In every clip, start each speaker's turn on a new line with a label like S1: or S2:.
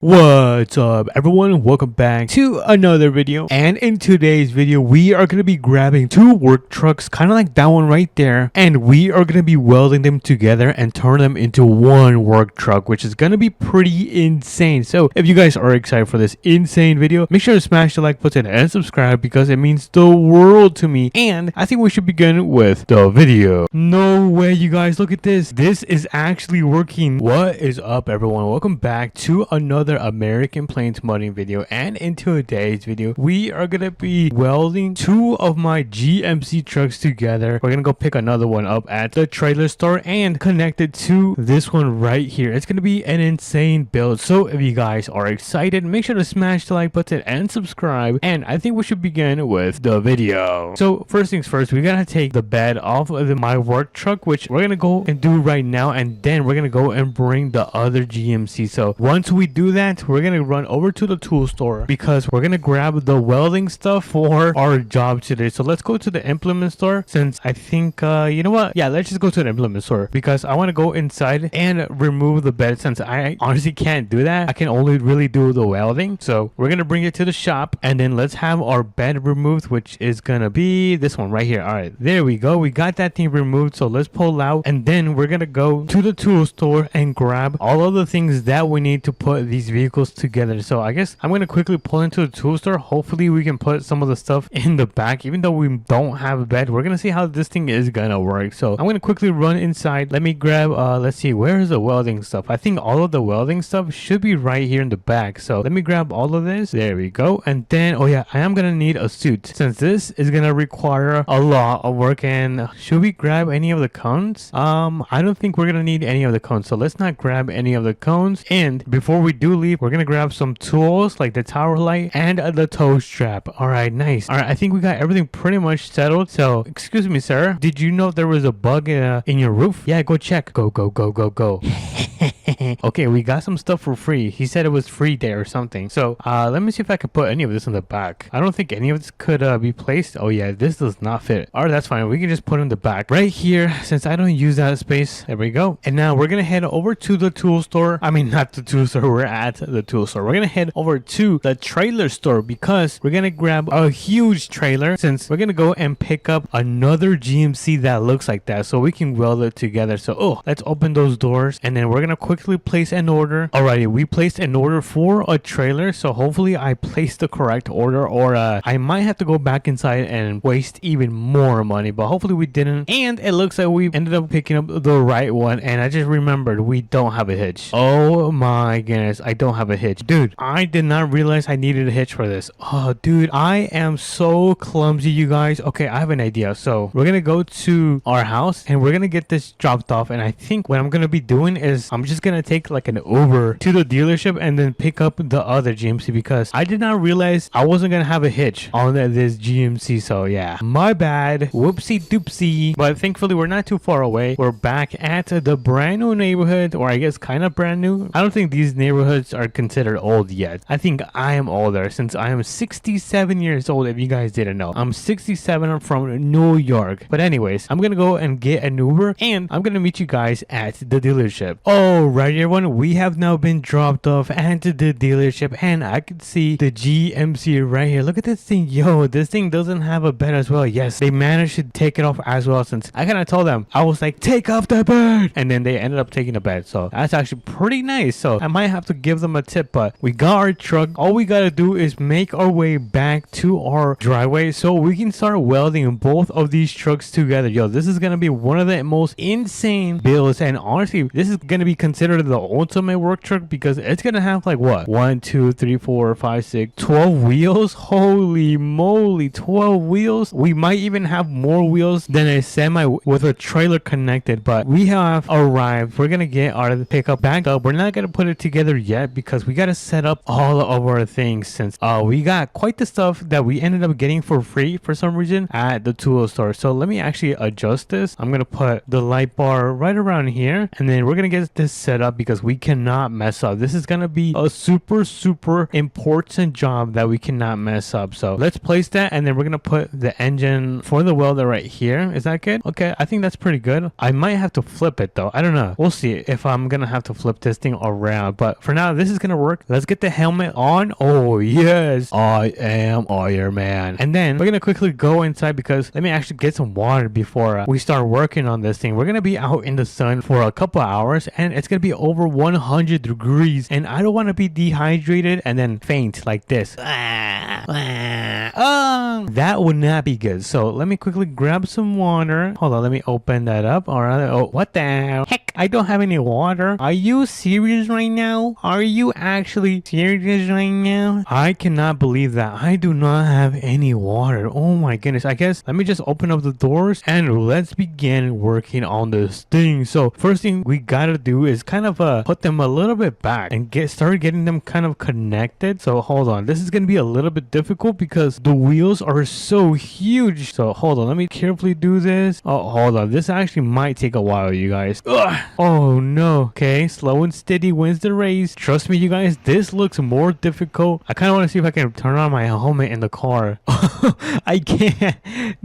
S1: What's up everyone, welcome back to another video. And in today's video we are going to be grabbing two work trucks, kind of like that one right there, and we are going to be welding them together and turn them into one work truck, which is going to be pretty insane. So if you guys are excited for this insane video, make sure to smash the like button and subscribe because it means the world to me. And I think we should begin with the video. No way, you guys, look at this. This is actually working. What is up everyone, welcome back to another American Plains modding video. And in today's video we are gonna be welding two of my GMC trucks together. We're gonna go pick another one up at the trailer store and connect it to this one right here. It's gonna be an insane build. So if you guys are excited, make sure to smash the like button and subscribe, and I think we should begin with the video. So first things first, we gotta take the bed off of my work truck, which we're gonna go and do right now, and then we're gonna go and bring the other GMC. So once we do that, we're gonna run over to the tool store because we're gonna grab the welding stuff for our job today. So let's go to the implement store, since I think you know what, yeah, let's just go to the implement store because I want to go inside and remove the bed, since I honestly can't do that. I can only really do the welding. So we're gonna bring it to the shop, and then let's have our bed removed, which is gonna be this one right here. All right, there we go, we got that thing removed. So let's pull out, and then we're gonna go to the tool store and grab all of the things that we need to put these vehicles together. So I guess I'm gonna quickly pull into the tool store. Hopefully we can put some of the stuff in the back, even though we don't have a bed. We're gonna see how this thing is gonna work. So I'm gonna quickly run inside. Let me grab let's see, where is the welding stuff? I think all of the welding stuff should be right here in the back. So let me grab all of this. There we go. And then oh yeah, I am gonna need a suit, since this is gonna require a lot of work. And should we grab any of the cones? I don't think we're gonna need any of the cones, so let's not grab any of the cones. And before we do leave, we're gonna grab some tools like the tower light and the tow strap. All right, nice. All right, I think we got everything pretty much settled. So excuse me sir, did you know there was a bug in your roof? Yeah, go check. Go go go go go. Okay, we got some stuff for free. He said it was free there or something. So let me see if I can put any of this in the back. I don't think any of this could be placed. Oh yeah, this does not fit. All right, that's fine, we can just put it in the back right here, since I don't use that space. There we go. And now we're gonna head over to the tool store. I mean, not the tool store, we're at the tool store. We're gonna head over to the trailer store because we're gonna grab a huge trailer, since we're gonna go and pick up another GMC that looks like that, so we can weld it together. So let's open those doors, and then we're gonna quickly place an order. Alrighty, we placed an order for a trailer, so hopefully I placed the correct order, or I might have to go back inside and waste even more money, but hopefully we didn't. And it looks like we ended up picking up the right one, and I just remembered we don't have a hitch. Oh my goodness, I don't have a hitch. Dude, I did not realize I needed a hitch for this. Oh dude, I am so clumsy, you guys. Okay, I have an idea. So we're gonna go to our house and we're gonna get this dropped off, and I think what I'm gonna be doing is I'm just gonna take like an Uber to the dealership and then pick up the other GMC, because I did not realize I wasn't gonna have a hitch on this GMC. So yeah, my bad, whoopsie doopsie. But thankfully we're not too far away. We're back at the brand new neighborhood, or I guess kind of brand new. I don't think these neighborhoods are considered old yet. I think I am older, since I am 67 years old. If you guys didn't know, I'm 67. I'm from New York. But anyways, I'm gonna go and get an Uber, and I'm gonna meet you guys at the dealership. Alright everyone, we have now been dropped off at the dealership, and I can see the GMC right here. Look at this thing. Yo, this thing doesn't have a bed as well. Yes, they managed to take it off as well, since I kind of told them, I was like, take off the bed, and then they ended up taking the bed. So that's actually pretty nice. So I might have to give them a tip. But we got our truck. All we gotta do is make our way back to our driveway so we can start welding both of these trucks together. Yo, this is gonna be one of the most insane builds, and honestly this is gonna be considered the ultimate work truck, because it's gonna have like what, 1 2 3 4 5 6 12 wheels. Holy moly, 12 wheels. We might even have more wheels than a semi with a trailer connected. But we have arrived. We're gonna get our pickup back up. We're not gonna put it together yet because we gotta set up all of our things, since we got quite the stuff that we ended up getting for free for some reason at the tool store. So let me actually adjust this. I'm gonna put the light bar right around here, and then we're gonna get this set up up because we cannot mess up. This is gonna be a super important job that we cannot mess up. So let's place that, and then we're gonna put the engine for the welder right here. Is that good? Okay, I think that's pretty good. I might have to flip it though. I don't know. We'll see if I'm gonna have to flip this thing around, but for now this is gonna work. Let's get the helmet on. Oh yes, I am Iron Man. And then we're gonna quickly go inside because let me actually get some water before we start working on this thing. We're gonna be out in the sun for a couple hours, and it's gonna be over 100 degrees, and I don't want to be dehydrated and then faint like this. That would not be good. So let me quickly grab some water. Hold on, let me open that up. All right. Oh, what the heck? I don't have any water. Are you serious right now? Are you actually serious right now? I cannot believe that. I do not have any water. Oh my goodness. I guess let me just open up the doors and let's begin working on this thing. So first thing we gotta do is kind of put them a little bit back and start getting them kind of connected. So hold on. This is gonna be a little bit difficult because the wheels are so huge. So hold on. Let me carefully do this. Oh, hold on. This actually might take a while, you guys. Ugh. Oh no. Okay, slow and steady wins the race. Trust me, you guys, this looks more difficult. I kind of want to see if I can turn on my helmet in the car. I can't.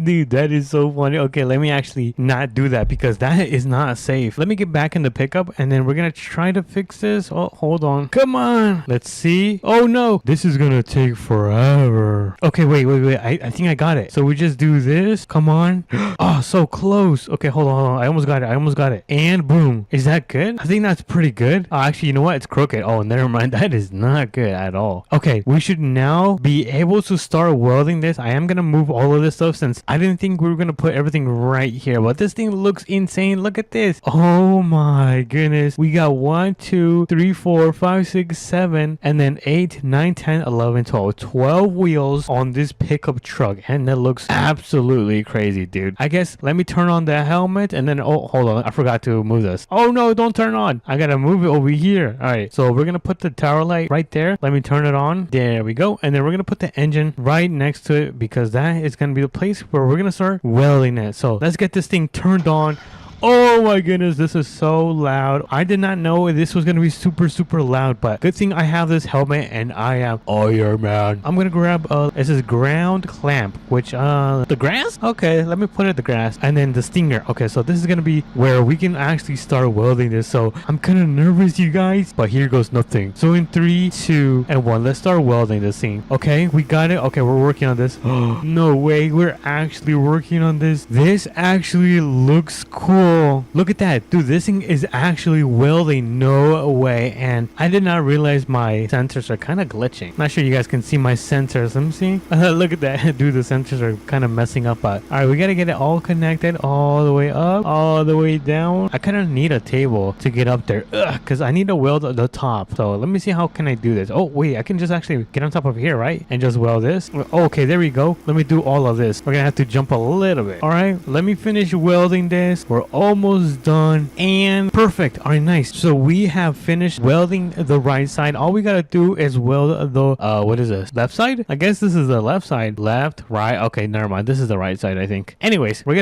S1: Dude, that is so funny. Okay, let me actually not do that because that is not safe. Let me get back in the pickup and then we're gonna try to fix this. Oh, hold on. Come on. Let's see. Oh no, this is gonna take forever. Okay, wait. I think I got it. So we just do this. Come on. Oh, so close. Okay, hold on. I almost got it. And boom. Is that good? I think that's pretty good. Oh, actually, you know what? It's crooked. Oh, never mind. That is not good at all. Okay, we should now be able to start welding this. I am gonna move all of this stuff since I didn't think we were gonna put everything right here, but this thing looks insane. Look at this. Oh my goodness. We got 1, 2, 3, 4, 5, 6, 7, and then 8, 9, 10, 11, 12. 12 wheels on this pickup truck, and that looks absolutely crazy, dude. I guess let me turn on the helmet and then, oh, hold on. I forgot to move this. Oh no, don't turn on. I gotta move it over here. All right, so we're gonna put the tower light right there. Let me turn it on. There we go. And then we're gonna put the engine right next to it because that is gonna be the place where we're gonna start welding it. So let's get this thing turned on. Oh my goodness, this is so loud. I did not know this was going to be super loud, but good thing I have this helmet and I am Iron Man. I'm going to grab, this is ground clamp, which, the grass? Okay, let me put it the grass. And then the stinger. Okay, so this is going to be where we can actually start welding this. So I'm kind of nervous, you guys, but here goes nothing. So in 3, 2, and 1, let's start welding this thing. Okay, we got it. Okay, we're working on this. No way, we're actually working on this. This actually looks cool. Look at that, dude. This thing is actually welding. No way. And I did not realize my sensors are kind of glitching. Not sure you guys can see my sensors. Let me see. Look at that, dude. The sensors are kind of messing up. But all right, we gotta get it all connected all the way up, all the way down. I kind of need a table to get up there because I need to weld the top. So let me see, how can I do this? Oh wait, I can just actually get on top of here, right? And just weld this. Okay, there we go. Let me do all of this. We're gonna have to jump a little bit. All right, let me finish welding this. We're almost done and perfect. All right, nice. So we have finished welding the right side. All we gotta do is weld the what is this, left side? I guess this is the left side. Left, right. Okay, never mind, this is the right side, I think. Anyways, we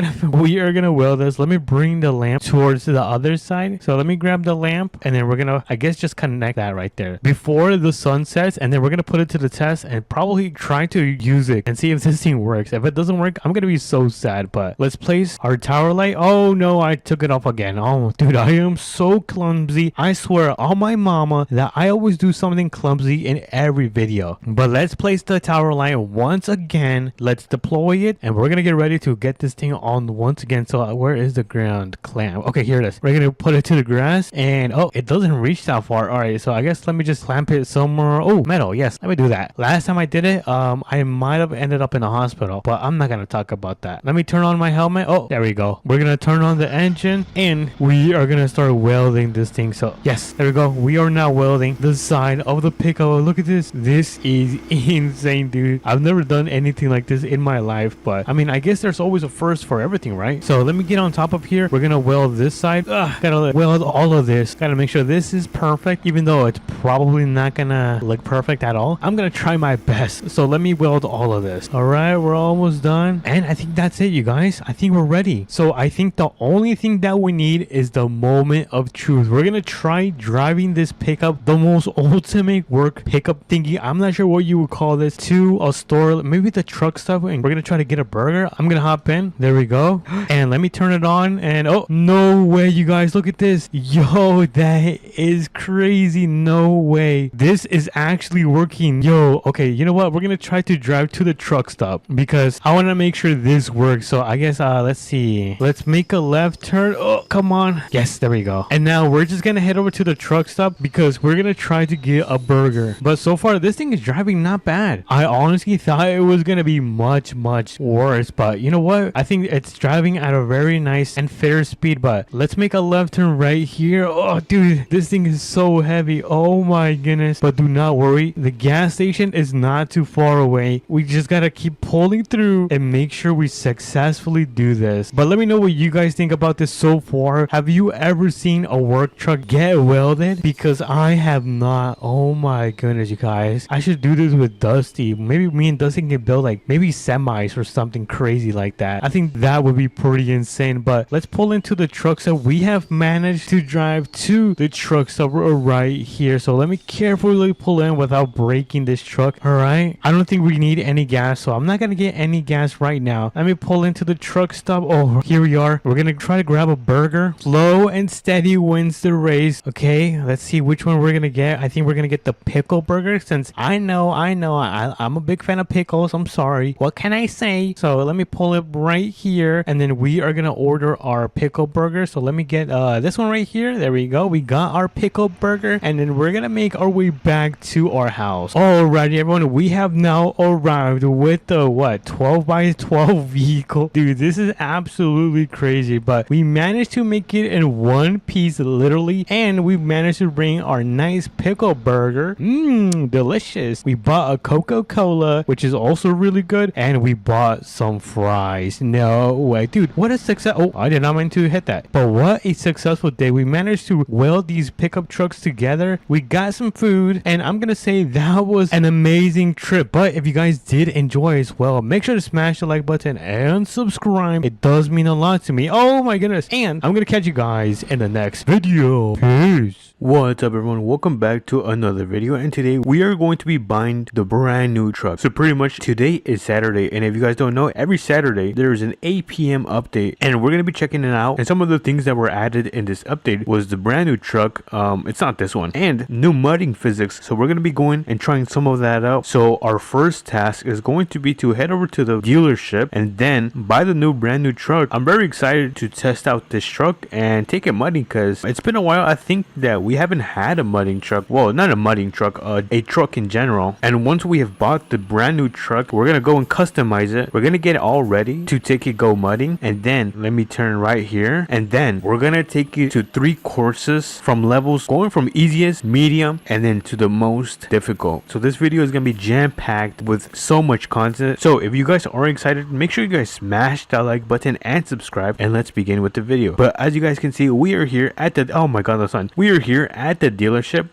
S1: are gonna weld this. Let me bring the lamp towards the other side. So let me grab the lamp and then we're gonna, I guess, just connect that right there before the sun sets, and then we're gonna put it to the test and probably try to use it and see if this thing works. If it doesn't work, I'm gonna be so sad. But let's place our tower light. Oh no, I took it off again. Oh dude, I am so clumsy. I swear on my mama that I always do something clumsy in every video. But let's place the tower light once again. Let's deploy it and we're gonna get ready to get this thing on once again. So where is the ground clamp? Okay, here it is. We're gonna put it to the grass and oh, it doesn't reach that far. All right, so I guess let me just clamp it somewhere. Oh, metal. Yes, let me do that. Last time I did it, I might have ended up in the hospital, but I'm not gonna talk about that. Let me turn on my helmet. Oh, there we go. We're gonna turn on the engine and we are gonna start welding this thing. So yes, there we go. We are now welding the side of the pickup. Look at this. This is insane, dude. I've never done anything like this in my life, but I mean, I guess there's always a first for everything, right? So let me get on top of here. We're gonna weld this side. Gotta weld all of this. Gotta make sure this is perfect, even though it's probably not gonna look perfect at all. I'm gonna try my best. So let me weld all of this. All right, we're almost done. And I think that's it, you guys. I think we're ready. So I think the only only thing that we need is the moment of truth. We're gonna try driving this pickup, the most ultimate work pickup thingy, I'm not sure what you would call this, to a store, maybe the truck stop, and we're gonna try to get a burger. I'm gonna hop in. There we go. And let me turn it on. And oh, no way, you guys, look at this. Yo, that is crazy. No way. This is actually working. Yo, okay, you know what? We're gonna try to drive to the truck stop because I want to make sure this works. So I guess let's see. Let's make a left turn. Oh, come on. Yes, there we go. And now we're just gonna head over to the truck stop because we're gonna try to get a burger. But so far this thing is driving not bad. I honestly thought it was gonna be much worse, but you know what? I think it's driving at a very nice and fair speed. But let's make a left turn right here. Oh dude, this thing is so heavy. Oh my goodness. But do not worry, the gas station is not too far away. We just gotta keep pulling through and make sure we successfully do this. But let me know what you guys think about this so far. Have you ever seen a work truck get welded? Because I have not. Oh my goodness, you guys, I should do this with Dusty. Maybe me and Dusty can build like maybe semis or something crazy like that. I think that would be pretty insane. But let's pull into the truck stop. We have managed to drive to the truck stop right here. So let me carefully pull in without breaking this truck. All right, I don't think we need any gas, so I'm not gonna get any gas right now. Let me pull into the truck stop. Oh, here we are. We're gonna try to grab a burger. Slow and steady wins the race. Okay, let's see which one we're gonna get. I think we're gonna get the pickle burger, since I'm a big fan of pickles. I'm sorry, what can I say? So let me pull it right here, and then we are gonna order our pickle burger. So let me get this one right here. There we go. We got our pickle burger, and then we're gonna make our way back to our house. Alrighty, everyone, we have now arrived with the 12 by 12 vehicle. Dude, this is absolutely crazy, but we managed to make it in one piece, literally, and we managed to bring our nice pickle burger. Delicious. We bought a Coca-Cola, which is also really good, and we bought some fries. No way, dude, what a success. Oh, I did not mean to hit that, but what a successful day. We managed to weld these pickup trucks together. We got some food, and I'm gonna say that was an amazing trip. But if you guys did enjoy as well, make sure to smash the like button and subscribe. It does mean a lot to me. Oh my goodness. And I'm gonna catch you guys in the next video. Peace. What's up, everyone? Welcome back to another video, and today we are going to be buying the brand new truck. So pretty much today is Saturday, and if you guys don't know, every Saturday there is an APM update, and we're going to be checking it out. And some of the things that were added in this update was the brand new truck, it's not this one, and new mudding physics. So we're going to be going and trying some of that out. So our first task is going to be to head over to the dealership and then buy the brand new truck. I'm very excited to test out this truck and take it mudding, because it's been a while. I think that we haven't had a mudding truck. Well, not a mudding truck, a truck in general. And once we have bought the brand new truck, we're gonna go and customize it. We're gonna get it all ready to take it go mudding, and then let me turn right here, and then we're gonna take you to 3 courses from levels going from easiest, medium, and then to the most difficult. So this video is gonna be jam-packed with so much content. So if you guys are excited, make sure you guys smash that like button and subscribe, and let's begin with the video. But as you guys can see, we are here at the oh my god, the sun. We are here at the dealership.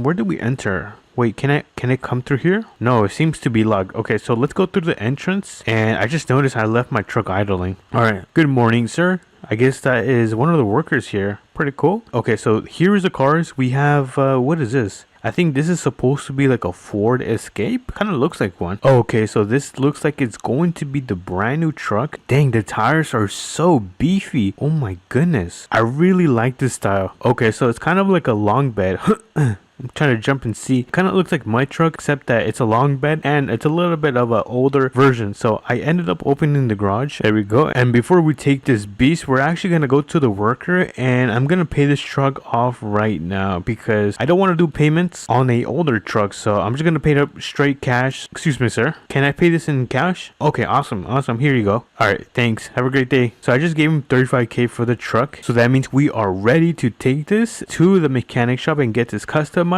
S1: Where did we enter? Wait, can I come through here? No, it seems to be locked. Okay, so let's go through the entrance. And I just noticed I left my truck idling. All right, good morning, sir. I guess that is one of the workers here. Pretty cool. Okay, so here is the cars. We have what is this? I think this is supposed to be like a Ford Escape. Kind of looks like one. Okay, so this looks like it's going to be the brand new truck. Dang, the tires are so beefy. Oh my goodness. I really like this style. Okay, so it's kind of like a long bed. I'm trying to jump and see. Kind of looks like my truck, except that it's a long bed and it's a little bit of an older version. So I ended up opening the garage. There we go. And before we take this beast, we're actually going to go to the worker, and I'm going to pay this truck off right now because I don't want to do payments on a older truck. So I'm just going to pay it up straight cash. Excuse me, sir. Can I pay this in cash? Okay, awesome. Awesome. Here you go. All right. Thanks. Have a great day. So I just gave him 35K for the truck. So that means we are ready to take this to the mechanic shop and get this customized.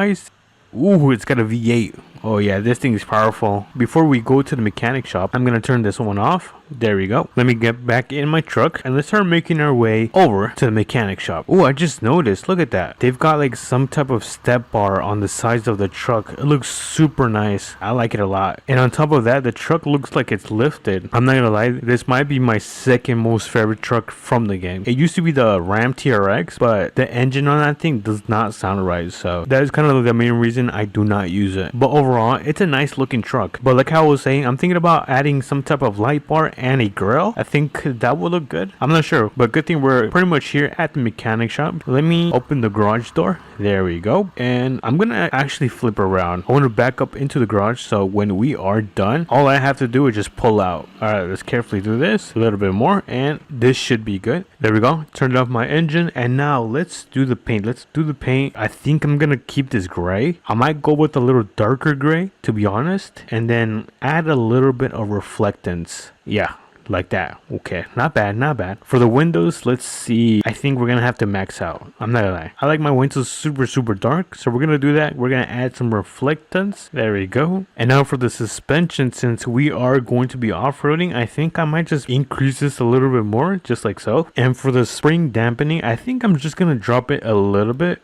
S1: Ooh, it's got a V8. Oh yeah, this thing is powerful. Before we go to the mechanic shop, I'm gonna turn this one off. There we go. Let me get back in my truck and let's start making our way over to the mechanic shop. Oh, I just noticed. Look at that. They've got like some type of step bar on the sides of the truck. It looks super nice. I like it a lot. And on top of that, the truck looks like it's lifted. I'm not gonna lie. This might be my second most favorite truck from the game. It used to be the Ram TRX, but the engine on that thing does not sound right. So that is kind of the main reason I do not use it. But overall, it's a nice looking truck. But like I was saying, I'm thinking about adding some type of light bar and a grill. I think that would look good. I'm not sure, but good thing we're pretty much here at the mechanic shop. Let me open the garage door. There we go. And I'm gonna actually flip around. I want to back up into the garage, so when we are done, all I have to do is just pull out. All right, let's carefully do this a little bit more, and this should be good. There we go. Turned off my engine, and now let's do the paint. I think I'm gonna keep this gray. I might go with a little darker gray, to be honest, and then add a little bit of reflectance. Yeah, like that. Okay, not bad, not bad. For the windows, let's see. I think we're gonna have to max out. I'm not gonna lie, I like my windows super dark, so we're gonna do that. We're gonna add some reflectance. There we go. And now for the suspension, since we are going to be off-roading, I think I might just increase this a little bit more, just like so. And for the spring dampening, I think I'm just gonna drop it a little bit,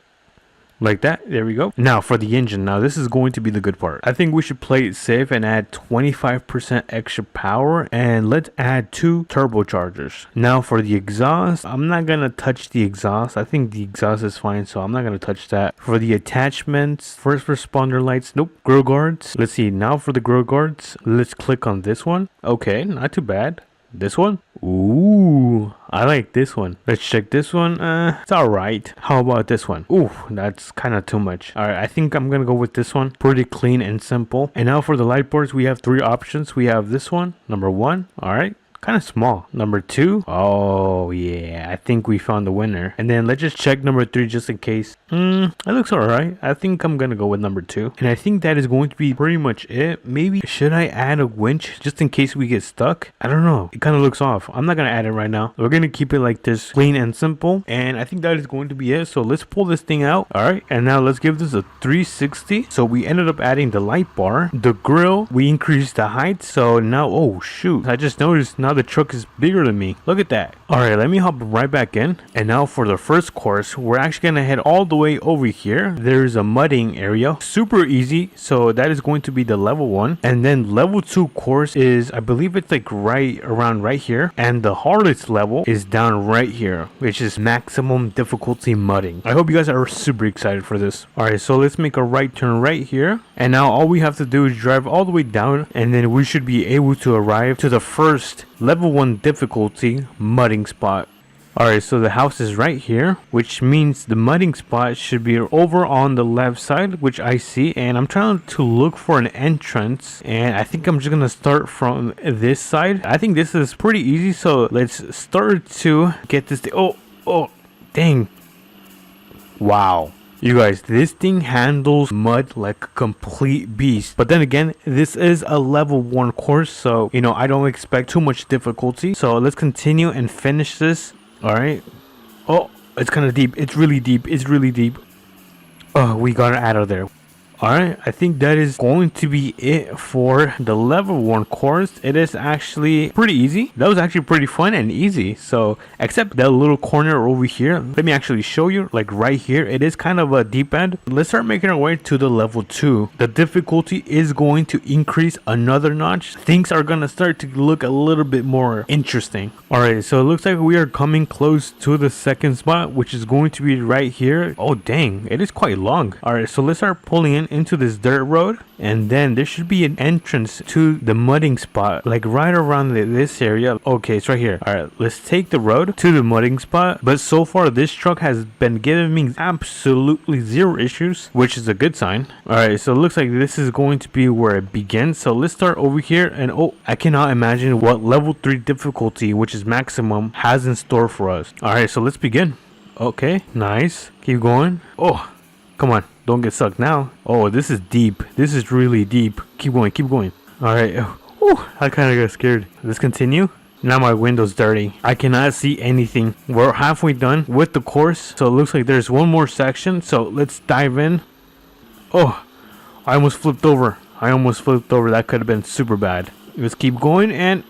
S1: like that. There we go. Now for the engine. Now this is going to be the good part. I think we should play it safe and add 25% extra power, and let's add 2 turbochargers. Now for the exhaust, I'm not gonna touch the exhaust. I think the exhaust is fine, so I'm not gonna touch that. For the attachments, first responder lights, nope. Grill guards, let's see. Now for the grill guards, let's click on this one. Okay, not too bad. This one, ooh, I like this one. Let's check this one. It's all right. How about this one? Ooh, that's kind of too much. All right, I think I'm gonna go with this one. Pretty clean and simple. And now for the light bars, we have 3 options. We have this one, number 1. All right, kind of small. Number 2, oh yeah, I think we found the winner. And then let's just check number 3 just in case. It looks all right. I think I'm gonna go with number 2, and I think that is going to be pretty much it. Maybe should I add a winch just in case we get stuck? I don't know, it kind of looks off. I'm not gonna add it right now. We're gonna keep it like this, clean and simple, and I think that is going to be it. So let's pull this thing out. All right, and now let's give this a 360. So we ended up adding the light bar, the grill, we increased the height. So now, oh shoot, I just noticed now the truck is bigger than me. Look at that. All right, let me hop right back in. And now for the first course, we're actually gonna head all the way over here. There's a mudding area, super easy. So that is going to be the level 1, and then level 2 course is, I believe it's like right around right here, and the hardest level is down right here, which is maximum difficulty mudding. I hope you guys are super excited for this. All right, so let's make a right turn right here, and now all we have to do is drive all the way down, and then we should be able to arrive to the first level 1 difficulty mudding spot. Alright, so the house is right here, which means the mudding spot should be over on the left side, which I see, and I'm trying to look for an entrance, and I think I'm just gonna start from this side. I think this is pretty easy, so let's start to get this thing. Oh, dang. Wow. You guys, this thing handles mud like a complete beast. But then again, this is a level 1 course, so, you know, I don't expect too much difficulty. So let's continue and finish this. All right. Oh, it's kind of deep. It's really deep. It's really deep. Oh, we got it out of there. Alright, I think that is going to be it for the level 1 course. It is actually pretty easy. That was actually pretty fun and easy. So, except that little corner over here. Let me actually show you, like right here. It is kind of a deep end. Let's start making our way to the level 2. The difficulty is going to increase another notch. Things are going to start to look a little bit more interesting. Alright, so it looks like we are coming close to the second spot, which is going to be right here. Oh, dang. It is quite long. Alright, so let's start pulling in into this dirt road, and then there should be an entrance to the mudding spot, like right around this area. Okay, it's right here. All right, let's take the road to the mudding spot. But so far this truck has been giving me absolutely 0 issues, which is a good sign. All right, so it looks like this is going to be where it begins. So let's start over here, and oh, I cannot imagine what level 3 difficulty, which is maximum, has in store for us. All right, so let's begin. Okay, nice. Keep going. Oh, come on. Don't get sucked now. Oh, this is deep. This is really deep. Keep going. Keep going. All right. Ooh, I kind of got scared. Let's continue. Now my window's dirty. I cannot see anything. We're halfway done with the course. So it looks like there's one more section. So let's dive in. Oh, I almost flipped over. That could have been super bad. Let's keep going, and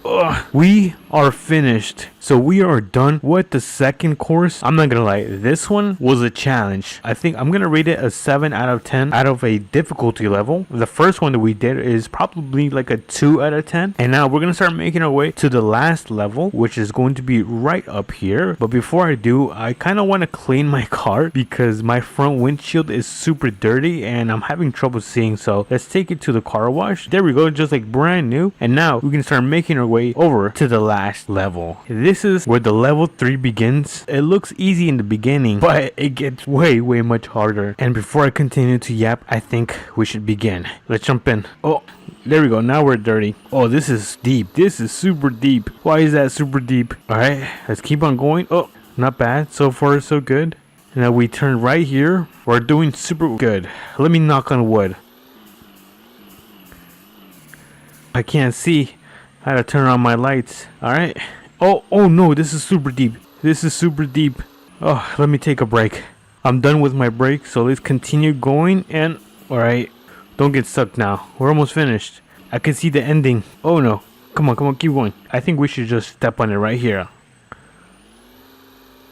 S1: Ugh, we are finished. So we are done with the second course. I'm not gonna lie, this one was a challenge. I think I'm gonna rate it a 7 out of 10 out of a difficulty level. The first one that we did is probably like a 2 out of 10. And now we're gonna start making our way to the last level, which is going to be right up here. But before I do, I kind of want to clean my car because my front windshield is super dirty and I'm having trouble seeing. So let's take it to the car wash. There we go, just like brand new. And now we can start making our way over to the last level. This is where the level 3 begins. It looks easy in the beginning, but it gets way much harder. And before I continue to yap, I think we should begin. Let's jump in. Oh, there we go. Now we're dirty. Oh, this is deep. This is super deep. Why is that super deep? All right, let's keep on going. Oh, not bad. So far, so good. Now we turn right here. We're doing super good. Let me knock on wood. I can't see. I had to turn on my lights. All right. Oh no, this is super deep. This is super deep. Oh, let me take a break. I'm done with my break, so let's continue going. And all right, don't get stuck now. We're almost finished. I can see the ending. Oh no. Come on, keep going. I think we should just step on it right here.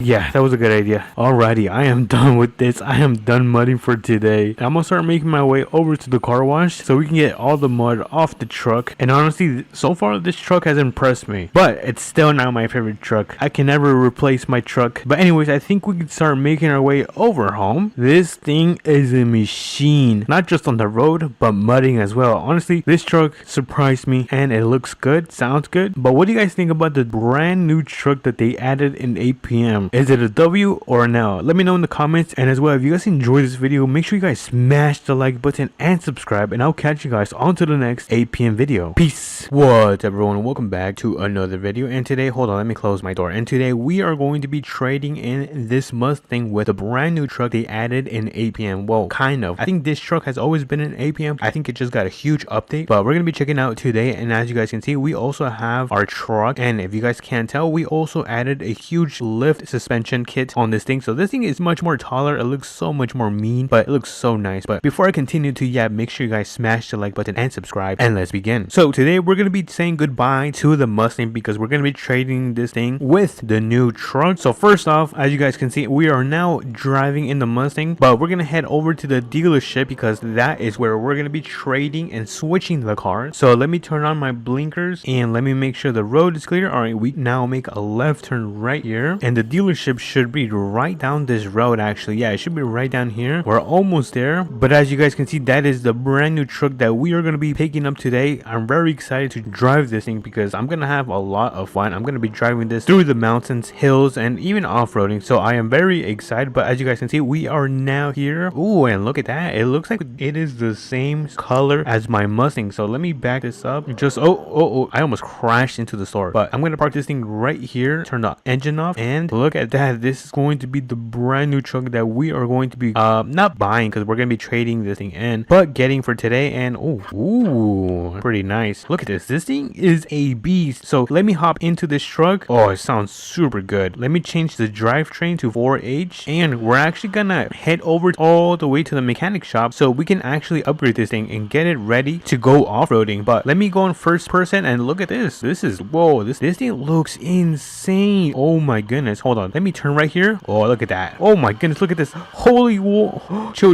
S1: Yeah, that was a good idea. Alrighty, I am done with this. I am done mudding for today. I'm gonna start making my way over to the car wash so we can get all the mud off the truck. And honestly, so far this truck has impressed me, but it's still not my favorite truck. I can never replace my truck. But anyways, I think we can start making our way over home. This thing is a machine, not just on the road, but mudding as well. Honestly, this truck surprised me and it looks good, sounds good. But what do you guys think about the brand new truck that they added in APM? Is it a W or an L? Let me know in the comments. And as well, if you guys enjoyed this video, make sure you guys smash the like button and subscribe. And I'll catch you guys on to the next APM video. Peace. What's up, everyone? Welcome back to another video. And today, hold on, let me close my door. And today we are going to be trading in this Mustang with a brand new truck they added in APM. Well, kind of. I think this truck has always been in APM. I think it just got a huge update. But we're going to be checking out today. And as you guys can see, we also have our truck. And if you guys can't tell, we also added a huge lift suspension kit on this thing. So this thing is much more taller. It looks so much more mean, but it looks so nice. But before I continue to yap, make sure you guys smash the like button and subscribe, and let's begin. So today we're going to be saying goodbye to the Mustang because we're going to be trading this thing with the new truck. So first off, as you guys can see, we are now driving in the Mustang, but we're going to head over to the dealership because that is where we're going to be trading and switching the car. So let me turn on my blinkers and let me make sure the road is clear. All right, we now make a left turn right here, and the dealership should be right down this road. Actually, yeah, it should be right down here. We're almost there, but as you guys can see, that is the brand new truck that we are going to be picking up today. I'm very excited to drive this thing because I'm going to have a lot of fun. I'm going to be driving this through the mountains, hills, and even off-roading, so I am very excited. But as you guys can see, we are now here. Oh, and look at that, it looks like it is the same color as my Mustang. So let me back this up. Just oh, I almost crashed into the store, but I'm going to park this thing right here, turn the engine off, and look at that. This is going to be the brand new truck that we are going to be not buying because we're going to be trading this thing in, but getting for today. And ooh, pretty nice. Look at this. This thing is a beast. So let me hop into this truck. Oh, it sounds super good. Let me change the drivetrain to 4H, and we're actually gonna head over all the way to the mechanic shop so we can actually upgrade this thing and get it ready to go off-roading. But let me go in first person and look at this. This is, whoa, this thing looks insane. Oh my goodness. Hold on, let me turn right here. Oh, look at that. Oh my goodness, look at this. Holy whoa. Chill.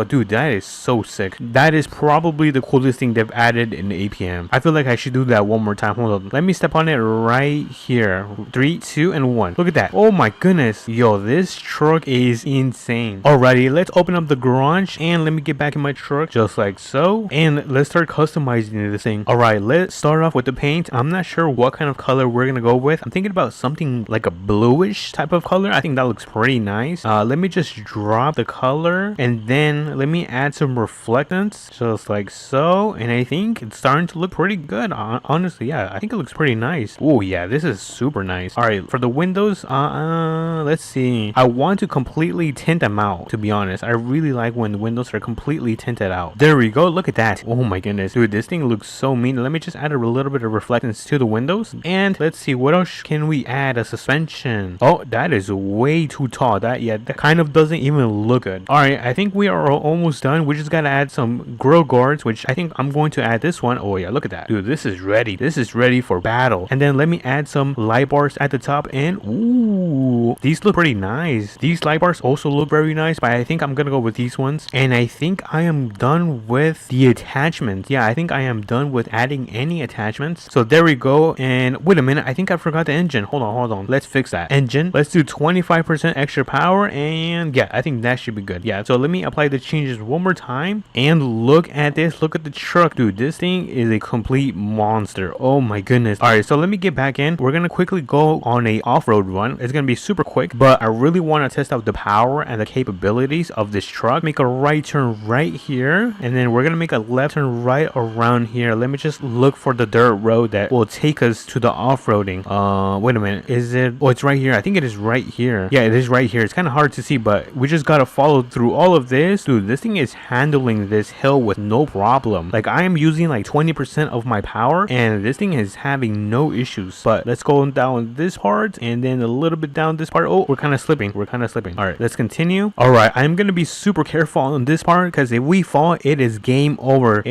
S1: Dude, that is so sick. That is probably the coolest thing they've added in the APM. I feel like I should do that one more time. Hold on, let me step on it right here. 3, 2, and 1. Look at that. Oh my goodness. Yo, this truck is insane. Alrighty, let's open up the garage and let me get back in my truck just like so, and let's start customizing this thing. Alright, let's start off with the paint. I'm not sure what kind of color we're gonna go with. I'm thinking about something like a bluish type of color. I think that looks pretty nice. Let me just drop the color and then let me add some reflectance just like so, and I think it's starting to look pretty good. Honestly, yeah, I think it looks pretty nice. Oh yeah, this is super nice. All right, for the windows, let's see, I want to completely tint them out, to be honest. I really like when the windows are completely tinted out. There we go. Look at that. Oh my goodness, dude, this thing looks so mean. Let me just add a little bit of reflectance to the windows, and let's see, what else can we add? A suspension. Oh, that is way too tall. That kind of doesn't even look good. All right, I think we are almost done. We just gotta add some grill guards, which I think I'm going to add this one. Oh yeah, look at that, dude. This is ready. This is ready for battle. And then let me add some light bars at the top. And ooh, these look pretty nice. These light bars also look very nice, but I think I'm gonna go with these ones. And I think I am done with the attachments. Yeah, I think I am done with adding any attachments. So there we go. And wait a minute, I think I forgot the engine. Hold on. Let's fix that engine. Let's do 25% extra power, and yeah, I think that should be good. Yeah, so let me apply the changes one more time, and look at this. Look at the truck, dude. This thing is a complete monster. Oh my goodness. All right, so let me get back in. We're gonna quickly go on a off-road run. It's gonna be super quick, but I really want to test out the power and the capabilities of this truck. Make a right turn right here, and then we're gonna make a left turn right around here. Let me just look for the dirt road that will take us to the off-roading. Wait a minute, is it? Oh, it's right here. I think it is right here. Yeah, it is right here. It's kind of hard to see, but we just gotta follow through all of this. Dude, this thing is handling this hill with no problem. Like, I am using like 20% of my power, and this thing is having no issues. But let's go down this part, and then a little bit down this part. Oh, we're kind of slipping. All right, let's continue. All right, I'm gonna be super careful on this part, because if we fall, it is game over.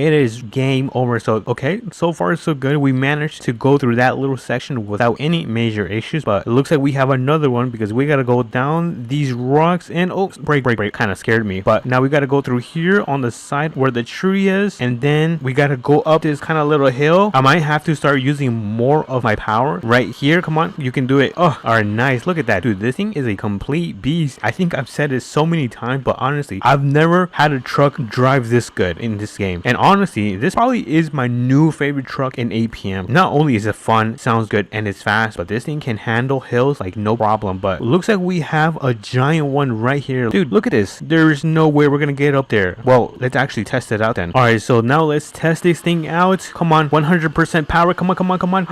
S1: So okay, so far so good. We managed to go through that little section without any major issues, but it looks like we have another one, because we gotta go down these rocks. And oh, break, kind of scared me. But now we gotta go through here on the side where the tree is, and then we gotta go up this kind of little hill. I might have to start using more of my power right here. Come on, you can do it. Oh, all right, nice. Look at that, dude. This thing is a complete beast. I think I've said it so many times, but honestly, I've never had a truck drive this good in this game. And honestly, this probably is my new favorite truck in APM. Not only is it fun, sounds good, and it's fast, but this thing can handle hills like no problem. But looks like we have a giant one right here. Dude, look at this. There's no way we're gonna get up there. Well, let's actually test it out then. All right, so now let's test this thing out. Come on, 100% power. Come on.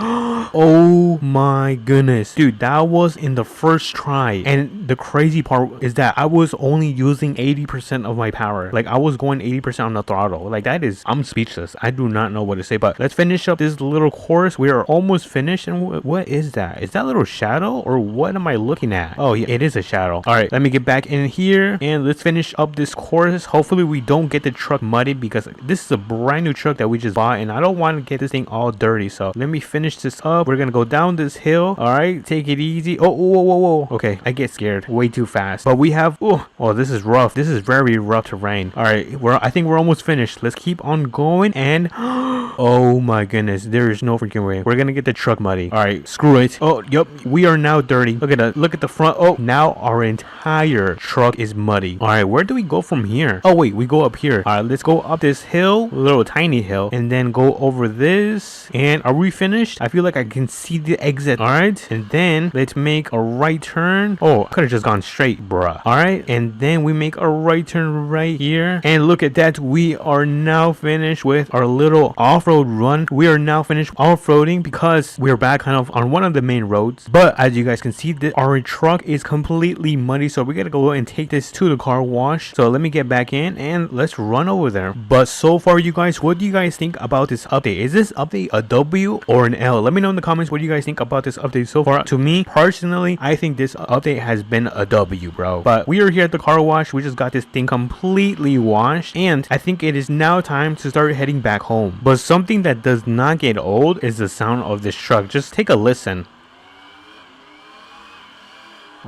S1: Oh my goodness, dude, that was in the first try. And the crazy part is that I was only using 80% of my power. Like, I was going 80% on the throttle. Like, that is, I'm speechless. I do not know what to say. But let's finish up this little course. We are almost finished. And what is that? Is that little shadow, or what am I looking at? Oh yeah, it is a shadow. All right, let me get back in here, and let's finish up this course. Hopefully we don't get the truck muddy, because this is a brand new truck that we just bought, and I don't want to get this thing all dirty. So let me finish this up. We're gonna go down this hill. All right, take it easy. Oh, whoa. Okay, I get scared way too fast. But we have, oh, this is rough. This is very rough terrain. All right, I think we're almost finished. Let's keep on going. And oh my goodness, there is no freaking way we're gonna get the truck muddy. All right, screw it. Oh, yep, we are now dirty. Look at the front. Oh, now our entire truck is muddy. All right, where do we go from here? Oh wait, we go up here. All right, let's go up this hill, little tiny hill, and then go over this. And are we finished? I feel like I can see the exit. All right, and then let's make a right turn. Oh, I could have just gone straight, bruh. All right, and then we make a right turn right here, and look at that, we are now finished with our little off-road run. We are now finished off-roading, because we're back kind of on one of the main roads. But as you guys can see, our truck is completely muddy, so we gotta go and take this to the car wash. So let me get back in, and let's run over there. But so far, you guys, what do you guys think about this update? Is this update a W or an L? Let me know in the comments what do you guys think about this update so far. To me personally, I think this update has been a W, bro. But we are here at the car wash. We just got this thing completely washed, and I think it is now time to start heading back home. But something that does not get old is the sound of this truck. Just take a listen.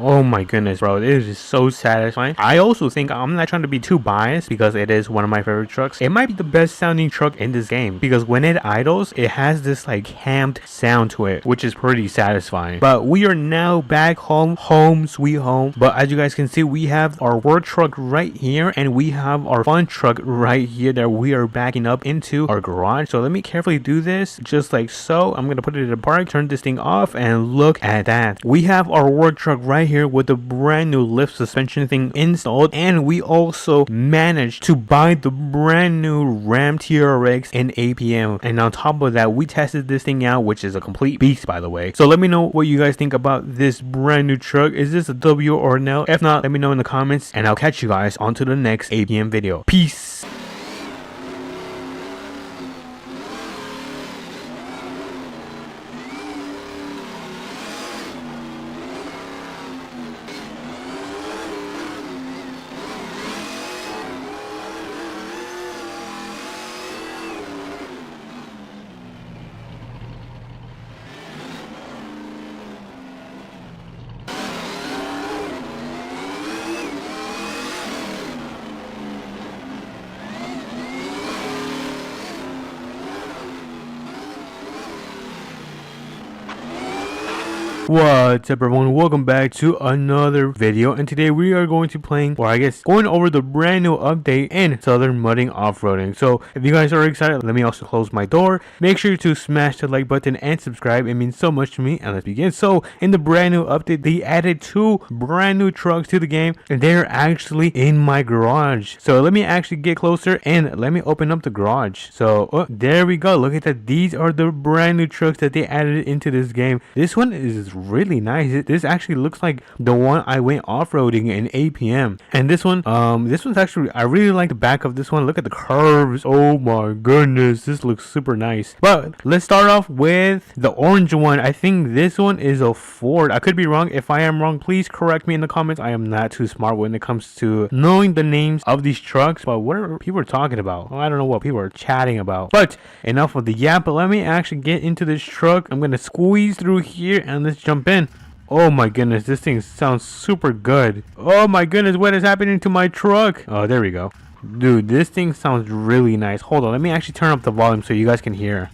S1: Oh my goodness, bro, it is just so satisfying. I also think, I'm not trying to be too biased, because it is one of my favorite trucks. It might be the best sounding truck in this game, because when it idles, it has this like hammed sound to it, which is pretty satisfying. But we are now back home sweet home. But as you guys can see, we have our work truck right here, and we have our fun truck right here that we are backing up into our garage. So let me carefully do this, just like so. I'm gonna put it in park, turn this thing off, and look at that. We have our work truck right here with the brand new lift suspension thing installed, and we also managed to buy the brand new Ram TRX in APM. And on top of that, we tested this thing out, which is a complete beast, by the way. So let me know what you guys think about this brand new truck. Is this a W or an L? If not, let me know in the comments, and I'll catch you guys on to the next APM video. Peace. What's up everyone, welcome back to another video, and today we are going to be playing, or I guess going over the brand new update in Southern Mudding Off-Roading. So if you guys are excited, let me also close my door. Make sure to smash the like button and subscribe, it means so much to me, and let's begin. So in the brand new update, they added 2 brand new trucks to the game, and they're actually in my garage. So let me actually get closer and let me open up the garage. So there we go, look at that. These are the brand new trucks that they added into this game. This one is really nice. This actually looks like the one I went off-roading in APM, and this one's actually, I really like the back of this one. Look at the curves. Oh my goodness, this looks super nice. But let's start off with the orange one. I think this one is a Ford. I could be wrong. If I am wrong, please correct me in the comments. I am not too smart when it comes to knowing the names of these trucks, but what are people talking about? Well, I don't know what people are chatting about, but enough of the yap. But let me actually get into this truck. I'm gonna squeeze through here and let's jump in. Oh my goodness, this thing sounds super good. Oh my goodness, what is happening to my truck? Oh, there we go. Dude, this thing sounds really nice. Hold on, let me actually turn up the volume so you guys can hear.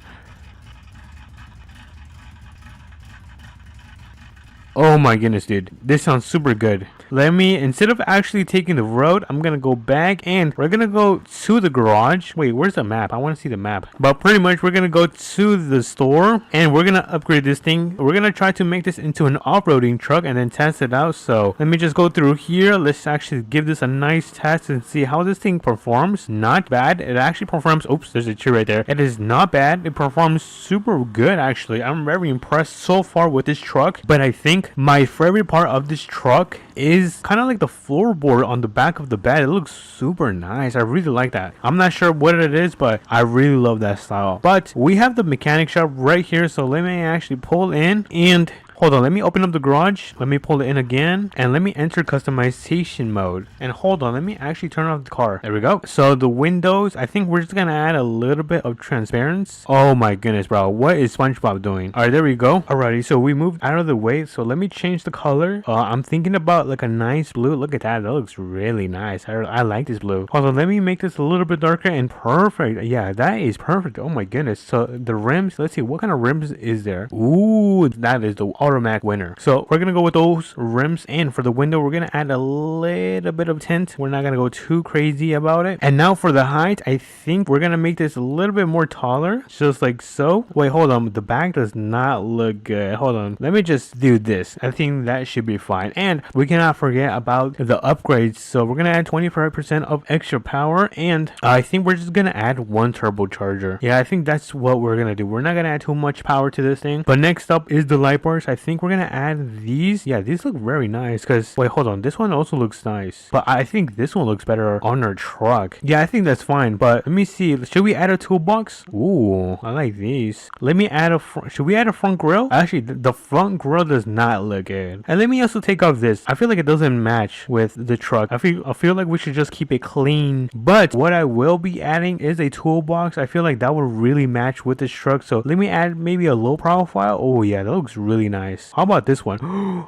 S1: Oh my goodness, dude, this sounds super good. Let me, instead of actually taking the road, I'm gonna go back and we're gonna go to the garage. Wait, where's the map? I want to see the map. But pretty much we're gonna go to the store and we're gonna upgrade this thing. We're gonna try to make this into an off-roading truck and then test it out. So let me just go through here. Let's actually give this a nice test and see how this thing performs. Not bad. It actually performs. Oops, there's a tree right there. It is not bad. It performs super good actually. I'm very impressed so far with this truck. But I think my favorite part of this truck is kind of like the floorboard on the back of the bed. It looks super nice. I really like that. I'm not sure what it is, but I really love that style. But we have the mechanic shop right here, so let me actually pull in and hold on, let me open up the garage. Let me pull it in again and let me enter customization mode. And hold on, let me actually turn off the car. There we go. So the windows, I think we're just gonna add a little bit of transparency. Oh my goodness, bro, what is SpongeBob doing? All right, there we go. Alrighty, so we moved out of the way. So let me change the color. I'm thinking about like a nice blue. Look at that, that looks really nice. I like this blue. Hold on, let me make this a little bit darker and perfect. Yeah, that is perfect. Oh my goodness. So the rims, let's see, what kind of rims is there? Ooh, that is the automatic winner. So we're gonna go with those rims, and for the window we're gonna add a little bit of tint. We're not gonna go too crazy about it. And now for the height, I think we're gonna make this a little bit more taller, just like so. Wait, hold on, the back does not look good. Hold on, let me just do this. I think that should be fine. And we cannot forget about the upgrades. So we're gonna add 25% of extra power, and I think we're just gonna add 1 turbocharger. Yeah, I think that's what we're gonna do. We're not gonna add too much power to this thing. But next up is the light bars. I think we're gonna add these. Yeah, these look very nice. Because wait, hold on, this one also looks nice, but I think this one looks better on our truck. Yeah, I think that's fine. But let me see, should we add a toolbox? Ooh, I like these. Let me add a should we add a front grill? Actually, the front grill does not look good. And let me also take off this. I feel like it doesn't match with the truck. I feel like we should just keep it clean. But what I will be adding is a toolbox. I feel like that would really match with this truck. So let me add maybe a low profile. Oh yeah, that looks really nice. How about this one?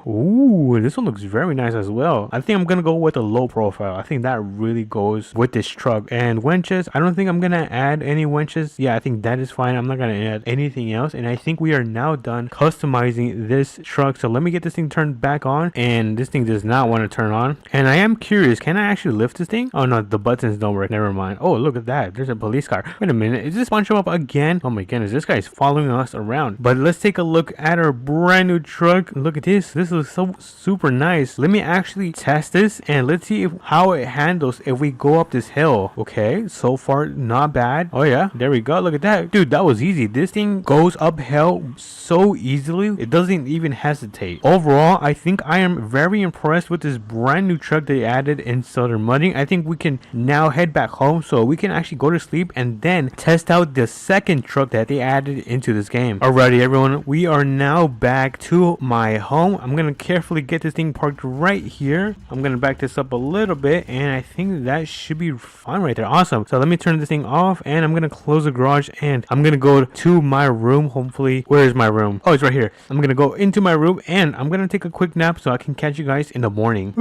S1: Ooh, this one looks very nice as well. I think I'm gonna go with a low profile. I think that really goes with this truck. And winches, I don't think I'm gonna add any winches. Yeah, I think that is fine. I'm not gonna add anything else. And I think we are now done customizing this truck. So let me get this thing turned back on. And this thing does not want to turn on. And I am curious, can I actually lift this thing? Oh no, the buttons don't work. Never mind. Oh, look at that, there's a police car. Wait a minute, is this SpongeBob again? Oh my goodness, this guy is following us around. But let's take a look at our brand new truck. Look at this. This looks so super nice. Let me actually test this and let's see how it handles if we go up this hill. Okay, so far not bad. Oh yeah, there we go. Look at that, dude. That was easy. This thing goes uphill so easily. It doesn't even hesitate. Overall, I think I am very impressed with this brand new truck they added in Southern Mudding. I think we can now head back home so we can actually go to sleep and then test out the second truck that they added into this game. Alrighty, everyone, we are now back to my home. I'm gonna carefully get this thing parked right here. I'm gonna back this up a little bit and I think that should be fine right there. Awesome. So let me turn this thing off and I'm gonna close the garage and I'm gonna go to my room. Hopefully, where is my room? Oh, it's right here. I'm gonna go into my room and I'm gonna take a quick nap so I can catch you guys in the morning.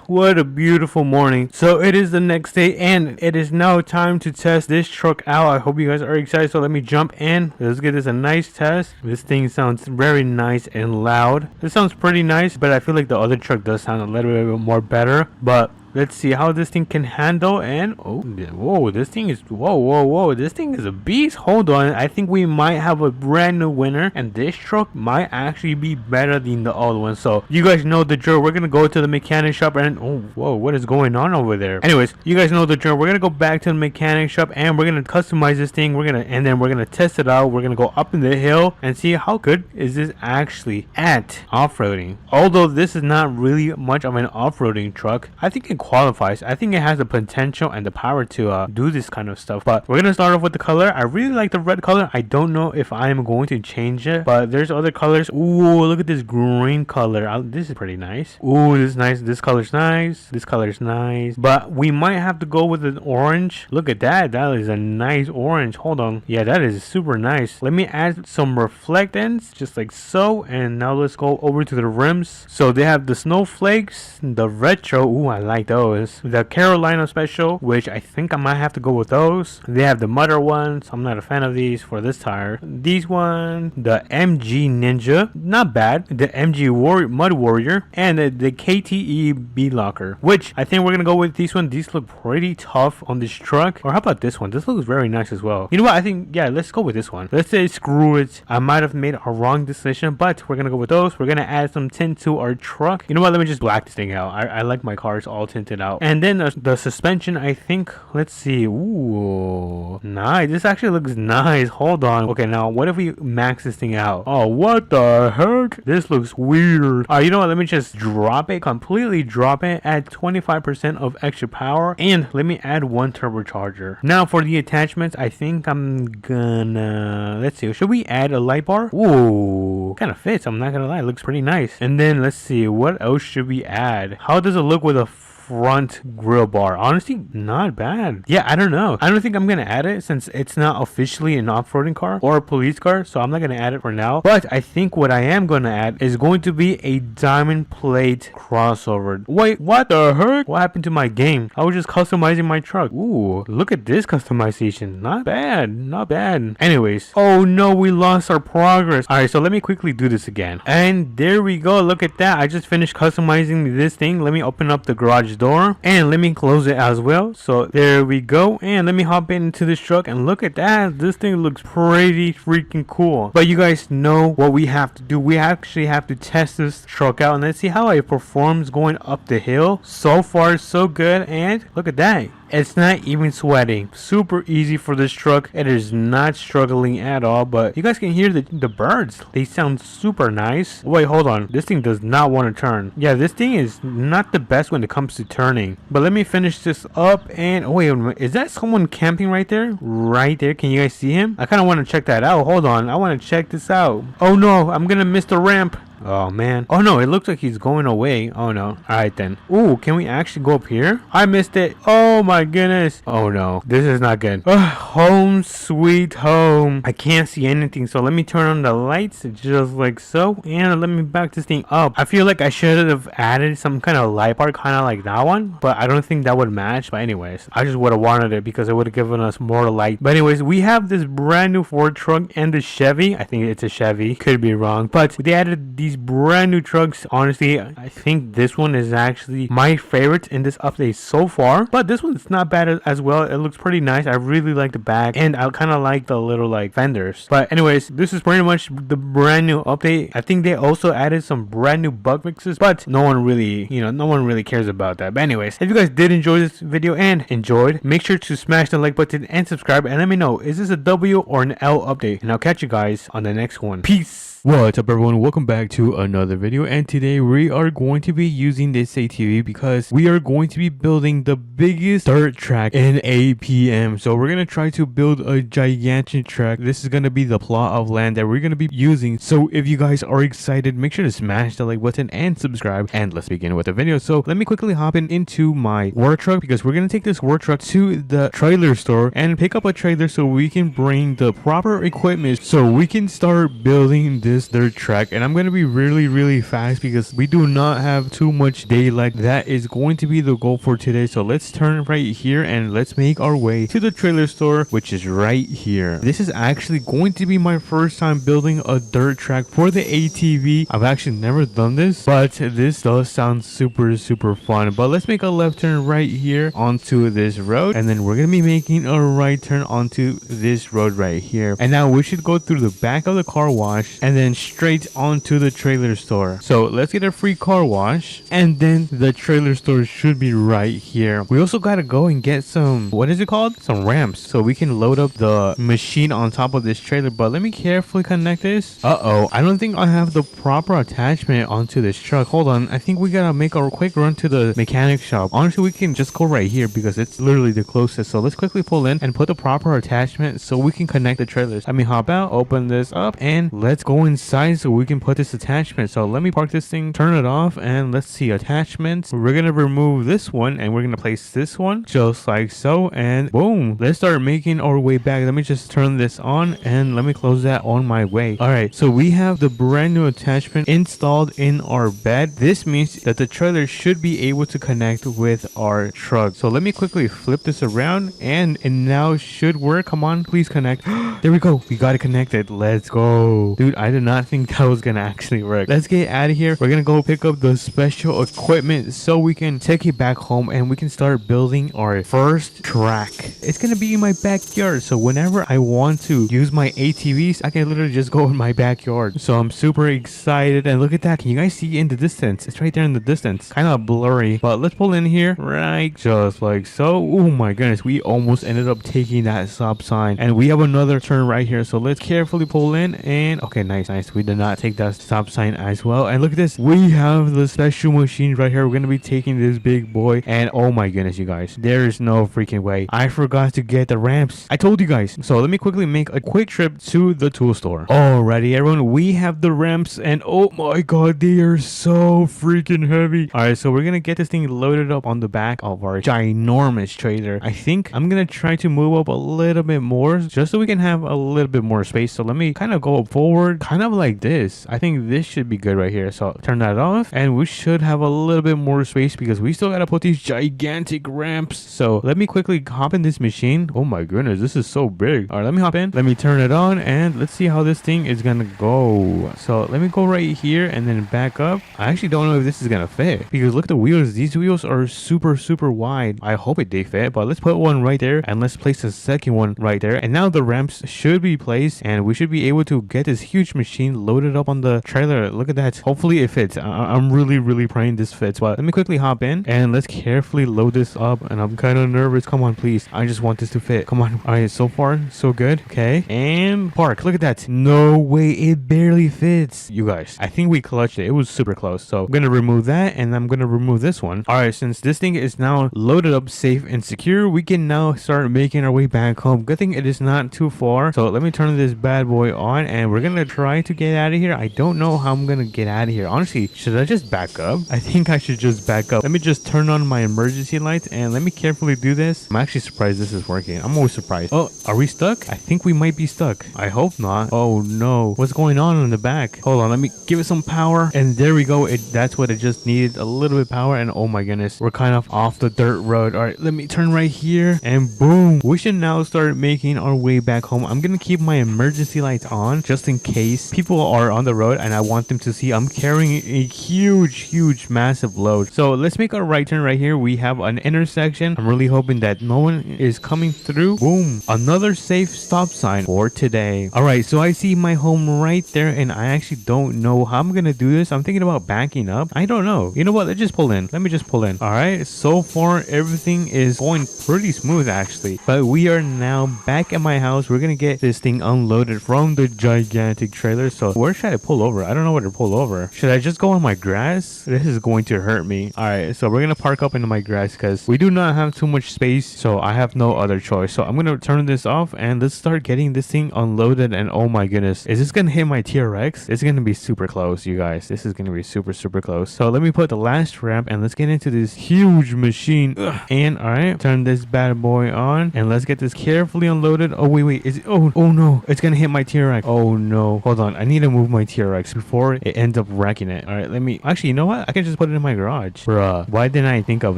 S1: What a beautiful morning. So it is the next day and it is now time to test this truck out. I hope you guys are excited. So let me jump in. Let's get this a nice test. This thing sounds very nice. nice and loud. This sounds pretty nice, but I feel like the other truck does sound a little bit more better. But let's see how this thing can handle. And oh, whoa, this thing is whoa, this thing is a beast. Hold on, I think we might have a brand new winner, and this truck might actually be better than the old one. So you guys know the drill. We're gonna go to the mechanic shop, and oh, whoa, what is going on over there? Anyways, you guys know the drill. We're gonna go back to the mechanic shop, and we're gonna customize this thing. And then we're gonna test it out. We're gonna go up in the hill and see how good is this actually at off-roading. Although this is not really much of an off-roading truck, I think it qualifies. I think it has the potential and the power to do this kind of stuff. But we're gonna start off with the color. I really like the red color. I don't know if I am going to change it, but there's other colors. Ooh, look at this green color. This is pretty nice. Ooh, this is nice. This color's nice. This color's nice. But we might have to go with an orange. Look at that. That is a nice orange. Hold on. Yeah, that is super nice. Let me add some reflectance, just like so. And now let's go over to the rims. So they have the snowflakes, the retro. Ooh, I like those. The Carolina special, which I think I might have to go with those. They have the Mudder ones. I'm not a fan of these for this tire. These one, the MG Ninja, not bad. The MG Mud Warrior, and the KTE B Locker, which I think we're gonna go with these one. These look pretty tough on this truck. Or how about this one? This looks very nice as well. You know what? I think, yeah, let's go with this one. Let's say screw it. I might have made a wrong decision, but we're gonna go with those. We're gonna add some tint to our truck. You know what? Let me just black this thing out. I like my cars all tinted out. And then the suspension, I think, let's see. Ooh, nice. This actually looks nice. Hold on. Okay, now what if we max this thing out? Oh, what the heck? This looks weird. You know what? Let me just drop it, completely drop it, add 25% of extra power, and let me add one turbocharger. Now for the attachments, I think I'm gonna, let's see, should we add a light bar? Ooh, kind of fits. I'm not gonna lie, it looks pretty nice. And then let's see, what else should we add? How does it look with a front grill bar? Honestly, not bad. Yeah, I don't know. I don't think I'm gonna add it since it's not officially an off-roading car or a police car, so I'm not gonna add it for now. But I think what I am gonna add is going to be a diamond plate crossover. Wait, what the heck? What happened to my game? I was just customizing my truck. Ooh, look at this customization. Not bad, not bad. Anyways, oh no, we lost our progress. All right, so let me quickly do this again. And there we go. Look at that. I just finished customizing this thing. Let me open up the garage door and let me close it as well. So there we go, and let me hop into this truck, and look at that. This thing looks pretty freaking cool. But you guys know what we have to do. We actually have to test this truck out, and let's see how it performs going up the hill. So far so good, and look at that. It's not even sweating. Super easy for this truck. It is not struggling at all. But you guys can hear the birds. They sound super nice. Wait, hold on. This thing does not want to turn. Yeah, this thing is not the best when it comes to turning. But let me finish this up. And oh wait, is that someone camping right there? Right there. Can you guys see him? I kind of want to check that out. Hold on. I want to check this out. Oh no, I'm gonna miss the ramp. Oh man. Oh no, it looks like he's going away. Oh no. Alright then. Ooh, can we actually go up here? I missed it. Oh my goodness. Oh no. This is not good. Home sweet home. I can't see anything, so let me turn on the lights just like so. And let me back this thing up. I feel like I should have added some kind of light bar, kind of like that one. But I don't think that would match. But anyways, I just would have wanted it because it would have given us more light. But anyways, we have this brand new Ford truck and the Chevy. I think it's a Chevy. Could be wrong. But they added these brand new trucks. Honestly, I think this one is actually my favorite in this update so far, but this one's not bad as well. It looks pretty nice. I really like the back, and I kind of like the little like fenders. But anyways, this is pretty much the brand new update. I think they also added some brand new bug fixes, but no one really cares about that. But anyways, if you guys did enjoy this video and enjoyed, make sure to smash the like button and subscribe, and let me know, is this a W or an L update? And I'll catch you guys on the next one. Peace. What's up everyone, welcome back to another video, and today we are going to be using this ATV because we are going to be building the biggest dirt track in APM. So we're going to try to build a gigantic track. This is going to be the plot of land that we're going to be using. So if you guys are excited, make sure to smash the like button and subscribe, and let's begin with the video. So let me quickly hop into my work truck because we're going to take this work truck to the trailer store and pick up a trailer so we can bring the proper equipment so we can start building this this dirt track, and I'm gonna be really fast because we do not have too much daylight. That is going to be the goal for today. So let's turn right here and let's make our way to the trailer store, which is right here. This is actually going to be my first time building a dirt track for the ATV. I've actually never done this, but this does sound super fun. But let's make a left turn right here onto this road, and then we're gonna be making a right turn onto this road right here. And now we should go through the back of the car wash and then straight onto the trailer store. So let's get a free car wash, and then the trailer store should be right here. We also gotta go and get some, what is it called? Some ramps, so we can load up the machine on top of this trailer. But let me carefully connect this. I don't think I have the proper attachment onto this truck. Hold on, I think we gotta make a quick run to the mechanic shop. Honestly, we can just go right here because it's literally the closest. So let's quickly pull in and put the proper attachment so we can connect the trailers. Let me hop out, open this up, and let's go inside so we can put this attachment. So let me park this thing, turn it off, and let's see, attachments. We're gonna remove this one and we're gonna place this one just like so, and boom, let's start making our way back. Let me just turn this on and let me close that on my way. All right, so we have the brand new attachment installed in our bed. This means that the trailer should be able to connect with our truck. So let me quickly flip this around, and it now should work. Come on, please connect. There we go, we got it connected. Let's go. Dude, I did not think that was gonna actually work. Let's get out of here. We're gonna go pick up the special equipment so we can take it back home and we can start building our first track. It's gonna be in my backyard, so whenever I want to use my ATVs, I can literally just go in my backyard. So I'm super excited, and look at that. Can you guys see in the distance? It's right there in the distance, kind of blurry, but let's pull in here right just like so. Oh my goodness, we almost ended up taking that stop sign, and we have another turn right here. So let's carefully pull in, and okay, nice. We did not take that stop sign as well. And look at this, we have the special machine right here. We're gonna be taking this big boy, and oh my goodness, you guys, there is no freaking way I forgot to get the ramps. I told you guys. So let me quickly make a quick trip to the tool store. Alrighty, everyone, we have the ramps, and oh my god, they are so freaking heavy. All right, so we're gonna get this thing loaded up on the back of our ginormous trailer. I think I'm gonna try to move up a little bit more just so we can have a little bit more space. So let me kind of go forward, kind of like this. I think this should be good right here. So turn that off, and we should have a little bit more space because we still gotta put these gigantic ramps. So let me quickly hop in this machine. Oh my goodness, this is so big. All right, let me hop in, let me turn it on, and let's see how this thing is gonna go. So let me go right here and then back up. I actually don't know if this is gonna fit because look at the wheels. These wheels are super wide. I hope they fit, but let's put one right there and let's place a second one right there. And now the ramps should be placed, and we should be able to get this huge machine loaded up on the trailer. Look at that. Hopefully it fits. I'm really praying this fits, but let me quickly hop in and let's carefully load this up, and I'm kind of nervous. Come on, please. I just want this to fit. Come on. All right, so far so good. Okay, and park. Look at that. No way, it barely fits. You guys, I think we clutched it. It was super close. So I'm gonna remove that, and I'm gonna remove this one. All right, since this thing is now loaded up safe and secure, we can now start making our way back home. Good thing it is not too far. So let me turn this bad boy on, and we're gonna try to get out of here. I don't know how I'm gonna get out of here. Honestly, should I just back up? I think I should just back up. Let me just turn on my emergency lights, and let me carefully do this. I'm actually surprised this is working. I'm always surprised. Oh, are we stuck? I think we might be stuck. I hope not. Oh no, what's going on in the back? Hold on, let me give it some power, and there we go. That's what it just needed, a little bit of power, and oh my goodness, we're kind of off the dirt road. All right, let me turn right here, and boom, we should now start making our way back home. I'm gonna keep my emergency lights on just in case people are on the road and I want them to see I'm carrying a huge massive load. So let's make our right turn right here. We have an intersection. I'm really hoping that no one is coming through. Boom, another safe stop sign for today. All right, so I see my home right there, and I actually don't know how I'm gonna do this. I'm thinking about backing up. I don't know. You know what, let's just pull in. Let me just pull in. All right, so far everything is going pretty smooth actually, but we are now back at my house. We're gonna get this thing unloaded from the gigantic trailer. So where should I pull over? I don't know where to pull over. Should I just go on my grass? This is going to hurt me. All right, so we're gonna park up into my grass because we do not have too much space, so I have no other choice. So I'm gonna turn this off, and let's start getting this thing unloaded. And oh my goodness, is this gonna hit my TRX? It's gonna be super close, you guys. This is gonna be super close. So let me put the last ramp, and let's get into this huge machine. And all right, turn this bad boy on, and let's get this carefully unloaded. Oh wait, is it? Oh no, it's gonna hit my TRX. Oh no, hold Hold on, I need to move my TRX before it ends up wrecking it. All right, let me actually, you know what, I can just put it in my garage. Bruh, why didn't I think of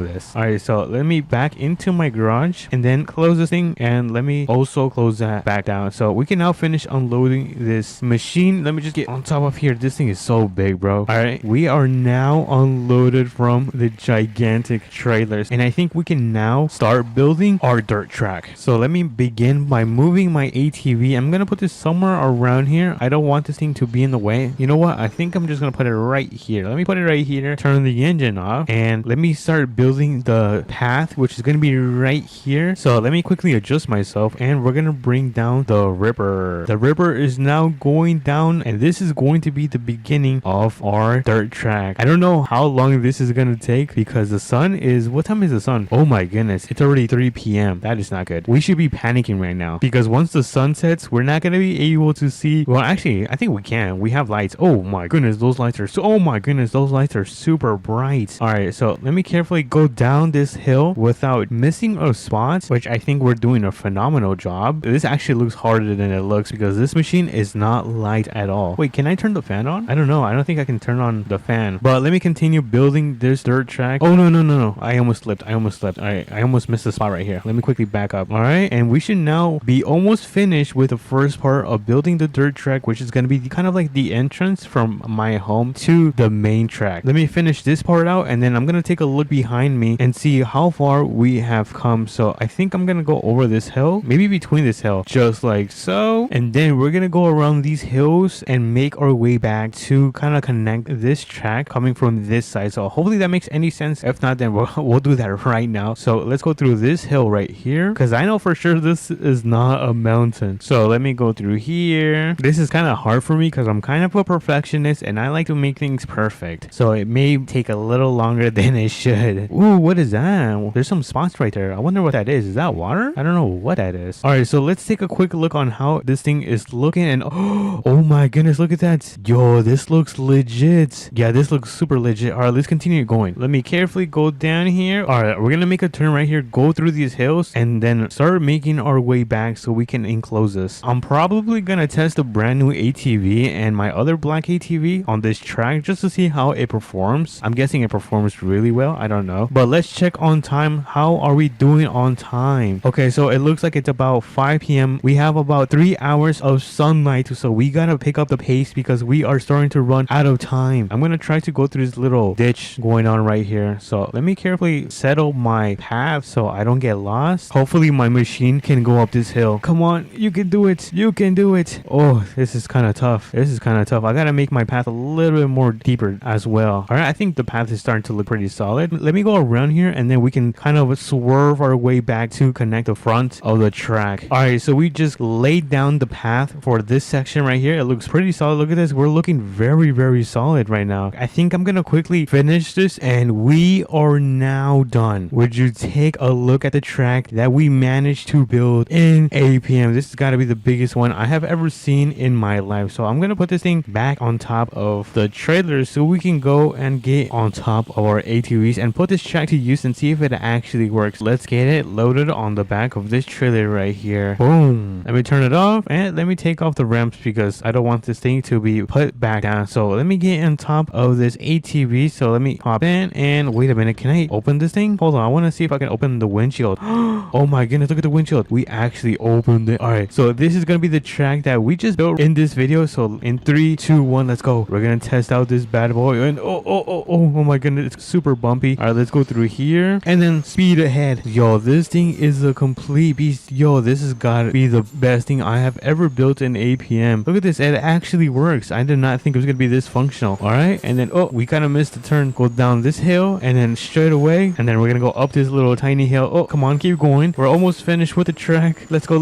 S1: this? All right, so let me back into my garage and then close this thing, and let me also close that back down so we can now finish unloading this machine. Let me just get on top of here. This thing is so big, bro. All right, we are now unloaded from the gigantic trailers, and I think we can now start building our dirt track. So let me begin by moving my ATV. I'm gonna put this somewhere around here. I don't want this thing to be in the way. You know what, I think I'm just gonna put it right here. Let me put it right here, turn the engine off, and let me start building the path, which is gonna be right here. So let me quickly adjust myself, and we're gonna bring down the ripper. The ripper is now going down, and this is going to be the beginning of our dirt track. I don't know how long this is gonna take because the sun is, what time is the sun? Oh my goodness, it's already 3 p.m. That is not good. We should be panicking right now because once the sun sets, we're not gonna be able to see. Well, actually, I think we can. We have lights. Oh my goodness, those lights are so, oh my goodness, those lights are super bright. All right, so let me carefully go down this hill without missing a spot, which I think we're doing a phenomenal job. This actually looks harder than it looks because this machine is not light at all. Wait, can I turn the fan on? I don't know. I don't think I can turn on the fan, but let me continue building this dirt track. Oh, no. I almost slipped. All right, I almost missed the spot right here. Let me quickly back up. All right, and we should now be almost finished with the first part of building the dirt track, which is going to be kind of like the entrance from my home to the main track. Let me finish this part out, and then I'm going to take a look behind me and see how far we have come. So I think I'm going to go over this hill, maybe between this hill, just like so, and then we're going to go around these hills and make our way back to kind of connect this track coming from this side. So hopefully that makes any sense. If not, then we'll do that right now. So let's go through this hill right here because I know for sure this is not a mountain. So let me go through here. This is kind of hard for me because I'm kind of a perfectionist and I like to make things perfect. So it may take a little longer than it should. Ooh, what is that? There's some spots right there. I wonder what that is. Is that water? I don't know what that is. All right, so let's take a quick look on how this thing is looking. And oh my goodness, look at that. Yo, this looks legit. Yeah, this looks super legit. All right, let's continue going. Let me carefully go down here. All right, we're gonna make a turn right here, go through these hills, and then start making our way back so we can enclose this. I'm probably gonna test a brand new ATV and my other black ATV on this track just to see how it performs. I'm guessing it performs really well. I don't know, but let's check on time. How are we doing on time? Okay, so it looks like it's about 5 p.m. We have about 3 hours of sunlight, so we gotta pick up the pace because we are starting to run out of time. I'm gonna try to go through this little ditch going on right here. So let me carefully settle my path so I don't get lost. Hopefully my machine can go up this hill. Come on, you can do it. You can do it. Oh, this is kind of tough. I gotta make my path a little bit more deeper as well. All right, I think the path is starting to look pretty solid. Let me go around here and then we can kind of swerve our way back to connect the front of the track. All right, so we just laid down the path for this section right here. It looks pretty solid. Look at this. We're looking very, very solid right now. I think I'm gonna quickly finish this and we are now done. Would you take a look at the track that we managed to build in APM? This has got to be the biggest one I have ever seen in my life. So I'm gonna put this thing back on top of the trailer so we can go and get on top of our ATVs and put this track to use and see if it actually works. Let's get it loaded on the back of this trailer right here. Boom. Let me turn it off and let me take off the ramps because I don't want this thing to be put back down. So let me get on top of this ATV. So let me hop in and wait a minute. Can I open this thing? Hold on. I want to see if I can open the windshield. Oh my goodness. Look at the windshield. We actually opened it. All right. So this is going to be the track that we just built in this video. So in 3, 2, 1, let's go. We're going to test out this bad boy. And oh my goodness. It's super bumpy. All right. Let's go through here and then speed ahead. Yo, this thing is a complete beast. Yo, this has got to be the best thing I have ever built in APM. Look at this. It actually works. I did not think it was going to be this functional. All right. And then, we kind of missed the turn. Go down this hill and then straight away. And then we're going to go up this little tiny hill. Oh, come on. Keep going. We're almost finished with the track. Let's go.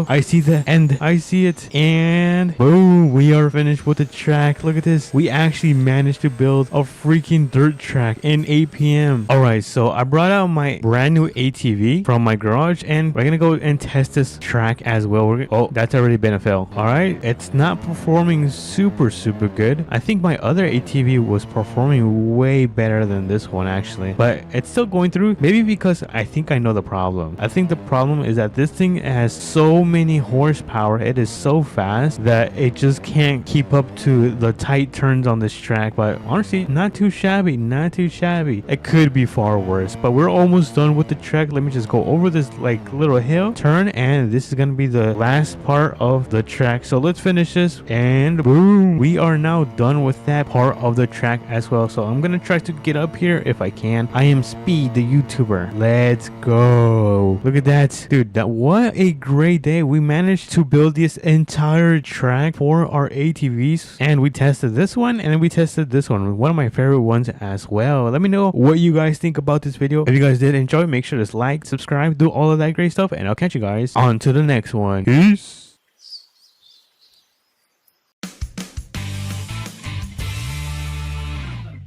S1: I see the end. I see it. And boom. We are finished with the track. Look at this. We actually managed to build a freaking dirt track in APM. All right. So I brought out my brand new ATV from my garage and we're going to go and test this track as well. That's already been a fail. All right. It's not performing super good. I think my other ATV was performing way better than this one actually, but it's still going through. Maybe because I think I know the problem. I think the problem is that this thing has so many horsepower. It is so fast that that it just can't keep up to the tight turns on this track. But honestly, not too shabby, not too shabby. It could be far worse, but we're almost done with the track. Let me just go over this like little hill turn, and this is gonna be the last part of the track. So let's finish this, and boom, we are now done with that part of the track as well. So I'm gonna try to get up here if I can. I am Speed, the YouTuber. Let's go. Look at that, dude. What a great day. We managed to build this entire track for our ATVs, and we tested this one, and then we tested this one of my favorite ones as well. Let me know what you guys think about this video. If you guys did enjoy, make sure to like, subscribe, do all of that great stuff, and I'll catch you guys on to the next one. Peace.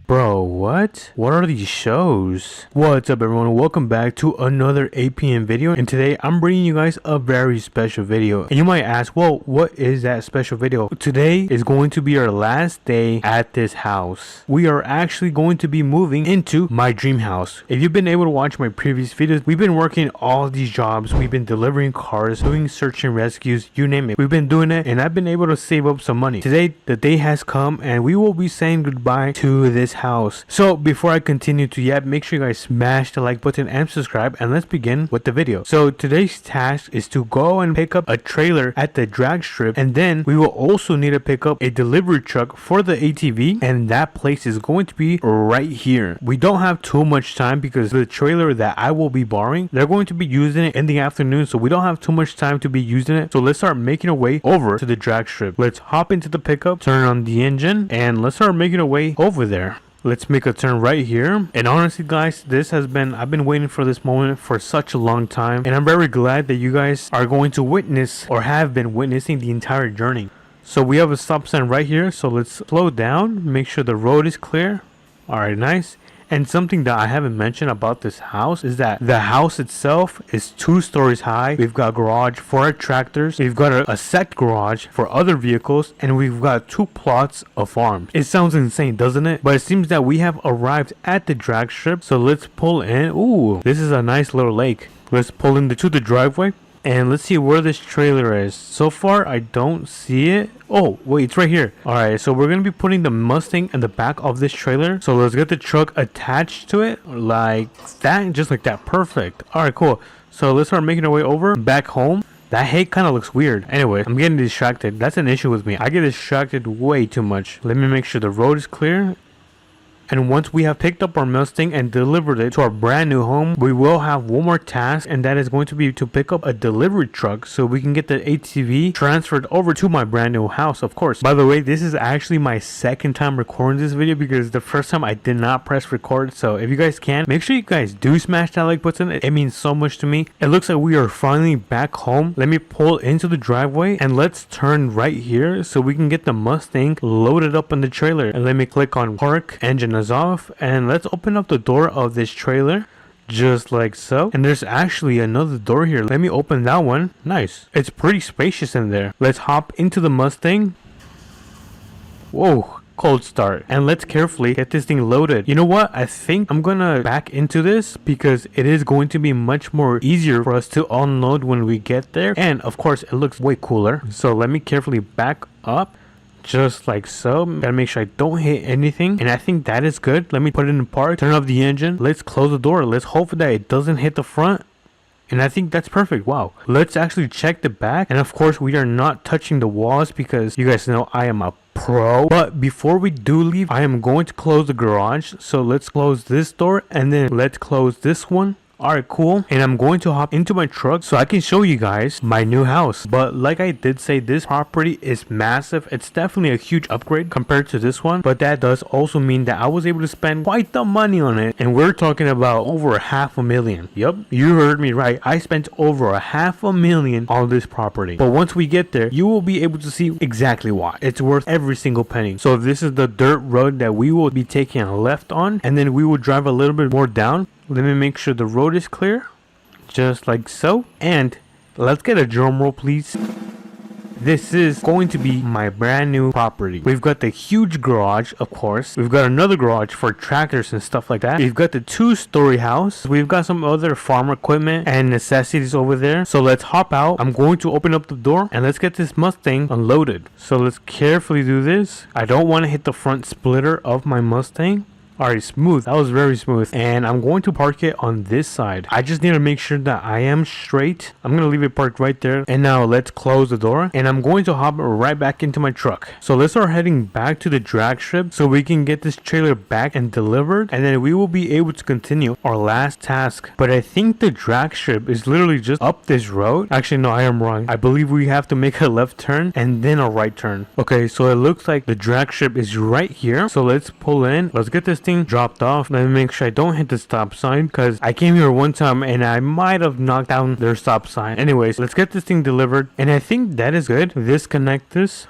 S1: Bro, what? What are these shows? What's up, everyone? Welcome back to another APM video, and today I'm bringing you guys a very special video. And you might ask, well, what is that special video? Today is going to be our last day at this house. We are actually going to be moving into my dream house. If you've been able to watch my previous videos, we've been working all these jobs. We've been delivering cars, doing search and rescues, you name it. We've been doing it, and I've been able to save up some money. Today, the day has come, and we will be saying goodbye to this house. So before I continue to yet, make sure you guys smash the like button and subscribe, and let's begin with the video. So today's task is to go and pick up a trailer at the drag strip, and then we will also need to pick up a delivery truck for the ATV, and that place is going to be right here. We don't have too much time because the trailer that I will be borrowing, they're going to be using it in the afternoon, so we don't have too much time to be using it. So let's start making our way over to the drag strip. Let's hop into the pickup, turn on the engine, and let's start making our way over there. Let's make a turn right here. And honestly, guys, I've been waiting for this moment for such a long time, and I'm very glad that you guys are going to witness or have been witnessing the entire journey. So we have a stop sign right here, so let's slow down, make sure the road is clear. All right, nice. And something that I haven't mentioned about this house is that the house itself is 2 stories high. We've got a garage for our tractors. We've got a set garage for other vehicles. And we've got 2 plots of farms. It sounds insane, doesn't it? But it seems that we have arrived at the drag strip. So let's pull in. Ooh, this is a nice little lake. Let's pull into the driveway. And let's see where this trailer is. So far, I don't see it. Oh, wait, it's right here. All right, so we're going to be putting the Mustang in the back of this trailer. So let's get the truck attached to it like that, just like that. Perfect. All right, cool. So let's start making our way over back home. That hay kind of looks weird. Anyway, I'm getting distracted. That's an issue with me. I get distracted way too much. Let me make sure the road is clear. And once we have picked up our Mustang and delivered it to our brand new home, we will have one more task, and that is going to be to pick up a delivery truck so we can get the ATV transferred over to my brand new house, of course. By the way, this is actually my second time recording this video because the first time I did not press record. So if you guys can, make sure you guys do smash that like button. It means so much to me. It looks like we are finally back home. Let me pull into the driveway and let's turn right here so we can get the Mustang loaded up on the trailer. And let me click on park, engine is off, and let's open up the door of this trailer just like so. And there's actually another door here. Let me open that one. Nice. It's pretty spacious in there. Let's hop into the Mustang. Whoa, cold start. And let's carefully get this thing loaded. You know what? I think I'm gonna back into this because it is going to be much more easier for us to unload when we get there. And of course, it looks way cooler. So let me carefully back up. Just like so. Gotta make sure I don't hit anything, and I think that is good. Let me put it in park, turn off the engine, let's close the door, let's hope that it doesn't hit the front, and I think that's perfect. Wow. Let's actually check the back, and of course we are not touching the walls because you guys know I am a pro. But before we do leave, I am going to close the garage, so let's close this door and then let's close this one. Alright, cool. And I'm going to hop into my truck so I can show you guys my new house. But like I did say, this property is massive. It's definitely a huge upgrade compared to this one. But that does also mean that I was able to spend quite the money on it. And we're talking about over $500,000. Yep, you heard me right. I spent over $500,000 on this property. But once we get there, you will be able to see exactly why. It's worth every single penny. So this is the dirt road that we will be taking a left on. And then we will drive a little bit more down. Let me make sure the road is clear, just like so. And let's get a drum roll, please. This is going to be my brand new property. We've got the huge garage, of course. We've got another garage for tractors and stuff like that. We've got the 2-story house. We've got some other farm equipment and necessities over there. So let's hop out. I'm going to open up the door and let's get this Mustang unloaded. So let's carefully do this. I don't want to hit the front splitter of my Mustang. Alright, smooth. That was very smooth. And I'm going to park it on this side. I just need to make sure that I am straight. I'm going to leave it parked right there. And now let's close the door. And I'm going to hop right back into my truck. So let's start heading back to the drag strip so we can get this trailer back and delivered. And then we will be able to continue our last task. But I think the drag strip is literally just up this road. Actually, no, I am wrong. I believe we have to make a left turn and then a right turn. Okay, so it looks like the drag strip is right here. So let's pull in. Let's get this thing dropped off. Let me make sure I don't hit the stop sign because I came here one time and I might have knocked down their stop sign. Anyways, let's get this thing delivered, and I think that is good. Disconnect this.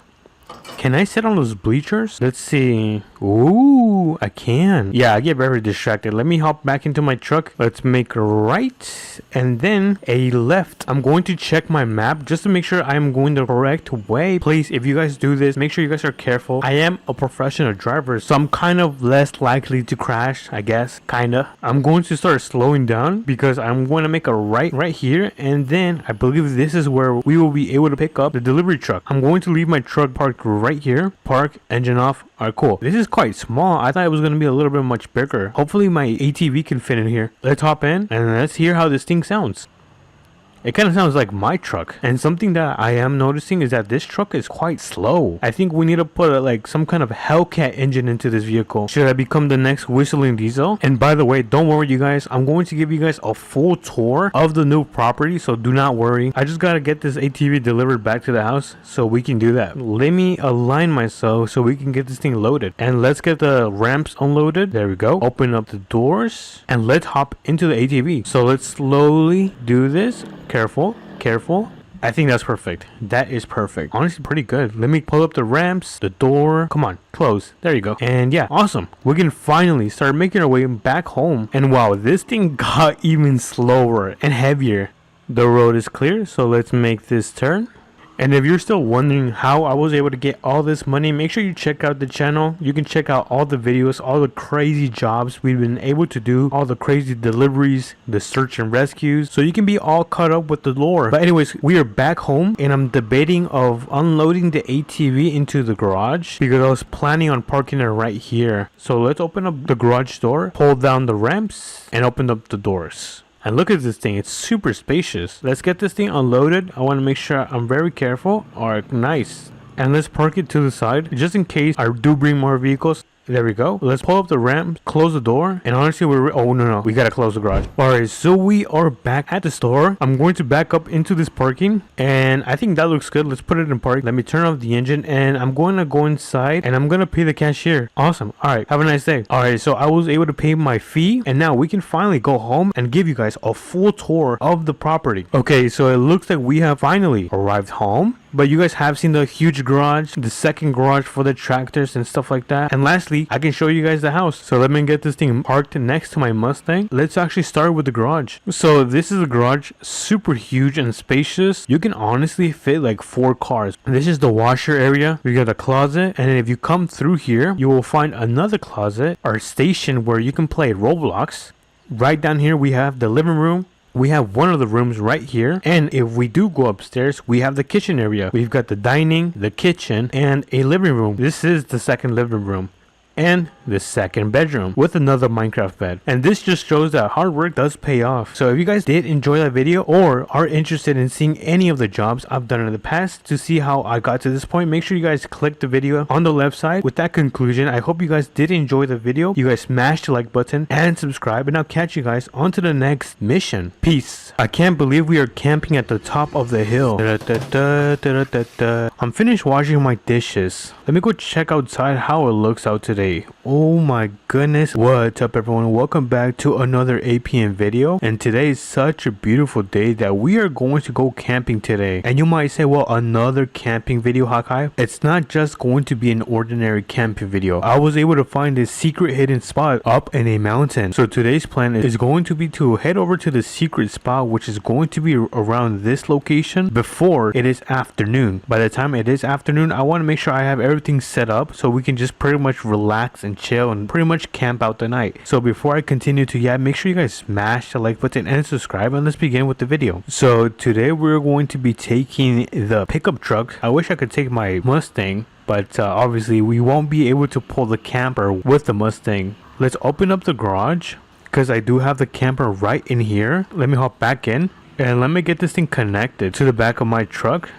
S1: Can I sit on those bleachers? Let's see. Ooh, I can. Yeah, I get very distracted. Let me hop back into my truck. Let's make a right and then a left. I'm going to check my map just to make sure I'm going the correct way. Please, if you guys do this, make sure you guys are careful. I am a professional driver, so I'm kind of less likely to crash, I guess. Kinda. I'm going to start slowing down because I'm going to make a right here, and then I believe this is where we will be able to pick up the delivery truck. I'm going to leave my truck parked right here. Park, engine off. Alright, cool. This is quite small. I thought it was going to be a little bit much bigger. Hopefully my ATV can fit in here. Let's hop in and let's hear how this thing sounds. It kind of sounds like my truck. And something that I am noticing is that this truck is quite slow. I think we need to put like some kind of Hellcat engine into this vehicle. Should I become the next whistling diesel? And by the way, don't worry you guys. I'm going to give you guys a full tour of the new property. So do not worry. I just got to get this ATV delivered back to the house so we can do that. Let me align myself so we can get this thing loaded. And let's get the ramps unloaded. There we go. Open up the doors and let's hop into the ATV. So let's slowly do this. Careful. I think that's perfect. That is perfect. Honestly, pretty good. Let me pull up the ramps, the door. Come on, close. There you go. And yeah, awesome. We can finally start making our way back home. And wow, this thing got even slower and heavier. The road is clear, so let's make this turn. And if you're still wondering how I was able to get all this money, make sure you check out the channel. You can check out all the videos, all the crazy jobs we've been able to do, all the crazy deliveries, the search and rescues, so you can be all caught up with the lore. But anyways, we are back home and I'm debating of unloading the ATV into the garage because I was planning on parking it right here. So let's open up the garage door, pull down the ramps and open up the doors. And look at this thing, it's super spacious. Let's get this thing unloaded. I want to make sure I'm very careful. Alright, nice. And let's park it to the side just in case I do bring more vehicles. There we go. Let's pull up the ramp, close the door, and honestly oh no, we gotta close the garage. Alright, so we are back at the store. I'm going to back up into this parking, and I think that looks good. Let's put it in park. Let me turn off the engine, and I'm going to go inside, and I'm gonna pay the cashier. Awesome. Alright, have a nice day. Alright, so I was able to pay my fee, and now we can finally go home and give you guys a full tour of the property. Okay, so it looks like we have finally arrived home. But you guys have seen the huge garage, the second garage for the tractors and stuff like that. And lastly, I can show you guys the house. So let me get this thing parked next to my Mustang. Let's actually start with the garage. So this is a garage, super huge and spacious. You can honestly fit like 4 cars. This is the washer area. We got a closet. And then if you come through here, you will find another closet or station where you can play Roblox. Right down here, we have the living room. We have one of the rooms right here, and if we do go upstairs, we have the kitchen area. We've got the dining, the kitchen, and a living room. This is the second living room. And the second bedroom with another Minecraft bed. And this just shows that hard work does pay off. So if you guys did enjoy that video or are interested in seeing any of the jobs I've done in the past to see how I got to this point, make sure you guys click the video on the left side. With that conclusion, I hope you guys did enjoy the video. You guys smash the like button and subscribe, and I'll catch you guys on to the next mission. Peace. I can't believe we are camping at the top of the hill. I'm finished washing my dishes. Let me go check outside how it looks out today. Oh Oh my goodness, what's up everyone? Welcome back to another APM video, and today is such a beautiful day that we are going to go camping today. And you might say, well, another camping video, Hakai? It's not just going to be an ordinary camping video. I was able to find this secret hidden spot up in a mountain. So today's plan is going to be to head over to the secret spot, which is going to be around this location before it is afternoon. By the time it is afternoon, I want to make sure I have everything set up so we can just pretty much relax and chill and pretty much camp out the night. So before I continue to make sure you guys smash the like button and subscribe, and let's begin with the video. So today we're going to be taking the pickup truck. I wish I could take my Mustang, but obviously we won't be able to pull the camper with the Mustang. Let's open up the garage because I do have the camper right in here. Let me hop back in and let me get this thing connected to the back of my truck,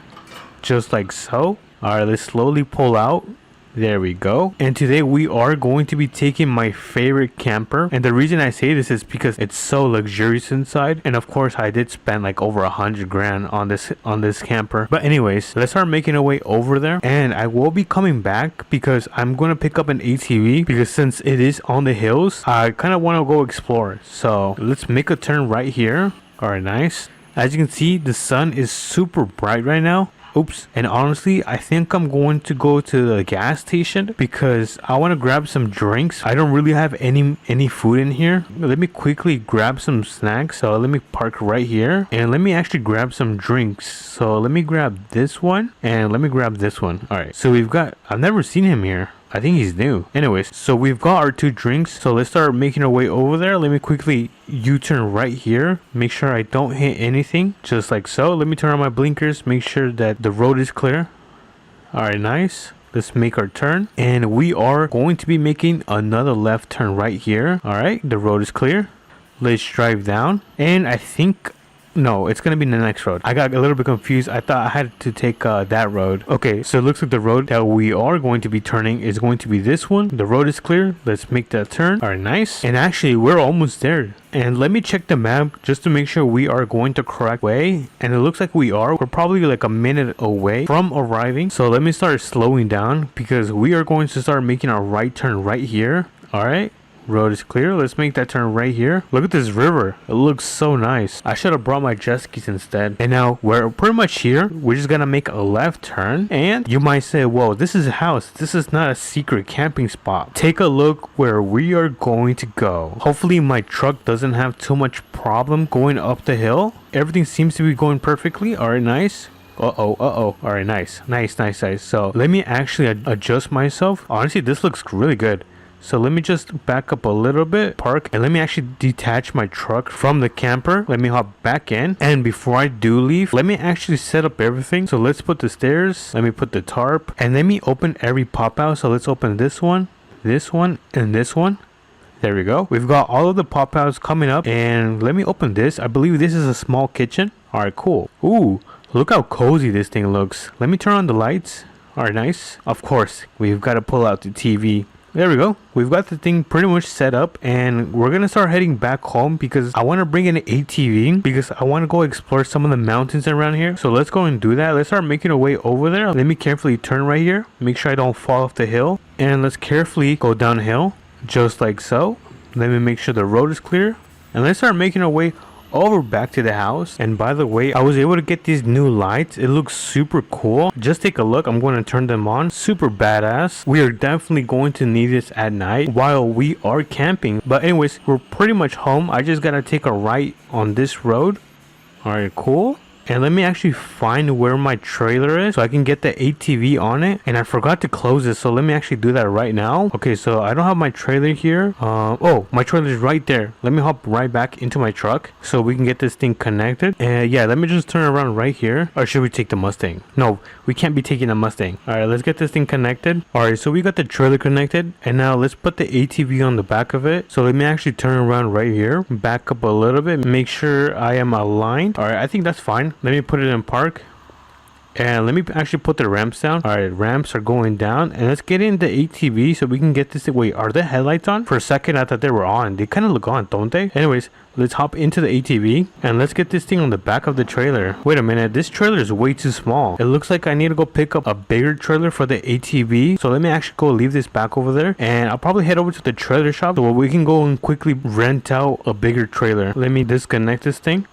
S1: just like so. All right, let's slowly pull out. There we go. And today we are going to be taking my favorite camper, and the reason I say this is because it's so luxurious inside, and of course I did spend like over 100 grand on this camper. But anyways, let's start making our way over there, and I will be coming back because I'm going to pick up an ATV, because since it is on the hills, I kind of want to go explore. So let's make a turn right here. All right, nice. As you can see, the sun is super bright right now. Oops. And honestly, I think I'm going to go to the gas station because I want to grab some drinks. I don't really have any food in here. Let me quickly grab some snacks. So let me park right here and let me actually grab some drinks. So let me grab this one and let me grab this one. All right. So I've never seen him here. I think he's new. Anyways, so we've got our 2 drinks. So let's start making our way over there. Let me quickly U-turn right here. Make sure I don't hit anything. Just like so. Let me turn on my blinkers. Make sure that the road is clear. Alright, nice. Let's make our turn. And we are going to be making another left turn right here. Alright, the road is clear. Let's drive down. And I think... no, it's gonna be the next road. I got a little bit confused. I thought I had to take that road. Okay, so it looks like the road that we are going to be turning is going to be this one. The road is clear. Let's make that turn. All right, nice. And actually, we're almost there. And let me check the map just to make sure we are going the correct way. And it looks like we are. We're probably like a minute away from arriving. So let me start slowing down because we are going to start making our right turn right here. All right. Road is clear. Let's make that turn right here. Look at this river. It looks so nice. I should have brought my jet skis instead. And now we're pretty much here. We're just gonna make a left turn. And you might say, whoa, this is a house. This is not a secret camping spot. Take a look where we are going to go. Hopefully my truck doesn't have too much problem going up the hill. Everything seems to be going perfectly. All right, nice. All right, nice. So let me actually adjust myself. Honestly, this looks really good. So let me just back up a little bit, park, and let me actually detach my truck from the camper. Let me hop back in. And before I do leave, let me actually set up everything. So let's put the stairs. Let me put the tarp. And let me open every pop out. So let's open this one, and this one. There we go. We've got all of the pop outs coming up. And let me open this. I believe this is a small kitchen. All right, cool. Ooh, look how cozy this thing looks. Let me turn on the lights. All right, nice. Of course, we've got to pull out the TV. There we go. We've got the thing pretty much set up, and we're gonna start heading back home because I want to bring in an ATV because I want to go explore some of the mountains around here. So let's go and do that. Let's start making our way over there. Let me carefully turn right here. Make sure I don't fall off the hill, and let's carefully go downhill just like so. Let me make sure the road is clear, and let's start making our way over back to the house. And by the way, I was able to get these new lights. It looks super cool. Just take a look. I'm going to turn them on. Super badass. We are definitely going to need this at night while we are camping. But anyways, we're pretty much home. I just gotta take a right on this road. All right, cool. And let me actually find where my trailer is so I can get the ATV on it. And I forgot to close it, so let me actually do that right now. Okay, so I don't have my trailer here. Oh, my trailer is right there. Let me hop right back into my truck so we can get this thing connected. And yeah, let me just turn around right here. Or should we take the Mustang? No, we can't be taking the Mustang. All right, let's get this thing connected. All right, so we got the trailer connected. And now let's put the ATV on the back of it. So let me actually turn around right here. Back up a little bit. Make sure I am aligned. All right, I think that's fine. Let me put it in park. And let me actually put the ramps down. All right, ramps are going down. And let's get in the ATV so we can get this thing. Wait, are the headlights on? For a second, I thought they were on. They kind of look on, don't they? Anyways, let's hop into the ATV. And let's get this thing on the back of the trailer. Wait a minute. This trailer is way too small. It looks like I need to go pick up a bigger trailer for the ATV. So let me actually go leave this back over there. And I'll probably head over to the trailer shop so we can go and quickly rent out a bigger trailer. Let me disconnect this thing.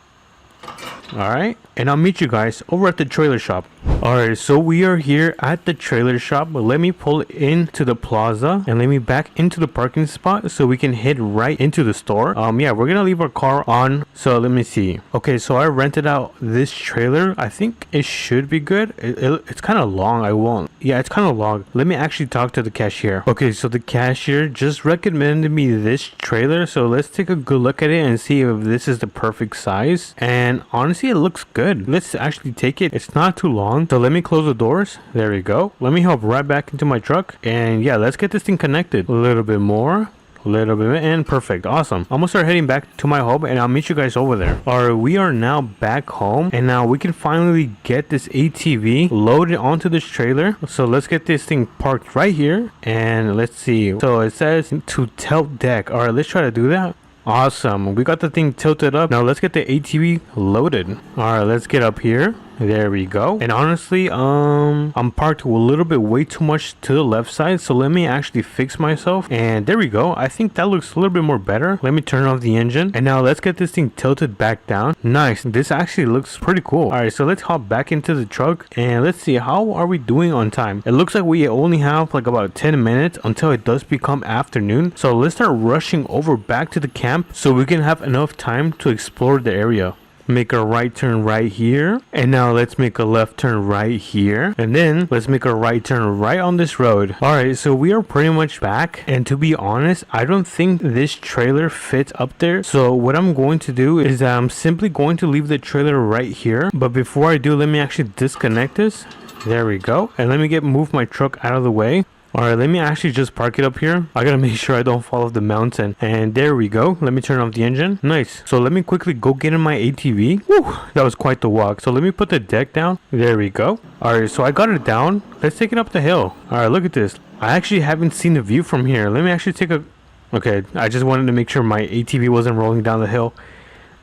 S1: Alright, and I'll meet you guys over at the trailer shop. Alright, so we are here at the trailer shop. But let me pull into the plaza and let me back into the parking spot so we can head right into the store. Yeah, we're gonna leave our car on. So let me see. Okay, so I rented out this trailer. I think it should be good. It's kind of long. I won't. Yeah, it's kind of long. Let me actually talk to the cashier. Okay, so the cashier just recommended me this trailer. So let's take a good look at it and see if this is the perfect size. And honestly, it looks good. Let's actually take it. It's not too long. So let me close the doors. There we go. Let me hop right back into my truck. And yeah, let's get this thing connected. A little bit more. A little bit, and perfect. Awesome. I'm gonna start heading back to my home and I'll meet you guys over there. Alright, we are now back home and now we can finally get this ATV loaded onto this trailer. So let's get this thing parked right here and let's see. So it says to tilt deck. Alright, let's try to do that. Awesome. We got the thing tilted up. Now let's get the ATV loaded. Alright, let's get up here. There we go. And honestly, I'm parked a little bit way too much to the left side. So let me actually fix myself. And there we go. I think that looks a little bit more better. Let me turn off the engine. And now let's get this thing tilted back down. Nice. This actually looks pretty cool. Alright, so let's hop back into the truck. And let's see, how are we doing on time? It looks like we only have like about 10 minutes until it does become afternoon. So let's start rushing over back to the camp so we can have enough time to explore the area. Make a right turn right here, and now let's make a left turn right here, and then let's make a right turn right on this road. Alright, so we are pretty much back, and to be honest, I don't think this trailer fits up there. So what I'm going to do is I'm simply going to leave the trailer right here. But before I do, let me actually disconnect this. There we go. And let me move my truck out of the way. Alright, let me actually just park it up here. I gotta make sure I don't fall off the mountain. And there we go. Let me turn off the engine. Nice. So let me quickly go get in my ATV. Woo! That was quite the walk. So let me put the deck down. There we go. Alright, so I got it down. Let's take it up the hill. Alright, look at this. I actually haven't seen the view from here. Let me actually take a... Okay, I just wanted to make sure my ATV wasn't rolling down the hill.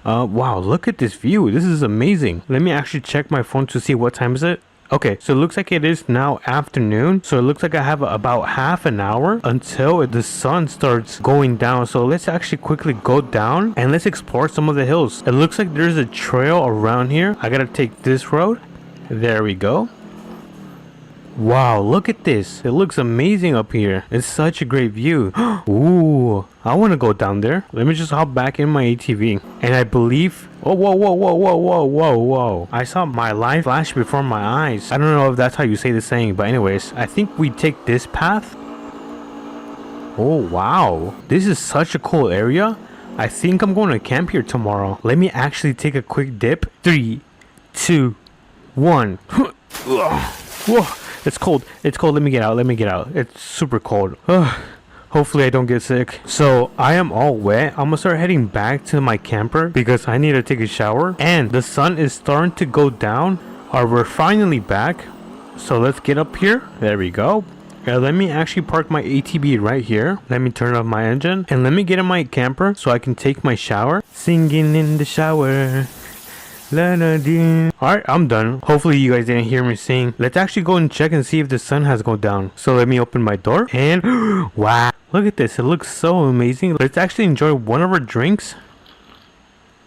S1: Wow, look at this view. This is amazing. Let me actually check my phone to see what time is it. Okay, so it looks like it is now afternoon. So it looks like I have about half an hour until the sun starts going down. So let's actually quickly go down and let's explore some of the hills. It looks like there's a trail around here. I gotta take this road. There we go. Wow, look at this. It looks amazing up here. It's such a great view. Ooh, I want to go down there. Let me just hop back in my ATV. And I believe... Oh, whoa, whoa, whoa, whoa, whoa, whoa, whoa. I saw my life flash before my eyes. I don't know if that's how you say the saying, but anyways, I think we take this path. Oh, wow. This is such a cool area. I think I'm going to camp here tomorrow. Let me actually take a quick dip. 3, 2, 1. Whoa. It's cold. It's cold. Let me get out. Let me get out. It's super cold. Hopefully I don't get sick. So I am all wet. I'm gonna start heading back to my camper because I need to take a shower. And the sun is starting to go down. We're finally back. So let's get up here. There we go. Let me actually park my ATV right here. Let me turn off my engine. And let me get in my camper so I can take my shower. Singing in the shower. Alright, I'm done. Hopefully you guys didn't hear me sing. Let's actually go and check and see if the sun has gone down. So let me open my door and wow, look at this. It looks so amazing. Let's actually enjoy one of our drinks.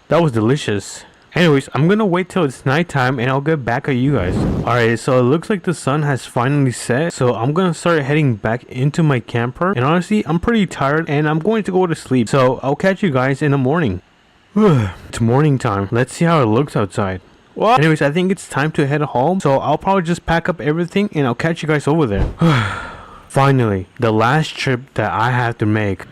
S1: That was delicious. Anyways, I'm gonna wait till it's nighttime and I'll get back at you guys. Alright, so it looks like the sun has finally set. So I'm gonna start heading back into my camper. And honestly, I'm pretty tired and I'm going to go to sleep. So I'll catch you guys in the morning. It's morning time. Let's see how it looks outside. Well, anyways, I think it's time to head home. So I'll probably just pack up everything and I'll catch you guys over there. Finally, the last trip that I have to make.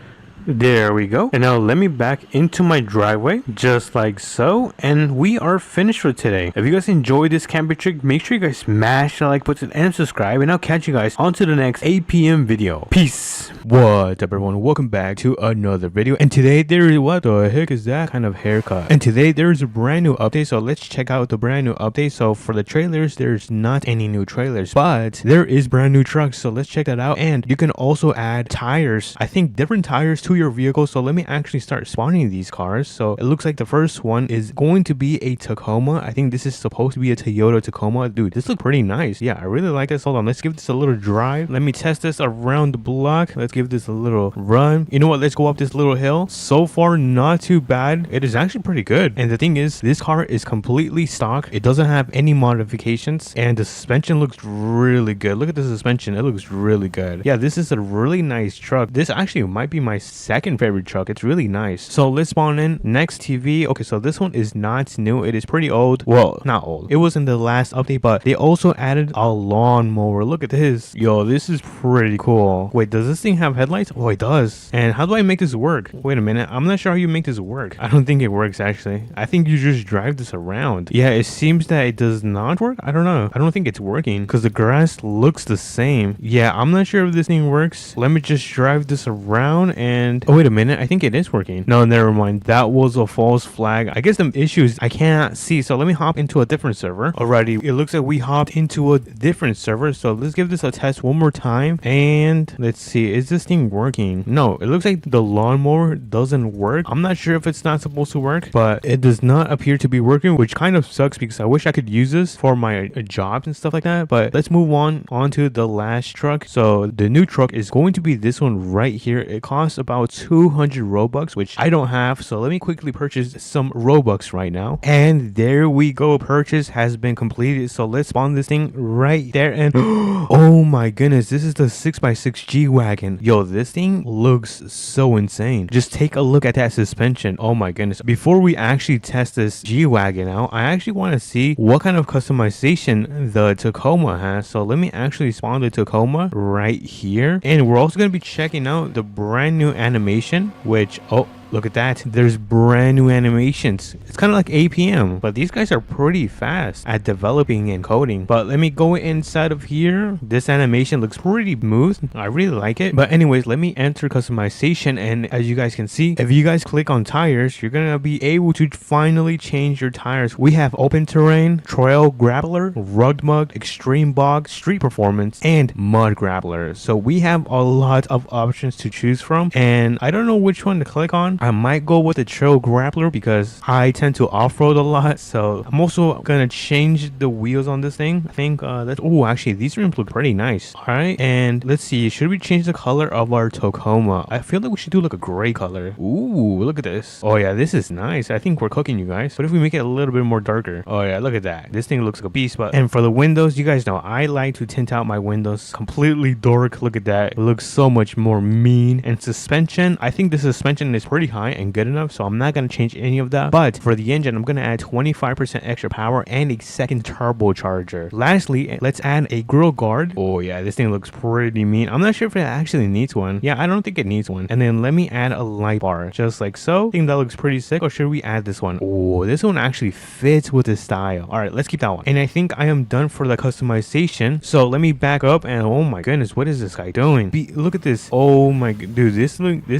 S1: There we go. And now let me back into my driveway, just like so. And we are finished for today. If you guys enjoyed this camping trick, make sure you guys smash the like button and subscribe. And I'll catch you guys on to the next APM video. Peace. What's up, everyone? Welcome back to another video. And today there is, what the heck is that kind of haircut? And today there is a brand new update. So let's check out the brand new update. So for the trailers, there's not any new trailers, but there is brand new trucks. So let's check that out. And you can also add tires. I think different tires to your vehicle. So let me actually start spawning these cars. So it looks like the first one is going to be a Tacoma. I think this is supposed to be a Toyota Tacoma. Dude, this looks pretty nice. Yeah, I really like this. Hold on, let's give this a little drive. Let me test this around the block. Let's give this a little run. You know what, let's go up this little hill. So far, not too bad. It is actually pretty good. And the thing is, this car is completely stock. It doesn't have any modifications, and the suspension looks really good. Look at the suspension, it looks really good. Yeah, this is a really nice truck. This actually might be my second favorite truck. It's really nice. So let's spawn in next TV. Okay, so this one is not new. It is pretty old. Well, not old, it was in the last update, but they also added a lawnmower. Look at this. Yo, this is pretty cool. Wait, does this thing have headlights? Oh, it does. And how do I make this work? Wait a minute, I'm not sure how you make this work. I don't think it works, actually. I think you just drive this around. Yeah, it seems that it does not work. I don't know. I don't think it's working because the grass looks the same. Yeah, I'm not sure if this thing works. Let me just drive this around and... oh, wait a minute, I think it is working. No, never mind, that was a false flag. I guess the issue is I can't see, so let me hop into a different server. Alrighty, it looks like we hopped into a different server, so let's give this a test one more time. And let's see, is this thing working? No, it looks like the lawnmower doesn't work. I'm not sure if it's not supposed to work, but it does not appear to be working, which kind of sucks because I wish I could use this for my jobs and stuff like that. But let's move on to the last truck. So the new truck is going to be this one right here. It costs about 200 Robux, which I don't have, so let me quickly purchase some Robux right now. And there we go, purchase has been completed. So let's spawn this thing right there. And oh my goodness, this is the 6x6 G-Wagon. Yo, this thing looks so insane. Just take a look at that suspension. Oh my goodness. Before we actually test this G-Wagon out, I actually want to see what kind of customization the Tacoma has. So let me actually spawn the Tacoma right here. And we're also going to be checking out the brand new animation, which, oh, look at that. There's brand new animations. It's kind of like APM, but these guys are pretty fast at developing and coding. But let me go inside of here. This animation looks pretty smooth. I really like it. But anyways, let me enter customization. And as you guys can see, if you guys click on tires, you're going to be able to finally change your tires. We have open terrain, trail grappler, rugged mud, extreme bog, street performance, and mud grappler. So we have a lot of options to choose from. And I don't know which one to click on. I might go with the trail grappler because I tend to off-road a lot. So I'm also gonna change the wheels on this thing. I think that's... oh, actually these rims look pretty nice. All right, and let's see, should we change the color of our Tacoma? I feel like we should do like a gray color. Ooh, look at this. Oh yeah, this is nice. I think we're cooking, you guys. What if we make it a little bit more darker? Oh yeah, look at that. This thing looks like a beast. But and for the windows, you guys know I like to tint out my windows completely dark. Look at that, it looks so much more mean. And suspension, I think the suspension is pretty high and good enough, so I'm not going to change any of that. But for the engine, I'm going to add 25% extra power and a second turbocharger. Lastly, let's add a grill guard. Oh yeah, this thing looks pretty mean. I'm not sure if it actually needs one. Yeah, I don't think it needs one. And then let me add a light bar just like so. I think that looks pretty sick. Or should we add this one? Oh, this one actually fits with the style. All right, let's keep that one. And I think I am done for the customization, so let me back up. And oh my goodness, what is this guy doing? Look at this. Oh my dude, this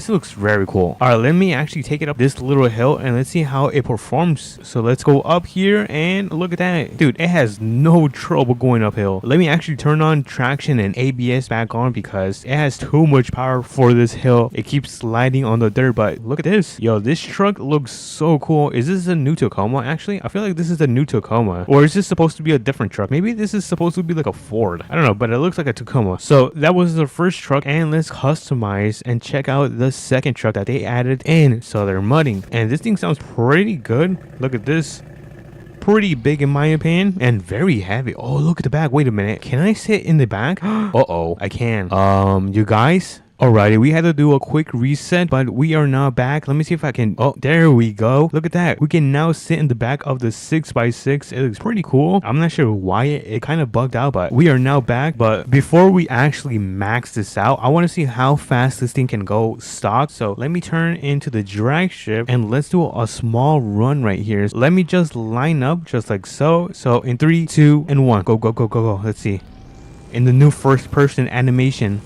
S1: looks very cool. All right, let me actually take it up this little hill and let's see how it performs. So let's go up here and look at that. Dude, it has no trouble going uphill. Let me actually turn on traction and ABS back on because it has too much power for this hill. It keeps sliding on the dirt. But look at this. Yo, this truck looks so cool. Is this a new Tacoma? Actually, I feel like this is a new Tacoma. Or is this supposed to be a different truck? Maybe this is supposed to be like a Ford. I don't know, but it looks like a Tacoma. So that was the first truck, and let's customize and check out the second truck that they added in. So they're mudding, and this thing sounds pretty good. Look at this, pretty big in my opinion and very heavy. Oh, look at the back. Wait a minute, can I sit in the back? Uh-oh, I can. You guys, Alrighty, we had to do a quick reset, but we are now back. Let me see if I can. Oh, there we go. Look at that. We can now sit in the back of the 6x6. It looks pretty cool. I'm not sure why it kind of bugged out, but we are now back. But before we actually max this out, I want to see how fast this thing can go stock. So let me turn into the drag strip and let's do a small run right here. Let me just line up just like so. So in 3, 2, and 1. Go, go, go, go, go. Let's see. In the new first person animation.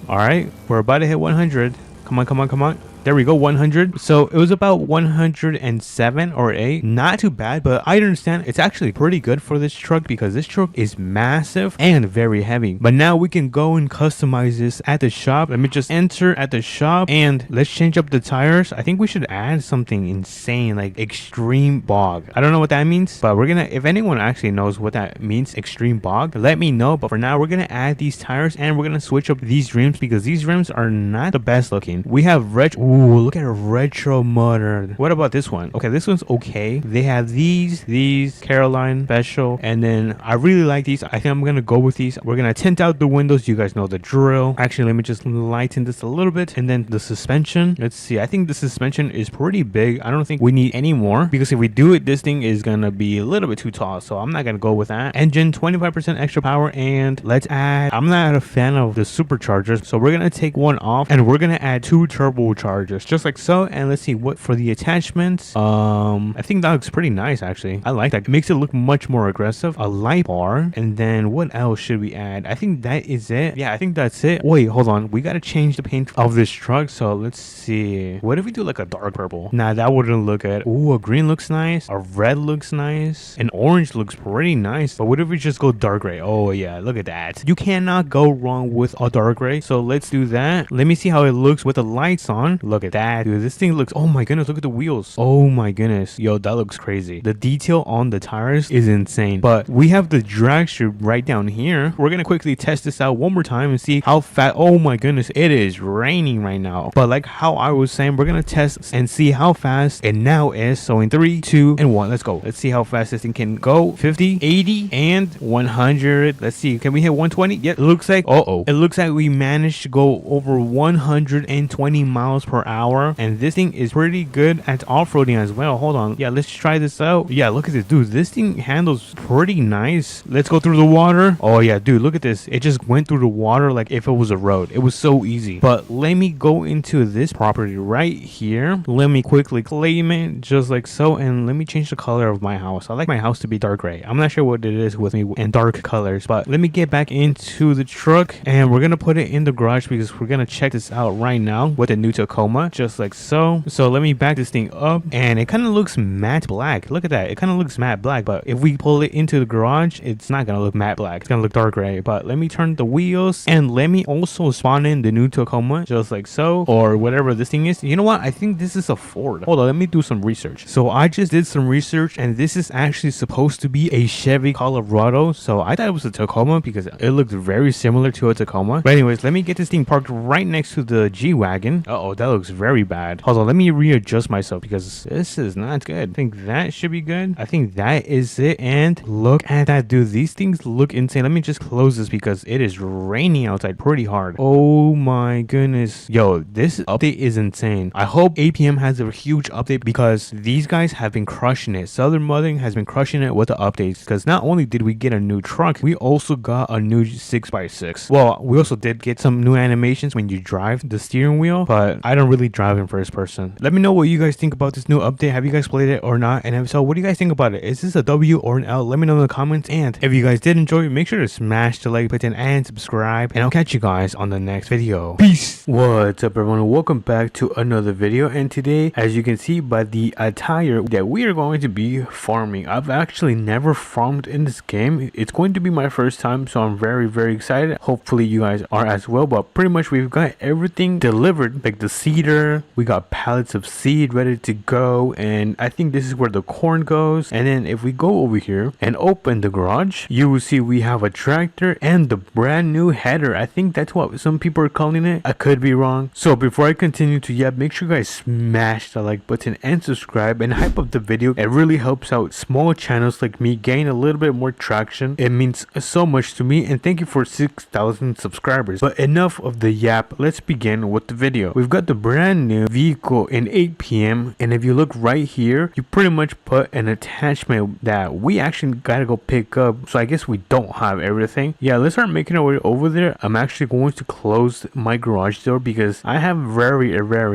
S1: All right, we're about to hit 100. Come on, come on, come on. There we go, 100. So it was about 107 or 8. Not too bad, but I understand it's actually pretty good for this truck because this truck is massive and very heavy. But now we can go and customize this at the shop. Let me just enter at the shop and let's change up the tires. I think we should add something insane like extreme bog. I don't know what that means, but we're gonna, if anyone actually knows what that means, extreme bog, let me know. But for now, we're gonna add these tires and we're gonna switch up these rims because these rims are not the best looking. We have Ooh, look at a retro motor. What about this one? Okay, this one's okay. They have these Caroline special, and then I really like these. I think I'm gonna go with these. We're gonna tint out the windows. You guys know the drill. Actually, let me just lighten this a little bit, and then the suspension. Let's see. I think the suspension is pretty big. I don't think we need any more because if we do it, this thing is gonna be a little bit too tall. So I'm not gonna go with that. Engine 25% extra power, and let's add. I'm not a fan of the superchargers, so we're gonna take one off, and we're gonna add 2 turbochargers. Just like so. And let's see what for the attachments. I think that looks pretty nice actually. I like that. It makes it look much more aggressive. A light bar, and then what else should we add? I think that is it. Yeah, I think that's it. Wait, hold on, we gotta change the paint of this truck. So let's see, what if we do like a dark purple? Nah, that wouldn't look good. Ooh, a green looks nice, a red looks nice, an orange looks pretty nice. But what if we just go dark gray? Oh yeah, look at that. You cannot go wrong with a dark gray. So let's do that. Let me see how it looks with the lights on. Look at that, dude. This thing looks, oh my goodness, look at the wheels. Oh my goodness, yo, that looks crazy. The detail on the tires is insane. But we have the drag strip right down here. We're gonna quickly test this out one more time and see how fast. Oh my goodness, it is raining right now. But like how I was saying, we're gonna test and see how fast it now is. So in 3, 2, and 1, let's go. Let's see how fast this thing can go. 50, 80, and 100. Let's see, can we hit 120? Yeah, it looks like, it looks like we managed to go over 120 miles per hour, and this thing is pretty good at off-roading as well. Hold on, yeah, let's try this out. Yeah, look at this, dude. This thing handles pretty nice. Let's go through the water. Oh yeah, dude, look at this. It just went through the water like if it was a road. It was so easy. But let me go into this property right here. Let me quickly claim it just like so, and let me change the color of my house. I like my house to be dark gray. I'm not sure what it is with me in dark colors, but let me get back into the truck and we're gonna put it in the garage because we're gonna check this out right now with the new Tacoma, just like so. So let me back this thing up, and it kind of looks matte black. Look at that, it kind of looks matte black, but if we pull it into the garage, it's not gonna look matte black. It's gonna look dark gray. But let me turn the wheels, and let me also spawn in the new Tacoma, just like so, or whatever this thing is. You know what, I think this is a Ford. Hold on, let me do some research. So I just did some research, and this is actually supposed to be a Chevy Colorado. So I thought it was a Tacoma because it looked very similar to a Tacoma. But anyways, let me get this thing parked right next to the G-Wagon. Uh-oh, that looks very bad. Hold on, let me readjust myself because this is not good. I think that should be good. I think that is it. And look at that, dude. These things look insane. Let me just close this because it is raining outside pretty hard. Oh my goodness. Yo, this update is insane. I hope APM has a huge update because these guys have been crushing it. Southern Modding has been crushing it with the updates because not only did we get a new truck, we also got a new 6x6. Well, we also did get some new animations when you drive the steering wheel, but I don't really drive in first person. Let me know what you guys think about this new update. Have you guys played it or not? And if so, what do you guys think about it? Is this a W or an L? Let me know in the comments. And if you guys did enjoy it, make sure to smash the like button and subscribe, and I'll catch you guys on the next video. Peace. What's up, everyone? Welcome back to another video. And today, as you can see by the attire, that we are going to be farming. I've actually never farmed in this game. It's going to be my first time, so I'm very excited. Hopefully you guys are as well. But pretty much we've got everything delivered, like the seed seeder. We got pallets of seed ready to go, and I think this is where the corn goes. And then if we go over here and open the garage, you will see we have a tractor and the brand new header. I think that's what some people are calling it. I could be wrong. So before I continue to make sure you guys smash the like button and subscribe and hype up the video. It really helps out small channels like me gain a little bit more traction. It means so much to me, and thank you for 6,000 subscribers. But enough of the yap, let's begin with the video. We've got the brand new vehicle in APM, and if you look right here, you pretty much put an attachment that we actually gotta go pick up. So I guess we don't have everything. Yeah, let's start making our way over there. I'm actually going to close my garage door because I have very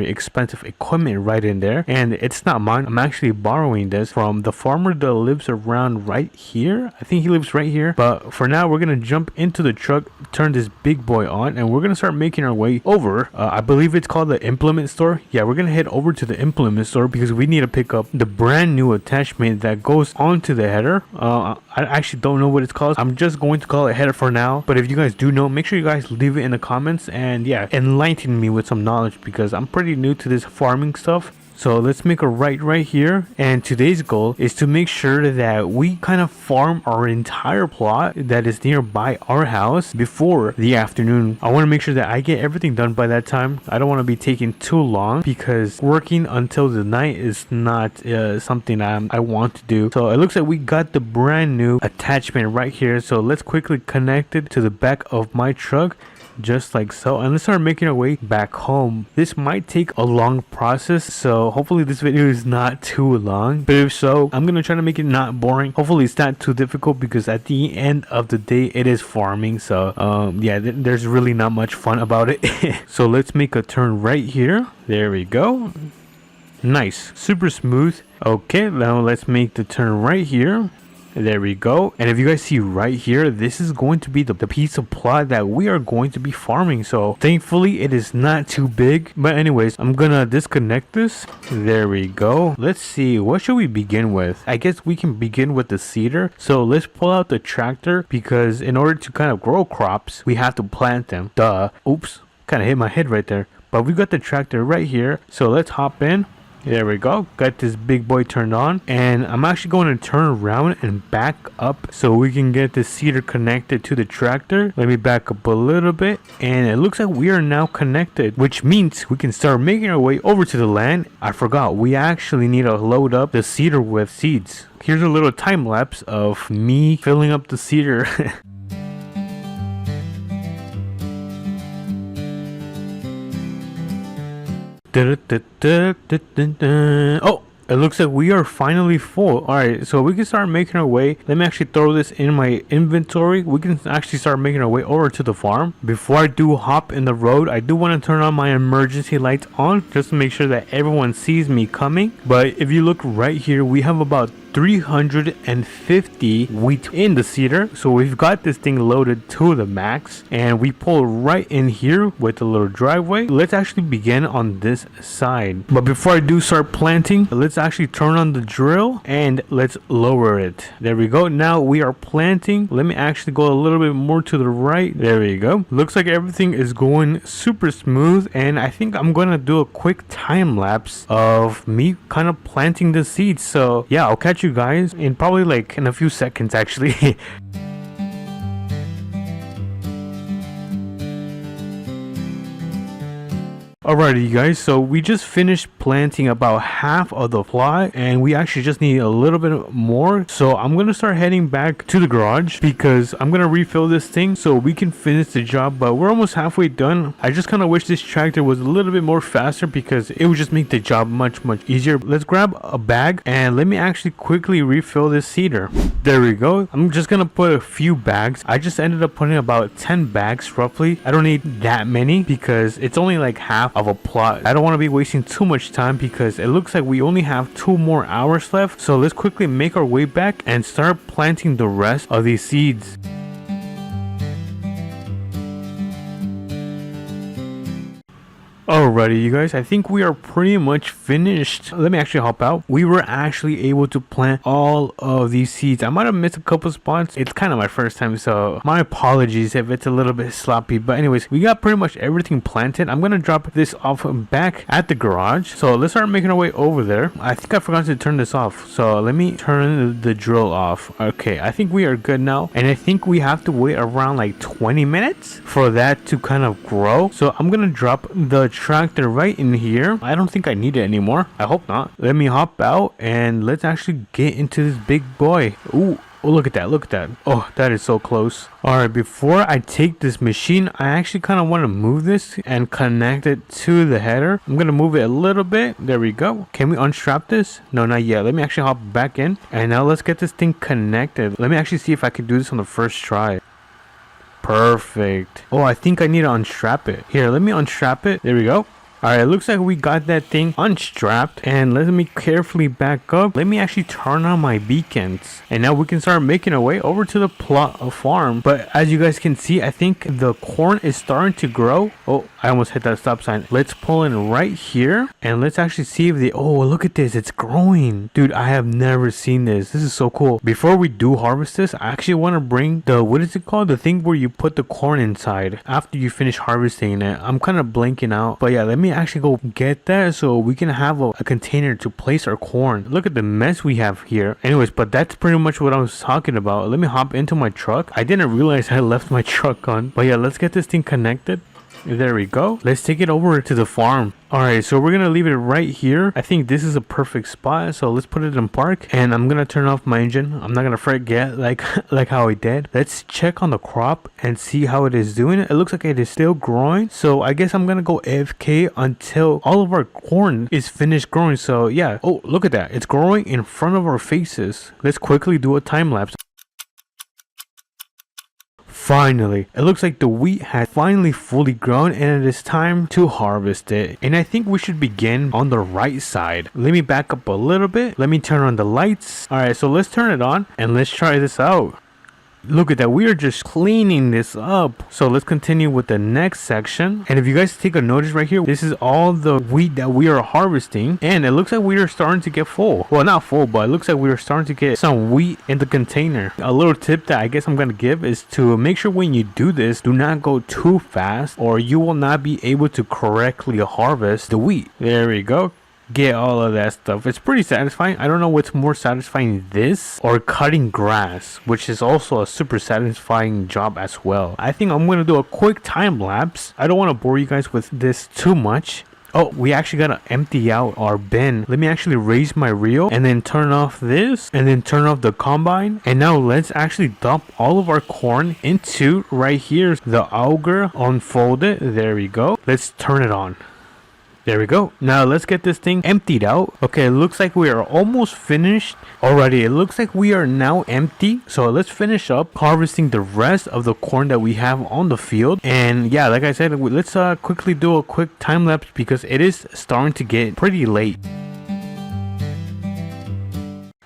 S1: expensive equipment right in there, and it's not mine. I'm actually borrowing this from the farmer that lives around right here. I think he lives right here. But for now, we're gonna jump into the truck, turn this big boy on, and we're gonna start making our way over. I believe it's called the implement store. Yeah, we're gonna head over to the implement store because we need to pick up the brand new attachment that goes onto the header. I actually don't know what it's called. I'm just going to call it header for now. But if you guys do know, make sure you guys leave it in the comments and yeah, enlighten me with some knowledge because I'm pretty new to this farming stuff. So let's make a right here, and today's goal is to make sure that we kind of farm our entire plot that is nearby our house before the afternoon. I want to make sure that I get everything done by that time. I don't want to be taking too long because working until the night is not something I want to do. So it looks like we got the brand new attachment right here. So let's quickly connect it to the back of my truck. Just like so, and let's start making our way back home. This might take a long process, so hopefully this video is not too long, but if so, I'm gonna try to make it not boring. Hopefully it's not too difficult because at the end of the day it is farming. So yeah, there's really not much fun about it. So let's make a turn right here. There we go. Nice, super smooth. Okay, now let's make the turn right here. There we go. And if you guys see right here, this is going to be the piece of plot that we are going to be farming. So thankfully it is not too big. But anyways, I'm gonna disconnect this. There we go. Let's see, what should we begin with? I guess we can begin with the seeder. So let's pull out the tractor because in order to kind of grow crops, we have to plant them. Duh. Oops, kind of hit my head right there. But we got the tractor right here. So let's hop in. There we go. Got this big boy turned on, and I'm actually going to turn around and back up so we can get the seeder connected to the tractor. Let me back up a little bit, and it looks like we are now connected, which means we can start making our way over to the land. I forgot, we actually need to load up the seeder with seeds. Here's a little time lapse of me filling up the seeder. Oh, it looks like we are finally full. Alright, so we can start making our way. Let me actually throw this in my inventory. We can actually start making our way over to the farm. Before I do hop in the road, I do want to turn on my emergency lights on just to make sure that everyone sees me coming. But if you look right here, we have about 350 wheat in the seeder, so we've got this thing loaded to the max, and we pull right in here with a little driveway. Let's actually begin on this side, but before I do start planting, let's actually turn on the drill and let's lower it. There we go. Now we are planting. Let me actually go a little bit more to the right. There we go. Looks like everything is going super smooth, and I think I'm gonna do a quick time lapse of me kind of planting the seeds. So yeah, I'll catch you guys in probably like in a few seconds actually. Alrighty you guys, so we just finished planting about half of the plot, and we actually just need a little bit more. So I'm gonna start heading back to the garage because I'm gonna refill this thing so we can finish the job. But we're almost halfway done. I just kind of wish this tractor was a little bit more faster because it would just make the job much easier. Let's grab a bag and let me actually quickly refill this seeder. There we go. I'm just gonna put a few bags. I just ended up putting about 10 bags roughly. I don't need that many because it's only like half of a plot. I don't want to be wasting too much time because it looks like we only have 2 more hours left. So let's quickly make our way back and start planting the rest of these seeds. Alrighty, you guys, I think we are pretty much finished. Let me actually hop out. We were actually able to plant all of these seeds. I might have missed a couple spots. It's kind of my first time, so my apologies if it's a little bit sloppy. But anyways, we got pretty much everything planted. I'm gonna drop this off back at the garage. So let's start making our way over there. I think I forgot to turn this off. So let me turn the drill off. Okay, I think we are good now. And I think we have to wait around like 20 minutes for that to kind of grow. So I'm gonna drop the tractor right in here. I don't think I need it anymore. I hope not. Let me hop out and let's actually get into this big boy. Ooh. Oh, look at that. Look at that. Oh, that is so close. All right, before I take this machine, I actually kind of want to move this and connect it to the header. I'm going to move it a little bit. There we go. Can we unstrap this? No, not yet. Let me actually hop back in. And now let's get this thing connected. Let me actually see if I can do this on the first try. Perfect. Oh, I think I need to unstrap it. Here, let me unstrap it. There we go. Alright, it looks like we got that thing unstrapped. And let me carefully back up. Let me actually turn on my beacons. And now we can start making our way over to the plot of farm. But as you guys can see, I think the corn is starting to grow. Oh, I almost hit that stop sign. Let's pull in right here. And let's actually see if they... Oh, look at this. It's growing. Dude, I have never seen this. This is so cool. Before we do harvest this, I actually want to bring the... What is it called? The thing where you put the corn inside after you finish harvesting it. I'm kind of blanking out. But yeah, let me actually go get that so we can have a container to place our corn. Look at the mess we have here. Anyways, but that's pretty much what I was talking about. Let me hop into my truck. I didn't realize I left my truck on. But yeah, let's get this thing connected. There we go. Let's take it over to the farm. Alright, so we're gonna leave it right here. I think this is a perfect spot, so let's put it in park. And I'm gonna turn off my engine. I'm not gonna forget like how I did. Let's check on the crop and see how it is doing. It looks like it is still growing, so I guess I'm gonna go AFK until all of our corn is finished growing. So yeah. Oh, look at that. It's growing in front of our faces. Let's quickly do a time lapse. Finally, it looks like the wheat has finally fully grown and it is time to harvest it. And I think we should begin on the right side. Let me back up a little bit. Let me turn on the lights. Alright, so let's turn it on and let's try this out. Look at that, we are just cleaning this up. So let's continue with the next section. And if you guys take a notice right here, this is all the wheat that we are harvesting. And it looks like we are starting to get full. Well, not full, but it looks like we are starting to get some wheat in the container. A little tip that I guess I'm going to give is to make sure when you do this, do not go too fast or you will not be able to correctly harvest the wheat. There we go. Get all of that stuff. It's pretty satisfying. I don't know what's more satisfying, this or cutting grass, which is also a super satisfying job as well. I think I'm going to do a quick time lapse. I don't want to bore you guys with this too much. Oh, we actually gotta empty out our bin. Let me actually raise my reel and then turn off this and then turn off the combine. And now let's actually dump all of our corn into right here, the auger, unfold it. There we go. Let's turn it on. There we go. Now let's get this thing emptied out. Okay, it looks like we are almost finished. Alrighty, it looks like we are now empty. So let's finish up harvesting the rest of the corn that we have on the field. And yeah, like I said, let's quickly do a quick time lapse because it is starting to get pretty late.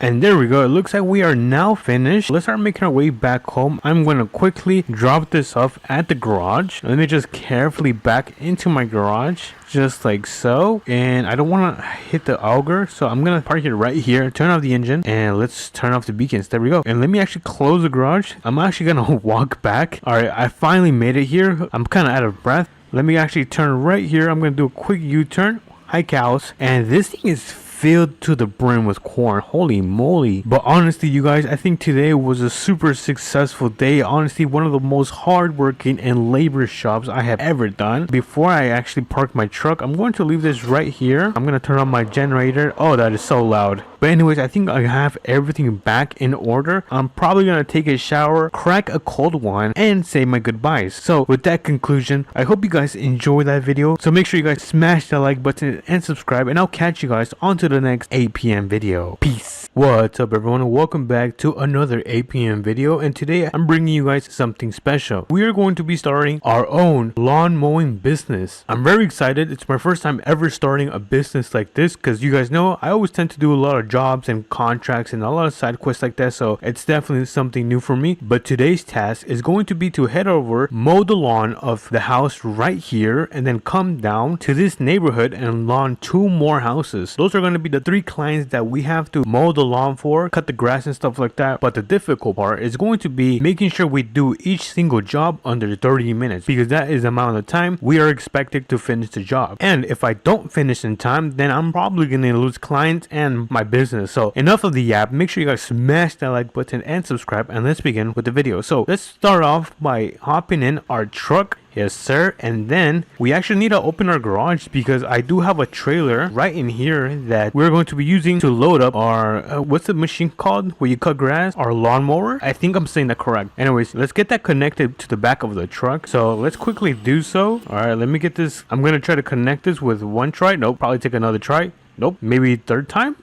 S1: And there we go. It looks like we are now finished. Let's start making our way back home. I'm going to quickly drop this off at the garage. Let me just carefully back into my garage. Just like so. And I don't want to hit the auger. So I'm going to park it right here. Turn off the engine. And let's turn off the beacons. There we go. And let me actually close the garage. I'm actually going to walk back. Alright, I finally made it here. I'm kind of out of breath. Let me actually turn right here. I'm going to do a quick U-turn. Hi, cows. And this thing is filled to the brim with corn. Holy moly. But honestly, you guys, I think today was a super successful day. Honestly, one of the most hardworking and labor jobs I have ever done. Before I actually park my truck, I'm going to leave this right here. I'm going to turn on my generator. Oh, that is so loud. But anyways, I think I have everything back in order. I'm probably going to take a shower, crack a cold one, and say my goodbyes. So with that conclusion, I hope you guys enjoyed that video. So make sure you guys smash that like button and subscribe. And I'll catch you guys on to the the next APM video. Peace. What's up everyone, and welcome back to another APM video, and today I'm bringing you guys something special. We are going to be starting our own lawn mowing business. I'm very excited. It's my first time ever starting a business like this because you guys know I always tend to do a lot of jobs and contracts and a lot of side quests like that, so it's definitely something new for me. But today's task is going to be to head over, mow the lawn of the house right here, and then come down to this neighborhood and lawn 2 more houses. Those are going to be the 3 clients that we have to mow the lawn for, cut the grass and stuff like that. But the difficult part is going to be making sure we do each single job under 30 minutes, because that is the amount of time we are expected to finish the job. And if I don't finish in time, then I'm probably gonna lose clients and my business. So enough of the yap. Make sure you guys smash that like button and subscribe, and let's begin with the video. So let's start off by hopping in our truck. Yes sir. And then we actually need to open our garage because I do have a trailer right in here that we're going to be using to load up our what's the machine called where you cut grass? Our lawnmower. I think I'm saying that correct. Anyways, let's get that connected to the back of the truck. So let's quickly do so. All right, let me get this. I'm gonna try to connect this with one try. Nope, probably take another try. Nope, maybe third time.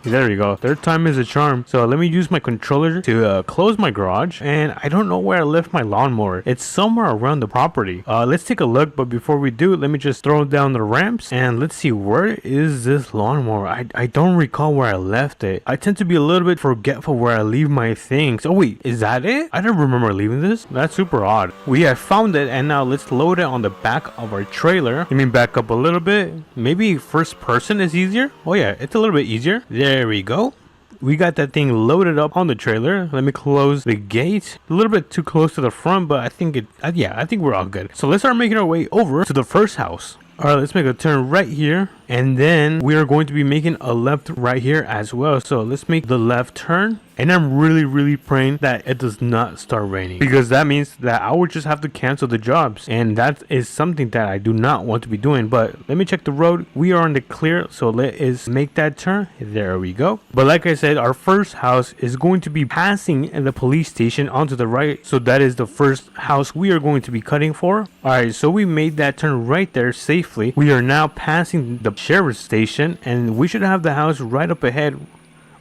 S1: There you go. Third time is a charm. So let me use my controller to close my garage, and I don't know where I left my lawnmower. It's somewhere around the property. Let's take a look, but before we do, let me just throw down the ramps and let's see, where is this lawnmower? I don't recall where I left it. I tend to be a little bit forgetful where I leave my things. Oh wait, is that it? I don't remember leaving this. That's super odd. We have found it, and now let's load it on the back of our trailer. Let me back up a little bit. Maybe first person is easier. Oh yeah, it's a little bit easier. There we go. We got that thing loaded up on the trailer. Let me close the gate. A little bit too close to the front, but I think I think we're all good. So let's start making our way over to the first house. All right, let's make a turn right here, and then we are going to be making a left right here as well. So let's make the left turn, and I'm really praying that it does not start raining, because that means that I would just have to cancel the jobs, and that is something that I do not want to be doing. But let me check the road. We are on the clear, so let us make that turn. There we go. But like I said, our first house is going to be passing the police station onto the right, so that is the first house we are going to be cutting for. All right, so we made that turn right there safely. We are now passing the sheriff's station, and we should have the house right up ahead.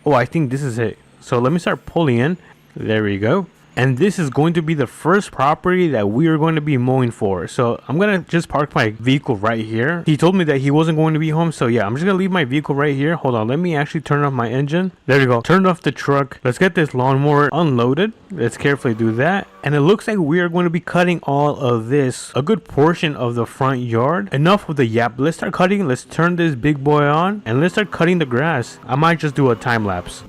S1: Oh, I think this is it. So let me start pulling in. There we go. And this is going to be the first property that we are going to be mowing for. So I'm going to just park my vehicle right here. He told me that he wasn't going to be home. So yeah, I'm just going to leave my vehicle right here. Hold on. Let me actually turn off my engine. There we go. Turned off the truck. Let's get this lawnmower unloaded. Let's carefully do that. And it looks like we are going to be cutting all of this, a good portion of the front yard. Enough of the yap. Let's start cutting. Let's turn this big boy on and let's start cutting the grass. I might just do a time lapse.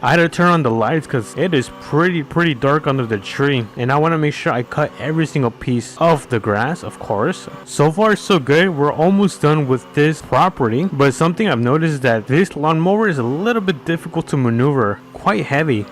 S1: I had to turn on the lights because it is pretty dark under the tree, and I want to make sure I cut every single piece of the grass, of course. So far so good. We're almost done with this property, but something I've noticed is that this lawnmower is a little bit difficult to maneuver, quite heavy.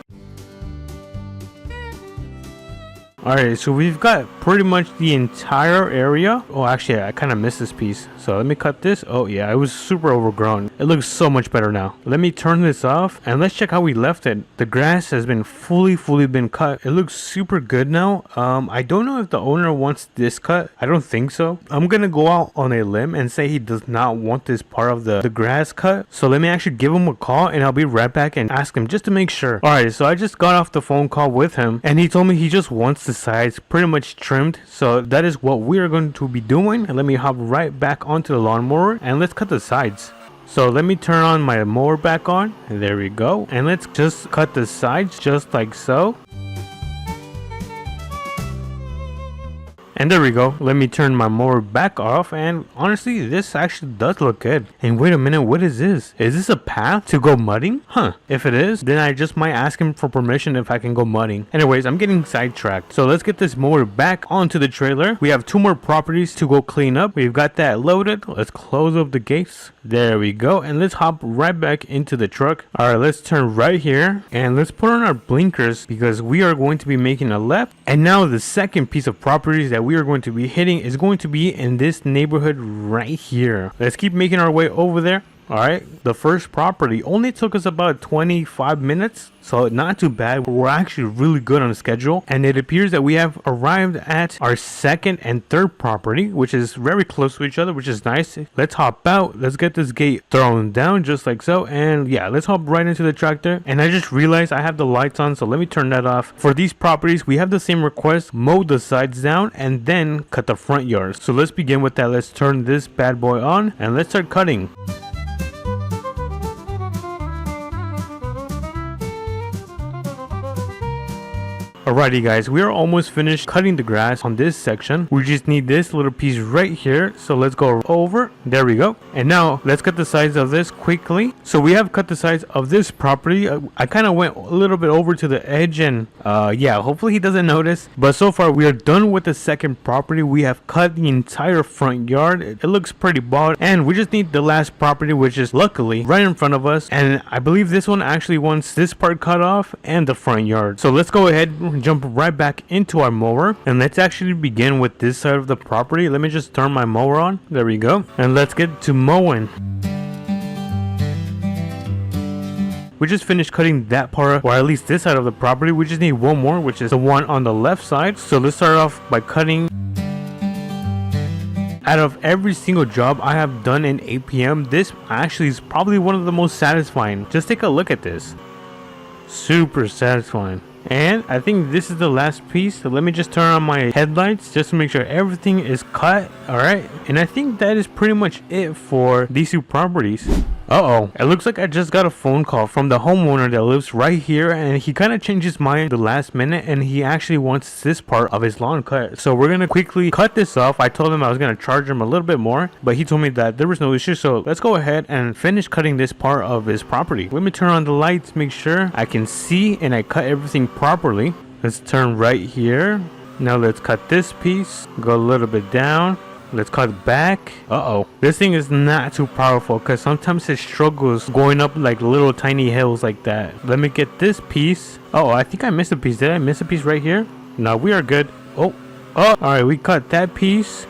S1: Alright, so we've got pretty much the entire area. Oh, actually, I kind of missed this piece. So let me cut this. Oh yeah, it was super overgrown. It looks so much better now. Let me turn this off and let's check how we left it. The grass has been fully been cut. It looks super good now. I don't know if the owner wants this cut. I don't think so. I'm gonna go out on a limb and say he does not want this part of the grass cut. So let me actually give him a call, and I'll be right back and ask him just to make sure. Alright, so I just got off the phone call with him, and he told me he just wants the sides pretty much trimmed. So that is what we are going to be doing. And let me hop right back onto the lawnmower and let's cut the sides. So let me turn on my mower back on. There we go. And let's just cut the sides just like so. And there we go. Let me turn my mower back off, and honestly, this actually does look good. And wait a minute, what is this? Is this a path to go mudding? Huh. If it is, then I just might ask him for permission if I can go mudding. Anyways, I'm getting sidetracked. So let's get this mower back onto the trailer. We have 2 more properties to go clean up. We've got that loaded. Let's close up the gates. There we go. And let's hop right back into the truck. Alright, let's turn right here and let's put on our blinkers because we are going to be making a left. And now the second piece of properties that we are going to be hitting is going to be in this neighborhood right here. Let's keep making our way over there. All right, the first property only took us about 25 minutes, so not too bad. We're actually really good on the schedule, and it appears that we have arrived at our second and third property, which is very close to each other, which is nice. Let's hop out. Let's get this gate thrown down just like so, and yeah, let's hop right into the tractor. And I just realized I have the lights on, so let me turn that off. For these properties, we have the same request: mow the sides down and then cut the front yards. So let's begin with that. Let's turn this bad boy on and let's start cutting. Alrighty guys, we are almost finished cutting the grass on this section. We just need this little piece right here, so let's go over. There we go. And now let's cut the sides of this quickly. So we have cut the sides of this property. I kind of went a little bit over to the edge, and yeah, hopefully he doesn't notice. But so far we are done with the second property. We have cut the entire front yard. It looks pretty bald, and we just need the last property, which is luckily right in front of us. And I believe this one actually wants this part cut off and the front yard. So let's go ahead, jump right back into our mower, and let's actually begin with this side of the property. Let me just turn my mower on. There we go, and let's get to mowing. We just finished cutting that part, or at least this side of the property. We just need one more, which is the one on the left side. So let's start off by cutting. Out of every single job I have done in APM, this actually is probably one of the most satisfying. Just take a look at this. Super satisfying. And I think this is the last piece, so let me just turn on my headlights just to make sure everything is cut. All right, and I think that is pretty much it for these two properties. It looks like I just got a phone call from the homeowner that lives right here, and he kind of changed his mind the last minute, and he actually wants this part of his lawn cut. So we're gonna quickly cut this off. I told him I was gonna charge him a little bit more, but he told me that there was no issue. So let's go ahead and finish cutting this part of his property. Let me turn on the lights, make sure I can see and I cut everything properly. Let's turn right here. Now let's cut this piece, go a little bit down. Let's cut back. This thing is not too powerful because sometimes it struggles going up like little tiny hills like that. Let me get this piece. I think I missed a piece. Did I miss a piece right here? No, we are good. All right, we cut that piece.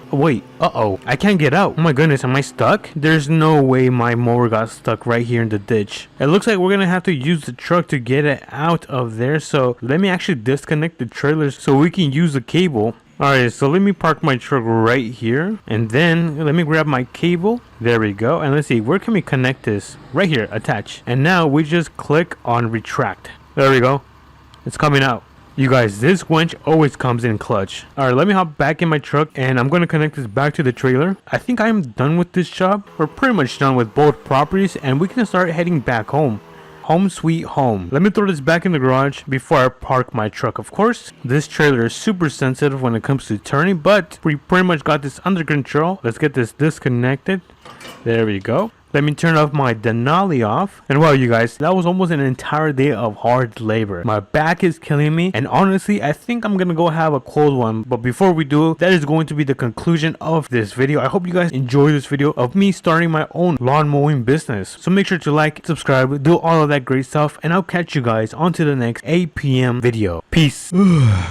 S1: Wait, I can't get out. Oh my goodness, am I stuck? There's no way my mower got stuck right here in the ditch. It looks like we're gonna have to use the truck to get it out of there. So let me actually disconnect the trailers so we can use the cable. Alright, so let me park my truck right here, and then let me grab my cable. There we go. And let's see, where can we connect this? Right here, attach. And now we just click on retract. There we go. It's coming out. You guys, this winch always comes in clutch. Alright, let me hop back in my truck, and I'm going to connect this back to the trailer. I think I'm done with this job. We're pretty much done with both properties, and we can start heading back home. Home sweet home. Let me throw this back in the garage before I park my truck. Of course, this trailer is super sensitive when it comes to turning, but we pretty much got this under control. Let's get this disconnected. There we go. Let me turn off my Denali off. And wow, you guys, that was almost an entire day of hard labor. My back is killing me, and honestly, I think I'm gonna go have a cold one. But before we do, that is going to be the conclusion of this video. I hope you guys enjoy this video of me starting my own lawn mowing business. So make sure to like, subscribe, do all of that great stuff, and I'll catch you guys on to the next APM video. Peace.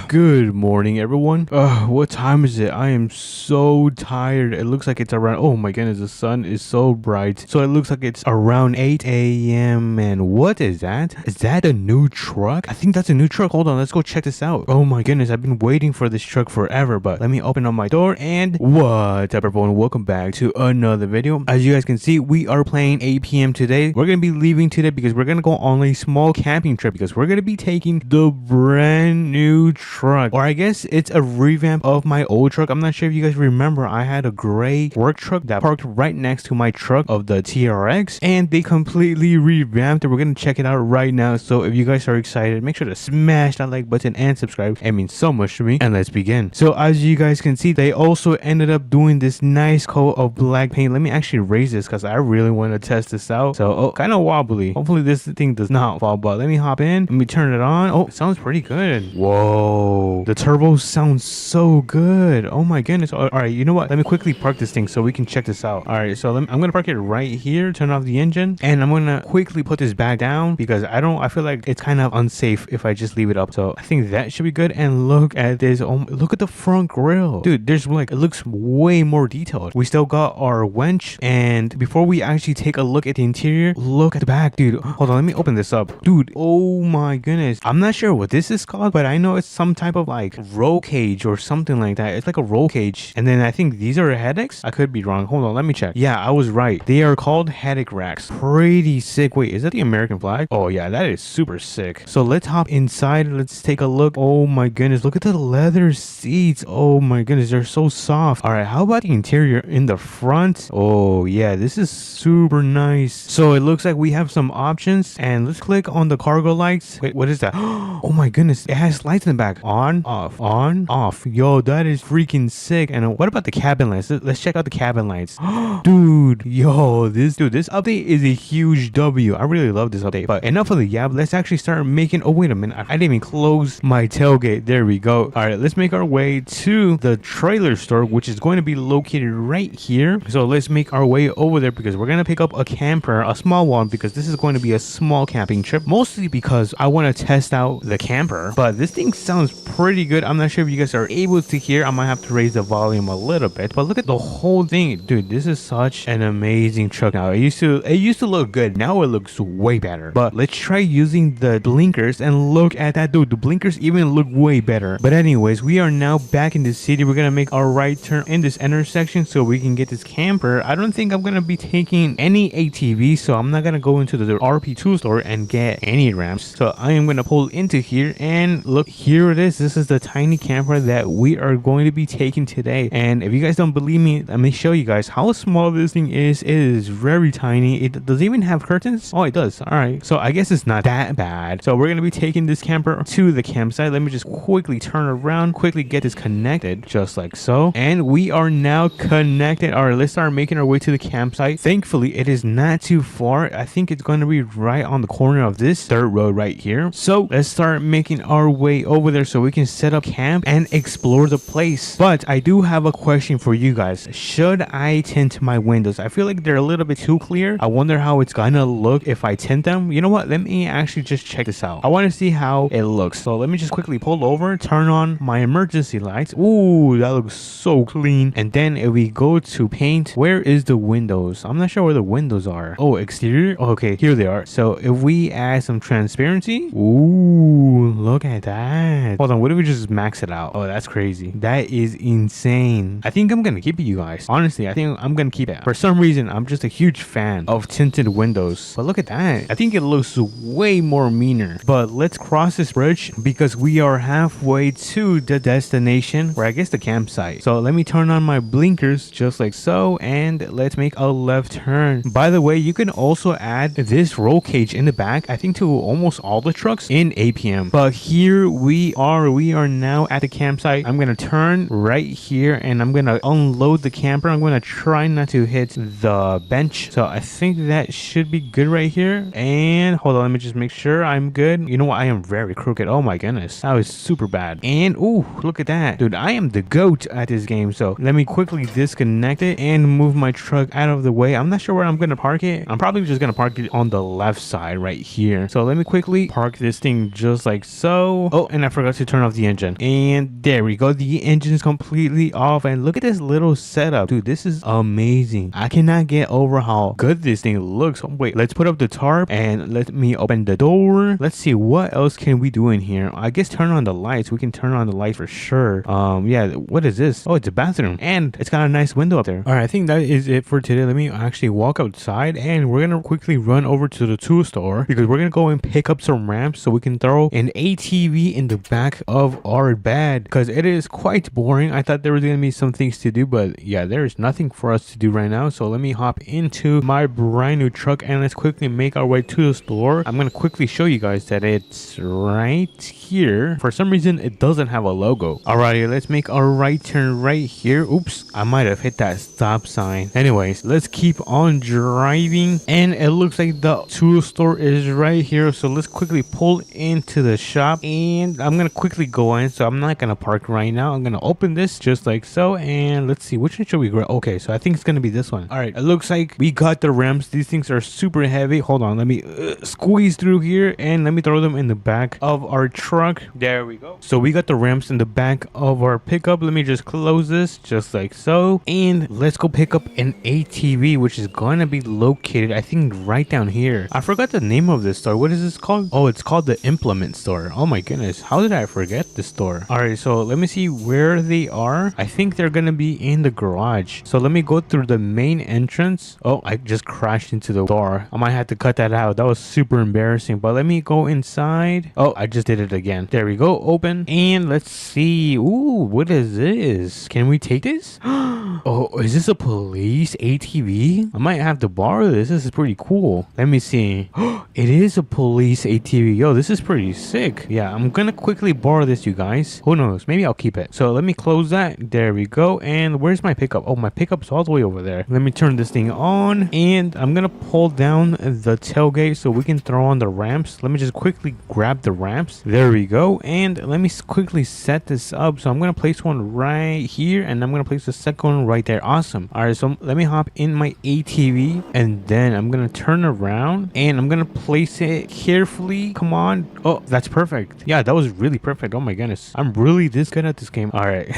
S1: Good morning, everyone. What time is it? I am so tired. It looks like it's around, oh my goodness, the sun is so bright. So it looks like it's around 8 a.m. And what is that? Is that a new truck? I think that's a new truck. Hold on, let's go check this out. Oh my goodness, I've been waiting for this truck forever. But let me open up my door, and what's up, everyone? Welcome back to another video. As you guys can see, we are playing APM today. We're gonna be leaving today because we're gonna go on a small camping trip, because we're gonna be taking the brand new truck, or I guess it's a revamp of my old truck. I'm not sure if you guys remember, I had a gray work truck that parked right next to my truck of the TRX, and they completely revamped it. We're gonna check it out right now. So if you guys are excited, make sure to smash that like button and subscribe. It means so much to me. And let's begin. So as you guys can see, they also ended up doing this nice coat of black paint. Let me actually raise this because I really want to test this out. So kind of wobbly. Hopefully this thing does not fall, but let me hop in. Let me turn it on. Oh, it sounds pretty good. Whoa, the turbo sounds so good. Oh my goodness. All right, you know what, let me quickly park this thing so we can check this out. All right, so I'm gonna park it right right here, turn off the engine, and I'm gonna quickly put this back down because I feel like it's kind of unsafe if I just leave it up. So I think that should be good. And look at this. Oh, look at the front grille, dude. There's like, it looks way more detailed. We still got our winch, and before we actually take a look at the interior, look at the back, dude. Hold on, let me open this up, dude. Oh my goodness, I'm not sure what this is called, but I know it's some type of like roll cage or something like that. It's like a roll cage, and then I think these are headaches. I could be wrong. Hold on, let me check. Yeah, I was right. They are called headache racks. Pretty sick. Wait, is that the American flag? Oh yeah, that is super sick. So let's hop inside. Let's take a look. Oh my goodness, look at the leather seats. Oh my goodness, they're so soft. All right, how about the interior in the front? Oh yeah, this is super nice. So it looks like we have some options, and let's click on the cargo lights. Wait, what is that? Oh my goodness, it has lights in the back. On, off. Yo, that is freaking sick. And what about the cabin lights? Let's check out the cabin lights. Dude, yo, this update is a huge W. I really love this update. But enough of the yab. Let's actually start making. Oh wait a minute, I didn't even close my tailgate. There we go. All right, let's make our way to the trailer store, which is going to be located right here. So let's make our way over there because we're gonna pick up a camper, a small one, because this is going to be a small camping trip, mostly because I want to test out the camper. But this thing sounds pretty good. I'm not sure if you guys are able to hear. I might have to raise the volume a little bit, but look at the whole thing, dude. This is such an amazing truck. Now it used to look good. Now it looks way better. But let's try using the blinkers, and look at that, dude. The blinkers even look way better. But anyways, we are now back in the city. We're gonna make our right turn in this intersection so we can get this camper. I don't think I'm gonna be taking any ATV, so I'm not gonna go into the RP2 store and get any ramps. So I am gonna pull into here, and look, here it is. This is the tiny camper that we are going to be taking today. And if you guys don't believe me, let me show you guys how small this thing is. It is very tiny. It does even have curtains. Oh, it does. All right, so I guess it's not that bad. So we're gonna be taking this camper to the campsite. Let me just quickly turn around, quickly get this connected, just like so, and we are now connected. All right, let's start making our way to the campsite. Thankfully, it is not too far. I think it's going to be right on the corner of this third road right here. So let's start making our way over there so we can set up camp and explore the place. But I do have a question for you guys. Should I tint my windows? I feel like they're a little bit too clear. I wonder how it's gonna look if I tint them. You know what? Let me actually just check this out. I want to see how it looks. So let me just quickly pull over, turn on my emergency lights. Ooh, that looks so clean. And then if we go to paint, where is the windows? I'm not sure where the windows are. Oh, exterior. Oh, okay, here they are. So if we add some transparency, ooh, look at that. Hold on, what if we just max it out? Oh, that's crazy. That is insane. I think I'm gonna keep it, you guys. Honestly, I think I'm gonna keep it. For some reason, I'm just a huge fan of tinted windows. But look at that. I think it looks way more meaner. But let's cross this bridge because we are halfway to the destination, or I guess the campsite. So let me turn on my blinkers just like so, and let's make a left turn. By the way, you can also add this roll cage in the back, I think, to almost all the trucks in APM. But here we are now at the campsite. I'm gonna turn right here and I'm gonna unload the camper. I'm gonna try not to hit the bench. So I think that should be good right here. And hold on, let me just make sure I'm good. You know what? I am very crooked. Oh my goodness, that was super bad. And ooh, look at that, dude. I am the goat at this game. So let me quickly disconnect it and move my truck out of the way. I'm not sure where I'm gonna park it. I'm probably just gonna park it on the left side right here. So let me quickly park this thing just like so. Oh, and I forgot to turn off the engine. And there we go. The engine is completely off. And look at this little setup, dude. This is amazing. I cannot get over how good this thing looks. Wait, let's put up the tarp and let me open the door. Let's see, what else can we do in here? I guess turn on the lights. We can turn on the light for sure. Yeah, what is this? Oh, it's a bathroom, and it's got a nice window up there. All right, I think that is it for today. Let me actually walk outside, and we're gonna quickly run over to the tool store because we're gonna go and pick up some ramps so we can throw an ATV in the back of our bed because it is quite boring. I thought there was gonna be some things to do, but yeah, there is nothing for us to do right now. So let me hop into my brand new truck and let's quickly make our way to the store. I'm gonna quickly show you guys that it's right here. For some reason, it doesn't have a logo. Alrighty, let's make our right turn right here. Oops, I might have hit that stop sign. Anyways, let's keep on driving, and it looks like the tool store is right here. So let's quickly pull into the shop, and I'm gonna quickly go in. So I'm not gonna park right now. I'm gonna open this just like so, and let's see, which one should we grab? Okay, so I think it's gonna be this one. All right, it looks like we got the ramps. These things are super heavy. Hold on, let me squeeze through here, and let me throw them in the back of our truck. There we go. So we got the ramps in the back of our pickup. Let me just close this just like so, and let's go pick up an ATV, which is gonna be located, I think, right down here. I forgot the name of this store. What is this called? Oh, it's called the Implement Store. Oh my goodness, how did I forget the store? All right, so let me see where they are. I think they're gonna be in the garage. So let me go through the main entrance. Oh, I just crashed into the door. I might have to cut that out. That was super embarrassing, but let me go inside. Oh, I just did it again. There we go. Open, and let's see. Ooh, what is this? Can we take this? Oh, is this a police ATV? I might have to borrow this. This is pretty cool. Let me see. It is a police ATV. Yo, this is pretty sick. Yeah, I'm gonna quickly borrow this, you guys. Who knows? Maybe I'll keep it. So let me close that. There we go. And where's my pickup? Oh, my pickup's all the way over there. Let me turn this thing on, and I'm gonna pull down the tailgate so we can throw on the ramps. Let me just quickly grab the ramps. There we go. And let me quickly set this up. So I'm gonna place one right here, and I'm gonna place the second one right there. Awesome. All right, so let me hop in my ATV, and then I'm gonna turn around, and I'm gonna place it carefully. Come on. Oh, that's perfect. Yeah, that was really perfect. Oh my goodness, I'm really this good at this game. All right.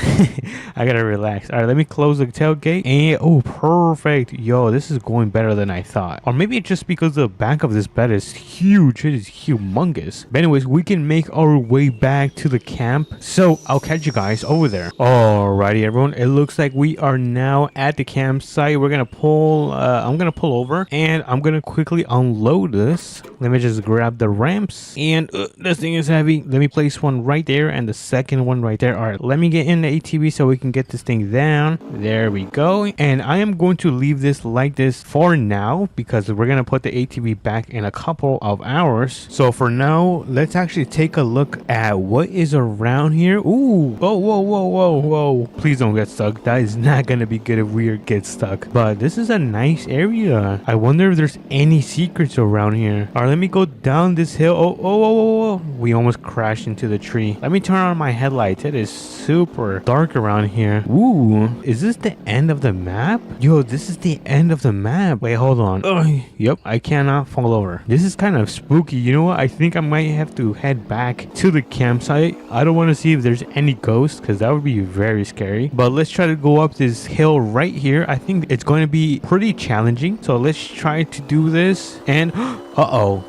S1: I gotta relax. All right, let me close the tailgate, and oh, perfect. Yo, this is going better than I thought. Or maybe it's just because the back of this bed is huge. It is humongous. But anyways, we can make our way back to the camp, so I'll catch you guys over there. Alrighty, everyone, it looks like we are now at the campsite. We're gonna pull I'm gonna pull over, and I'm gonna quickly unload this. Let me just grab the ramps, and this thing is heavy. Let me place one right there and the second one right there. All right, let me get in the ATV so we can get this thing down. There we go. And I am going to leave this like this for now, because we're gonna put the ATV back in a couple of hours. So for now, let's actually take a look at what is around here. Ooh, whoa, whoa, whoa, whoa, whoa. Please don't get stuck. That is not gonna be good if we get stuck. But this is a nice area. I wonder if there's any secrets around here. All right, let me go down this hill. Oh, we almost crashed into the tree. Let me turn on my headlights. It is super dark around here. Ooh, is this the end of the map? Yo, this is the end of the map. Wait, hold on. Yep, I cannot fall over. This is kind of spooky. You know what? I think I might have to head back to the campsite. I don't want to see if there's any ghosts, because that would be very scary. But let's try to go up this hill right here. I think it's going to be pretty challenging. So let's try to do this. And oh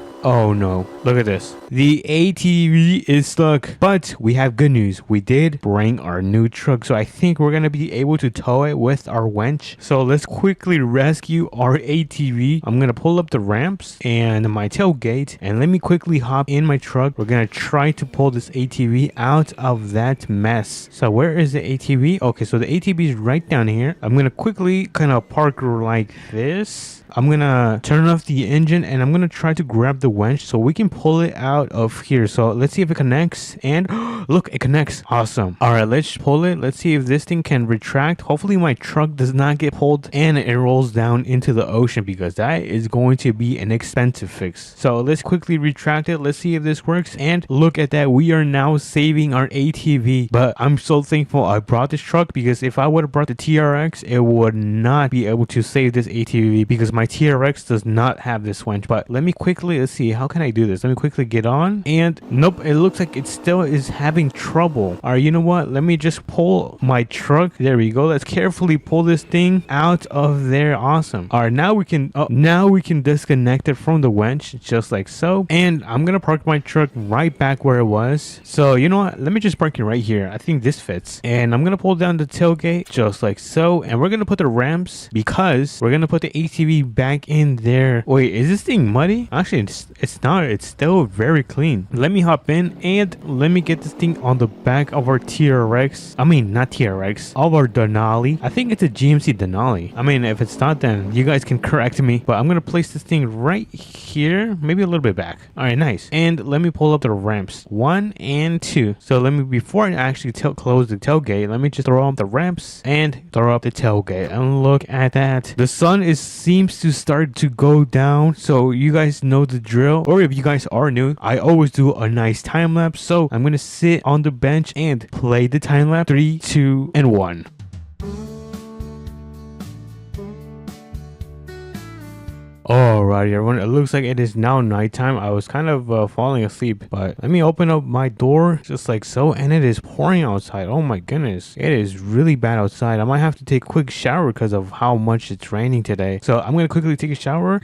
S1: no, look at this. The ATV is stuck, but we have good news. We did bring our new truck, so I think we're gonna be able to tow it with our winch. So let's quickly rescue our ATV. I'm gonna pull up the ramps and my tailgate, and let me quickly hop in my truck. We're gonna try to pull this ATV out of that mess. So where is the ATV? Okay, so the ATV is right down here. I'm gonna quickly kind of park like this. I'm gonna turn off the engine, and I'm gonna try to grab the winch so we can pull it out of here. So let's see if it connects, and look, it connects. Awesome. All right, let's pull it. Let's see if this thing can retract. Hopefully my truck does not get pulled and it rolls down into the ocean, because that is going to be an expensive fix. So let's quickly retract it. Let's see if this works, and look at that. We are now saving our ATV. But I'm so thankful I brought this truck, because if I would have brought the TRX, it would not be able to save this ATV, because my TRX does not have this winch. But let me quickly, let's see, how can I do this? Let me quickly get on, and nope, it looks like it still is having trouble. All right, you know what, let me just pull my truck. There we go. Let's carefully pull this thing out of there. Awesome. All right, now we can disconnect it from the winch just like so, and I'm gonna park my truck right back where it was. So you know what, let me just park it right here. I think this fits, and I'm gonna pull down the tailgate just like so, and we're gonna put the ramps, because we're gonna put the ATV back in there. Wait, is this thing muddy? Actually, it's not. It's still very clean. Let me hop in, and let me get this thing on the back of our TRX. I mean, not TRX, of our Denali. I think it's a GMC Denali. I mean, if it's not, then you guys can correct me. But I'm gonna place this thing right here, maybe a little bit back. All right, nice. And let me pull up the ramps, 1 and 2. So let me, before I actually close the tailgate, let me just throw up the ramps and throw up the tailgate. And look at that. The sun seems to start to go down, so you guys know the drill. Or if you guys guys are new, I always do a nice time lapse. So I'm gonna sit on the bench and play the time lapse. 3, 2, and 1. Alrighty everyone, it looks like it is now nighttime. I was kind of falling asleep, but let me open up my door just like so, and it is pouring outside. Oh my goodness, it is really bad outside. I might have to take a quick shower because of how much it's raining today. So I'm gonna quickly take a shower.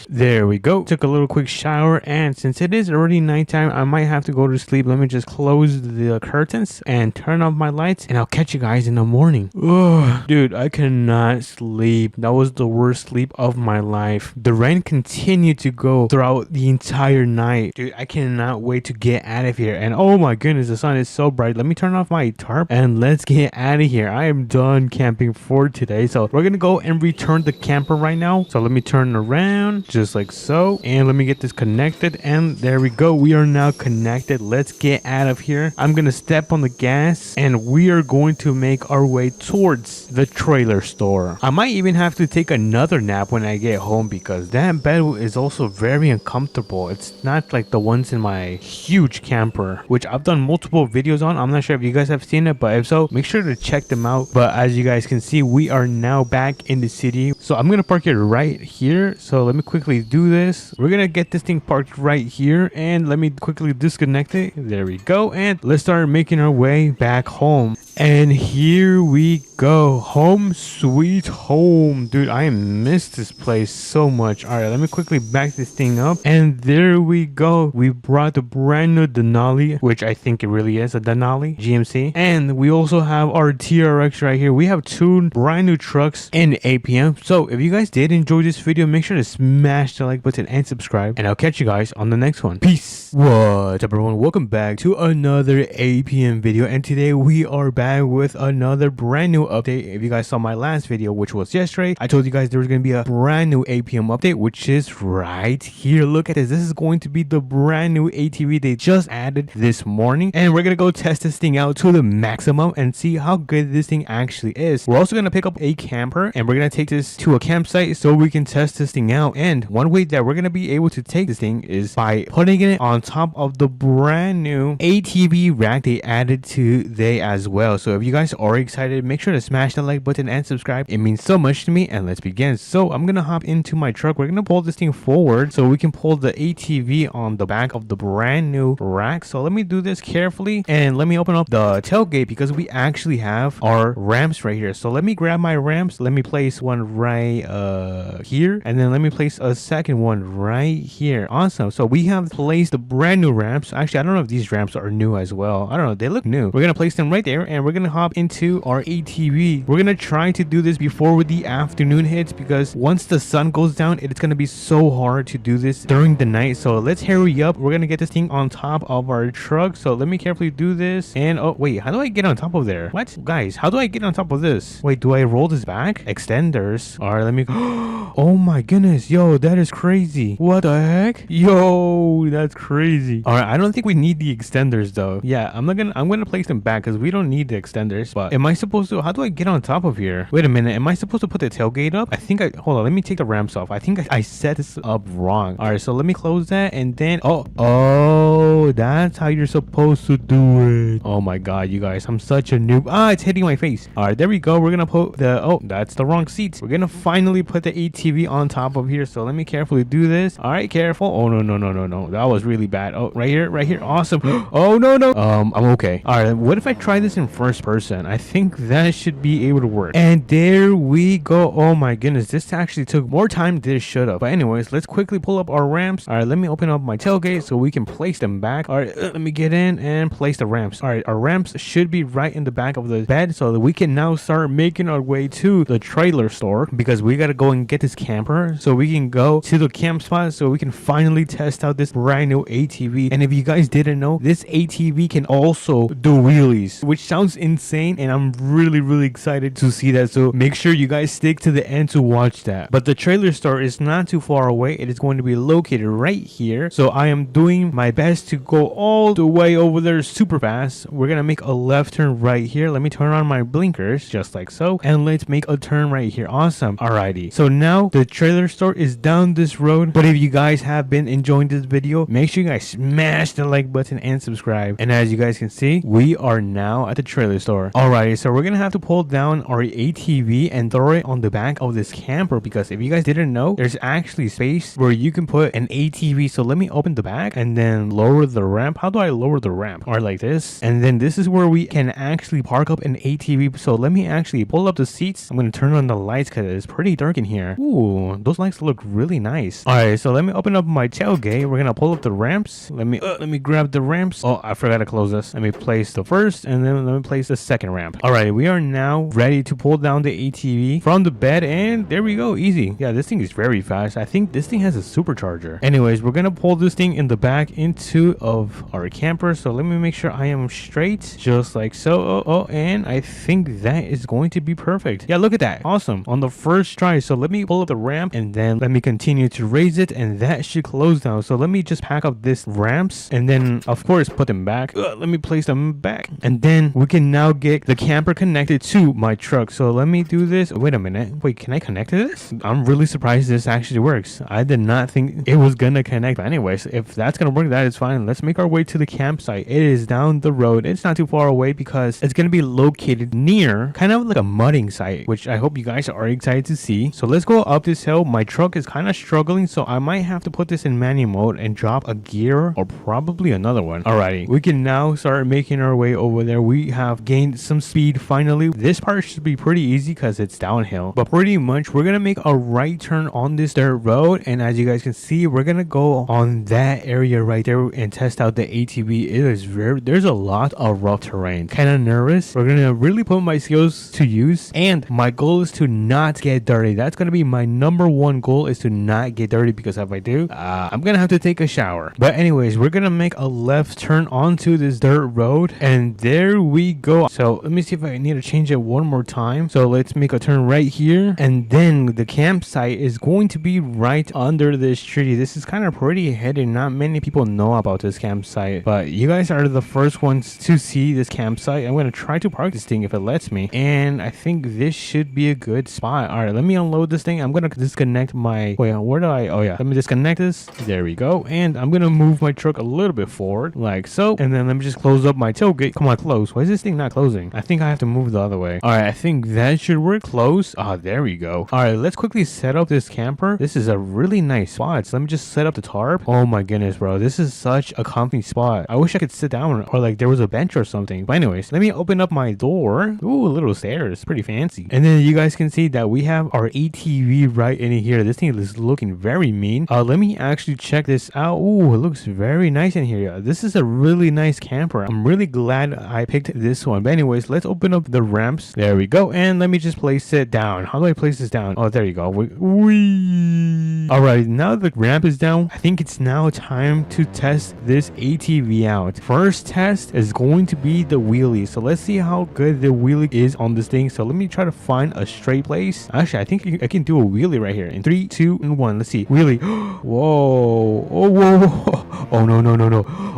S1: There we go. Took a little quick shower, and since it is already nighttime, I might have to go to sleep. Let me just close the curtains and turn off my lights, and I'll catch you guys in the morning. Ugh, dude, I cannot sleep. That was the worst sleep of my life. The rain continued to go throughout the entire night. Dude, I cannot wait to get out of here. And oh my goodness, the sun is so bright. Let me turn off my tarp and let's get out of here. I am done camping for today. So we're gonna go and return the camper right now. So let me turn around just like so, and let me get this connected, and there we go. We are now connected. Let's get out of here. I'm gonna step on the gas and we are going to make our way towards the trailer store. I might even have to take another nap when I get home because that bed is also very uncomfortable. It's not like the ones in my huge camper, which I've done multiple videos on. I'm not sure if you guys have seen it, but if so, make sure to check them out. But as you guys can see, we are now back in the city, so I'm gonna park it right here. So let me quickly do this. We're gonna get this thing parked right here, and let me quickly disconnect it. There we go, and let's start making our way back home. And here we go, home sweet home. Dude, I missed this place so much. All right, let me quickly back this thing up, and there we go. We brought the brand new Denali, which I think it really is a Denali GMC, and we also have our TRX right here. We have two brand new trucks in APM. So if you guys did enjoy this video, make sure to smash the like button and subscribe, and I'll catch you guys on the next one. Peace. What's up everyone, welcome back to another APM video, and today we are back with another brand new update. If you guys saw my last video, which was yesterday, I told you guys there was going to be a brand new APM update, which is right here. Look at this. This is going to be the brand new ATV they just added this morning, and we're going to go test this thing out to the maximum and see how good this thing actually is. We're also going to pick up a camper, and we're going to take this to a campsite so we can test this thing out. And one way that we're going to be able to take this thing is by putting it on top of the brand new ATV rack they added today as well. So if you guys are excited, make sure to smash the like button and subscribe. It means so much to me, and let's begin. So I'm gonna hop into my truck. We're gonna pull this thing forward so we can pull the ATV on the back of the brand new rack. So let me do this carefully, and let me open up the tailgate because we actually have our ramps right here. So let me grab my ramps. Let me place one right here, and then let me place a second one right here. Awesome. So we have placed the brand new ramps. Actually, I don't know if these ramps are new as well. I don't know. They look new. We're gonna place them right there, and we're gonna hop into our ATV. We're gonna try to do this before the afternoon hits because once the sun goes down, it's gonna be so hard to do this during the night. So let's hurry up. We're gonna get this thing on top of our truck. So let me carefully do this. And oh wait, how do I get on top of there? What, guys, how do I get on top of this? Wait, do I roll this back? Extenders. All right, let me go. Oh my goodness, yo, that is crazy. What the heck? Yo, that's crazy. All right, I don't think we need the extenders though. Yeah, I'm gonna place them back because we don't need the extenders. But am I supposed to, how do I get on top of here? Wait a minute, am I supposed to put the tailgate up? I think hold on, let me take the ramps off. I think I set this up wrong. All right, so let me close that, and then oh, that's how you're supposed to do it. Oh my god, you guys, I'm such a noob. It's hitting my face. All right, there we go. We're gonna put the, that's the wrong seats. We're gonna finally put the ATV on top of here. So let me carefully do this. All right, careful. Oh no, that was really bad. Oh, right here. Awesome. Oh no, I'm okay. All right, what if I try this in first person? I think that should be able to work. And there we go. Oh my goodness, this actually took more time than it should have. But anyways, let's quickly pull up our ramps. All right, let me open up my tailgate so we can place them back. All right, let me get in and place the ramps. All right, our ramps should be right in the back of the bed so that we can now start making our way to the trailer store because we got to go and get this camper so we can go to the camp spot so we can finally test out this brand new ATV. And if you guys didn't know, this ATV can also do wheelies, which sounds insane, and I'm really excited to see that. So make sure you guys stick to the end to watch that. But the trailer store is not too far away. It is going to be located right here. So I am doing my best to go all the way over there super fast. We're gonna make a left turn right here. Let me turn on my blinkers just like so, and let's make a turn right here. Awesome. Alrighty, so now the trailer store is down this road. But if you guys have been enjoying this video, make sure you guys smash the like button and subscribe. And as you guys can see, we are now at the trailer store. Alrighty, so we're gonna have to pull down our ATV and throw it on the back of this camper, because if you guys didn't know, there's actually space where you can put an ATV. So let me open the back and then lower the ramp. How do I lower the ramp? Or like this, and then this is where we can actually park up an ATV. So let me actually pull up the seats. I'm gonna turn on the lights because it's pretty dark in here. Ooh, those lights look really nice. All right, so let me open up my tailgate. We're gonna pull up the ramps. Let me grab the ramps. Oh, I forgot to close this. Let me place the first, and then let me place the second ramp. All right, we are now ready to pull down the ATV from the bed, and there we go. Easy. Yeah, this thing is very fast. I think this thing has a supercharger. Anyways, we're gonna pull this thing in the back into of our camper. So let me make sure I am straight, just like so. Oh, and I think that is going to be perfect. Yeah, look at that. Awesome. On the first try. So let me pull up the ramp, and then let me continue to raise it, and that should close down. So let me just pack up this ramps, and then of course put them back. Let me place them back, and then we can now get the camper connected to my truck. So let me do this. Wait a minute. Wait, can I connect to this? I'm really surprised this actually works. I did not think it was gonna connect. But anyways, if that's gonna work, that is fine. Let's make our way to the campsite. It is down the road. It's not too far away because it's gonna be located near kind of like a mudding site, which I hope you guys are excited to see. So let's go up this hill. My truck is kind of struggling, so I might have to put this in manual mode and drop a gear or probably another one. Alrighty, we can now start making our way over there. We have gained some speed finally. This part should be pretty easy because it's downhill, but pretty much we're gonna make a right turn on this dirt road, and as you guys can see, we're gonna go on that area right there and test out the ATV. It is there's a lot of rough terrain. Kind of nervous. We're gonna really put my skills to use, and my goal is to not get dirty. That's gonna be my number one goal, is to not get dirty, because if I do, I'm gonna have to take a shower. But anyways, we're gonna make a left turn onto this dirt road, and there we go. So let me see if I need to change it one more time. So let's make a turn right here, and then the campsite is going to be right under this tree. This is kind of pretty hidden. Not many people know about this campsite, but you guys are the first ones to see this campsite. I'm gonna try to park this thing if it lets me, and I think this should be a good spot. All right, let me unload this thing. I'm gonna disconnect my where do I let me disconnect this. There we go. And I'm gonna move my truck a little bit forward like so, and then let me just close up my tailgate. Come on, close. Why is this thing not closing? I think I have to move the other way. All right, I think that should work. Close. There we go. All right, let's quickly set up this camper. This is a really nice spot. So let me just set up the tarp. Oh my goodness, bro, this is such a comfy spot. I wish I could sit down, or like there was a bench or something. But anyways, let me open up my door. Ooh, little stairs, pretty fancy. And then you guys can see that we have our ATV right in here. This thing is looking very mean. Let me actually check this out. Ooh, it looks very nice in here. This is a really nice camper. I'm really glad I picked this one. But anyways, let's open up the ramps. There we go. And let me just place it down. How do I place this down? Oh, there you go. Whee! All right, now the ramp is down. I think it's now time to test this ATV out. First test is going to be the wheelie. So let's see how good the wheelie is on this thing. So let me try to find a straight place. Actually, I think I can do a wheelie right here in 3, 2, and 1. Let's see. Wheelie. Whoa. Oh, whoa. Oh, no.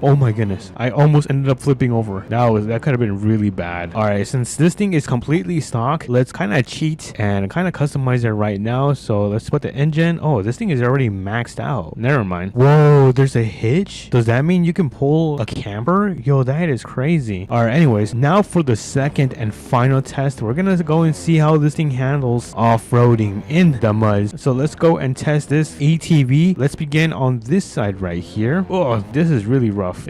S1: Oh my goodness. I almost ended up flipping over. That could have been really bad. All right, since this thing is completely stock, let's kind of cheat and kind of customize it right now. So let's put the engine. Oh, this thing is already maxed out. Never mind. Whoa, there's a hitch. Does that mean you can pull a camper? Yo, that is crazy. All right, anyways, now for the second and final test, we're gonna go and see how this thing handles off-roading in the mud. So let's go and test this ATV. Let's begin on this side right here. Oh, this is really rough.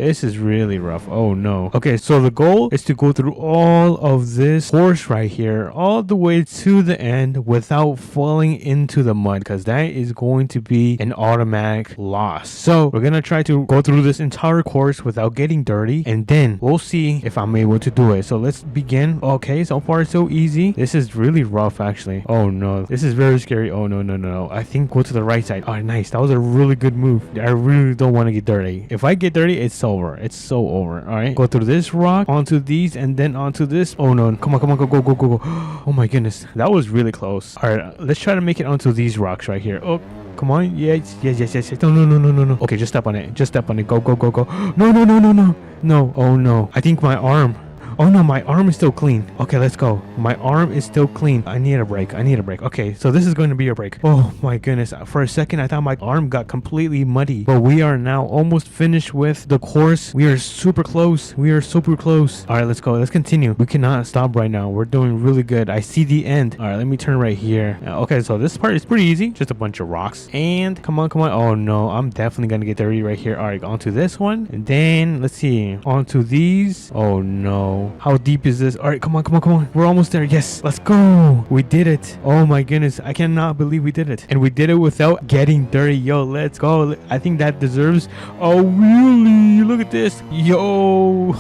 S1: Oh no. Okay, so the goal is to go through all of this course right here all the way to the end without falling into the mud, because that is going to be an automatic loss. So we're gonna try to go through this entire course without getting dirty, and then we'll see if I'm able to do it. So let's begin. Okay, so far so easy. This is really rough actually. Oh no, this is very scary. Oh no. I think go to the right side. Oh nice, that was a really good move. I really don't want to get dirty. If I get dirty, it's over. It's so over. All right, go through this rock, onto these, and then onto this. Oh no, come on, come on, go, go, go, go, go. Oh my goodness, that was really close. All right, let's try to make it onto these rocks right here. Oh, come on. Yes, yes, yes, yes, yes. No, no, no, no, no, no. Okay, just step on it. Just step on it. Go, go, go, go. No, no, no, no, no. No. Oh no. I think my arm. Oh no, my arm is still clean. Okay, let's go. My arm is still clean. I need a break. I need a break. Okay, so this is going to be a break. Oh my goodness. For a second, I thought my arm got completely muddy. But we are now almost finished with the course. We are super close. We are super close. All right, let's go. Let's continue. We cannot stop right now. We're doing really good. I see the end. All right, let me turn right here. Okay, so this part is pretty easy. Just a bunch of rocks. And come on, come on. Oh no, I'm definitely going to get dirty right here. All right, onto this one. And then, let's see. Onto these. Oh no. How deep is this? All right, come on, come on, come on. We're almost there. Yes, let's go. We did it. Oh my goodness, I cannot believe we did it, and we did it without getting dirty. Yo, let's go. I think that deserves a wheelie. Look at this. Yo.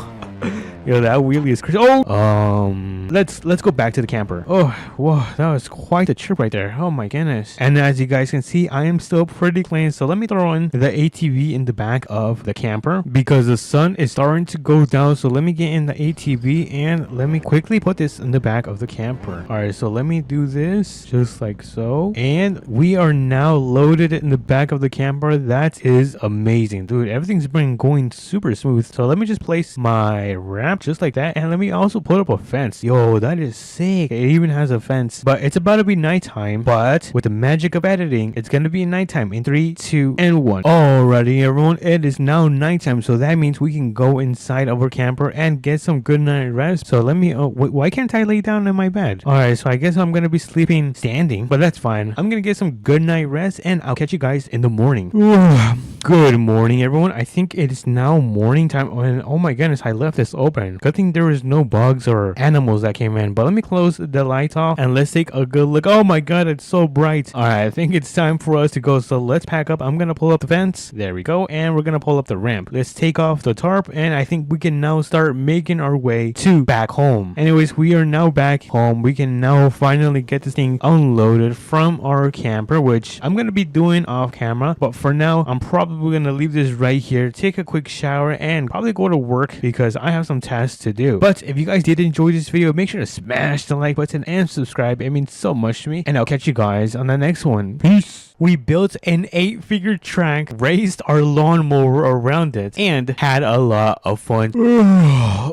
S1: Yo, that wheelie is crazy. Oh, let's go back to the camper. Oh, whoa, that was quite a trip right there. Oh my goodness. And as you guys can see, I am still pretty clean. So let me throw in the ATV in the back of the camper because the sun is starting to go down. So let me get in the ATV and let me quickly put this in the back of the camper. All right, so let me do this just like so. And we are now loaded in the back of the camper. That is amazing, dude. Everything's been going super smooth. So let me just place my ramp just like that, and let me also put up a fence. Yo, that is sick. It even has a fence, but it's about to be nighttime. But with the magic of editing, it's gonna be nighttime in 3, 2, and 1. Alrighty, everyone, it is now nighttime, so that means we can go inside of our camper and get some good night rest. So let me why can't I lay down in my bed? All right, so I guess I'm gonna be sleeping standing, but that's fine. I'm gonna get some good night rest, and I'll catch you guys in the morning. Good morning, everyone. I think it is now morning time, and oh my goodness, I left this open. Good thing there was no bugs or animals that came in. But let me close the lights off and let's take a good look. Oh my god, it's so bright. Alright, I think it's time for us to go. So let's pack up. I'm gonna pull up the fence. There we go. And we're gonna pull up the ramp. Let's take off the tarp, and I think we can now start making our way to back home. Anyways, we are now back home. We can now finally get this thing unloaded from our camper, which I'm gonna be doing off camera. But for now, I'm probably gonna leave this right here, take a quick shower, and probably go to work because I have some tasks to do. But if you guys did enjoy this video, make sure to smash the like button and subscribe. It means so much to me, and I'll catch you guys on the next one. Peace. We built an 8-figure track, raised our lawnmower around it, and had a lot of fun.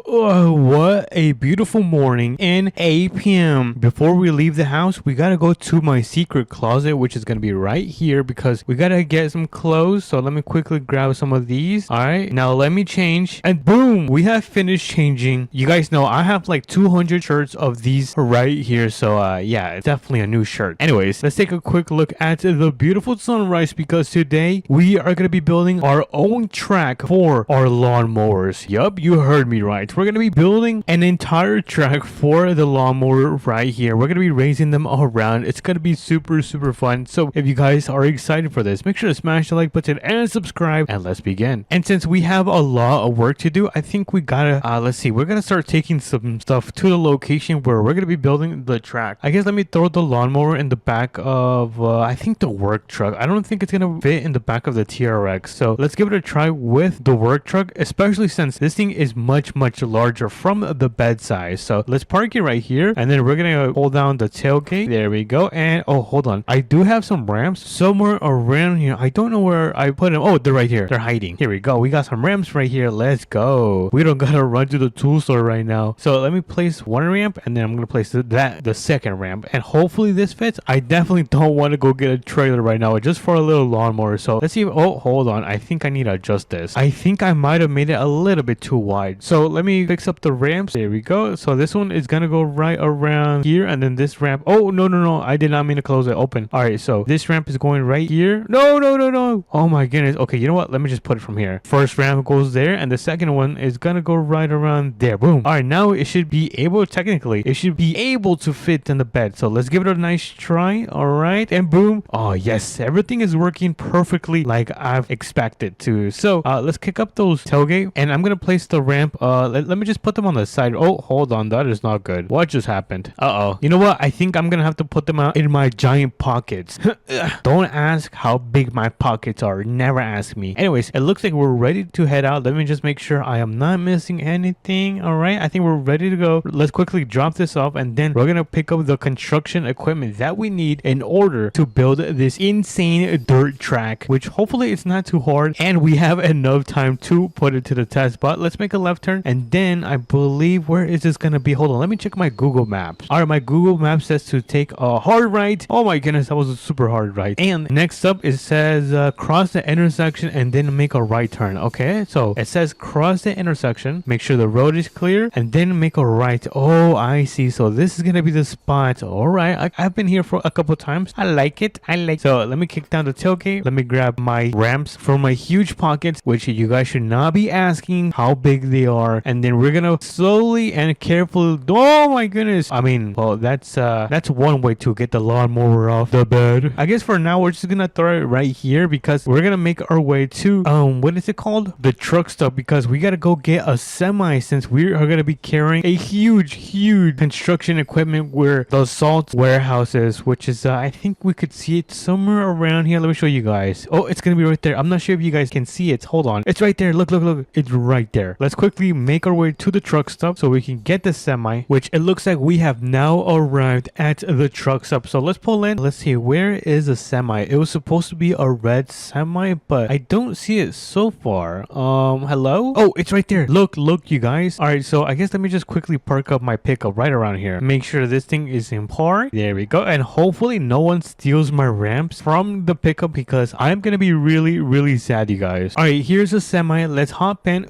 S1: What a beautiful morning in APM. Before we leave the house, we gotta go to my secret closet, which is gonna be right here because we gotta get some clothes. So let me quickly grab some of these. All right, now let me change, and boom, we have finished changing. You guys know I have like 200 shirts of these right here. So yeah, it's definitely a new shirt. Anyways, let's take a quick look at the beautiful sunrise because today we are going to be building our own track for our lawnmowers. Yup, you heard me right. We're going to be building an entire track for the lawnmower right here. We're going to be raising them all around. It's going to be super fun. So if you guys are excited for this, make sure to smash the like button and subscribe, and let's begin. And since we have a lot of work to do, I think we gotta let's see, we're gonna start taking some stuff to the location where we're gonna be building the track. I guess let me throw the lawnmower in the back of I think the work truck. I don't think it's gonna fit in the back of the TRX, so let's give it a try with the work truck, especially since this thing is much larger from the bed size. So let's park it right here, and then we're gonna hold down the tailgate. There we go. And oh, hold on, I do have some ramps somewhere around here. I don't know where I put them. Oh, they're right here. They're hiding. Here we go. We got some ramps right here. Let's go. We don't gotta run to the tool store right now. So let me place one ramp, and then I'm gonna place the second ramp, and hopefully this fits. I definitely don't want to go get a trailer right now just for a little lawnmower. So let's see. Oh, hold on, I think I need to adjust this. I think I might have made it a little bit too wide. So let me fix up the ramps. There we go. So this one is gonna go right around here, and then this ramp. Oh, no, I did not mean to close it open. All right, so this ramp is going right here. No. Oh my goodness. Okay, you know what, let me just put it from here. First ramp goes there, and the second one is gonna go right around there. Boom. All right, now it should be able, technically it should be able to fit in the bed. So let's give it a nice try. All right, and boom. Oh Yes, everything is working perfectly like I've expected to. So let's kick up those tailgate, and I'm gonna place the ramp. Let me just put them on the side. Oh, hold on, that is not good. What just happened? You know what? I think I'm gonna have to put them out in my giant pockets. Don't ask how big my pockets are. Never ask me. Anyways, it looks like we're ready to head out. Let me just make sure I am not missing anything. All right, I think we're ready to go. Let's quickly drop this off, and then we're gonna pick up the construction equipment that we need in order to build this insane dirt track, which hopefully it's not too hard and we have enough time to put it to the test. But let's make a left turn, and then I believe, where is this gonna be? Hold on, let me check my Google Maps. All right, my Google Maps says to take a hard right. Oh my goodness, that was a super hard right. And next up it says cross the intersection and then make a right turn. Okay, so it says cross the intersection, make sure the road is clear, and then make a right. Oh, I see. So this is gonna be the spot. All right, I've been here for a couple times. I like it. So let me kick down the tailgate. Let me grab my ramps from my huge pockets, which you guys should not be asking how big they are. And then we're gonna slowly and carefully. Oh my goodness. I mean, well, that's one way to get the lawnmower off the bed. I guess for now we're just gonna throw it right here because we're gonna make our way to what is it called? The truck stop, because we gotta go get a semi since we are gonna be carrying a huge construction equipment where the salt warehouse is, which is I think we could see it somewhere around here. Let me show you guys. Oh, it's gonna be right there. I'm not sure if you guys can see it. Hold on, it's right there. Look, it's right there. Let's quickly make our way to the truck stop so we can get the semi, which it looks like we have now arrived at the truck stop. So let's pull in. Let's see, where is the semi? It was supposed to be a red semi, but I don't see it so far. Hello? Oh, it's right there. Look, you guys. All right, so I guess let me just quickly park up my pickup right around here. Make sure this thing is in park. There we go. And hopefully no one steals my ramps from the pickup, because I'm gonna be really sad, you guys. All right, here's a semi. Let's hop in.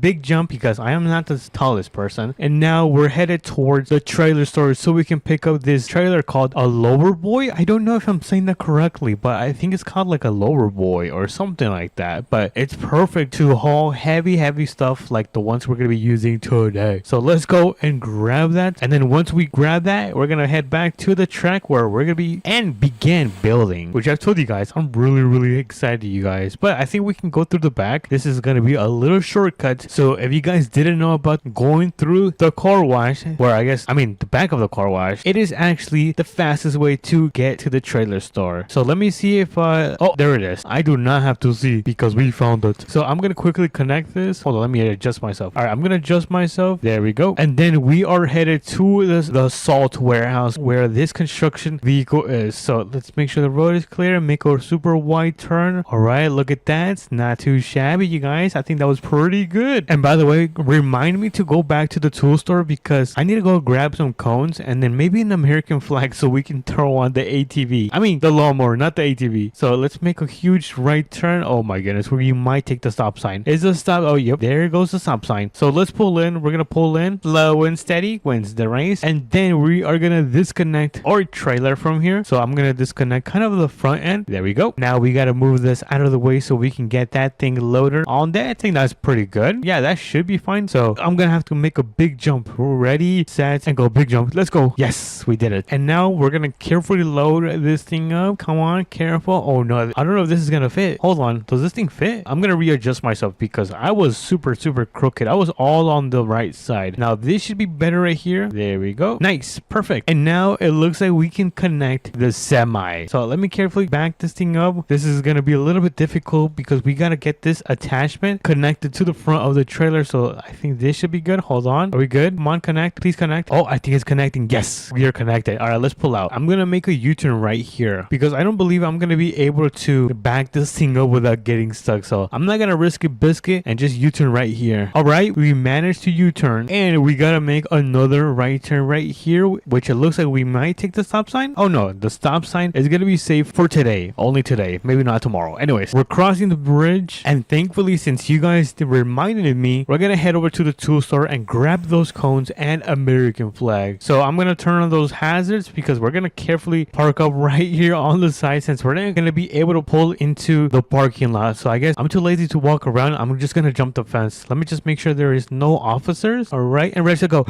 S1: Big jump, because I am not the tallest person. And now we're headed towards the trailer store so we can pick up this trailer called a lower boy. I don't know if I'm saying that correctly, but I think it's called like a lower boy or something like that. But it's perfect to haul heavy stuff like the ones we're gonna be using today. So let's go and grab that, and then once we grab that, we're gonna head back to the track where we're gonna be and begin building, which I've told you guys I'm really excited, you guys. But I think we can go through the back. This is gonna be a little shortcut. So if you guys didn't know about going through the car wash, where the back of the car wash, it is actually the fastest way to get to the trailer store. So let me see if oh, there it is. I do not have to see because we found it. So I'm gonna quickly connect this. Hold on, let me adjust myself. All right, I'm gonna adjust myself. There we go. And then we are headed to the salt warehouse where this construction vehicle is. So let's make sure the road is clear and make a super wide turn. All right, look at that. It's not too shabby, you guys. I think that was pretty good. And by the way, remind me to go back to the tool store because I need to go grab some cones and then maybe an American flag so we can throw on the ATV. I mean, the lawnmower, not the ATV. So let's make a huge right turn. Oh my goodness, where you might take the stop sign. Is the stop? Oh, yep, there goes the stop sign. So let's pull in. We're gonna pull in. Slow and steady wins the race. And then we are gonna disconnect our trailer from here. So I'm gonna disconnect kind of the front end. There we go. Now we gotta move this out of the way so we can get that thing loaded on there. I think that's pretty good. Yeah, that should be fine. So I'm gonna have to make a big jump. Ready, set, and go. Big jump. Let's go. Yes, we did it. And now we're gonna carefully load this thing up. Come on, careful. Oh no, I don't know if this is gonna fit. Hold on, does this thing fit? I'm gonna readjust myself because I was super crooked. I was all on the right side. Now this should be better right here. There we go. Nice, perfect. And now it looks like we can connect the semi. So let me carefully back this thing up. This is gonna be a little bit difficult because we gotta get this attachment connected to the front of the trailer. So I think this should be good. Hold on, are we good? Come on, connect, please connect. Oh, I think it's connecting. Yes, we are connected. All right, let's pull out. I'm gonna make a U-turn right here because I don't believe I'm gonna be able to back this thing up without getting stuck. So I'm not gonna risk it biscuit and just U-turn right here. All right, we managed to U-turn and we gotta make another right turn right here, which it looks like we might take the stop sign. Oh no, the stop sign is gonna be safe for today, only today, maybe not tomorrow. Anyways, we're crossing the bridge, and thankfully, since you guys reminded me, we're gonna head over to the tool store and grab those cones and American flag. So I'm gonna turn on those hazards because we're gonna carefully park up right here on the side since we're not gonna be able to pull into the parking lot. So I guess I'm too lazy to walk around. I'm just gonna jump the fence. Let me just make sure there is no officers. All right, and ready to go.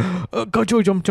S1: Go, Joey, jump.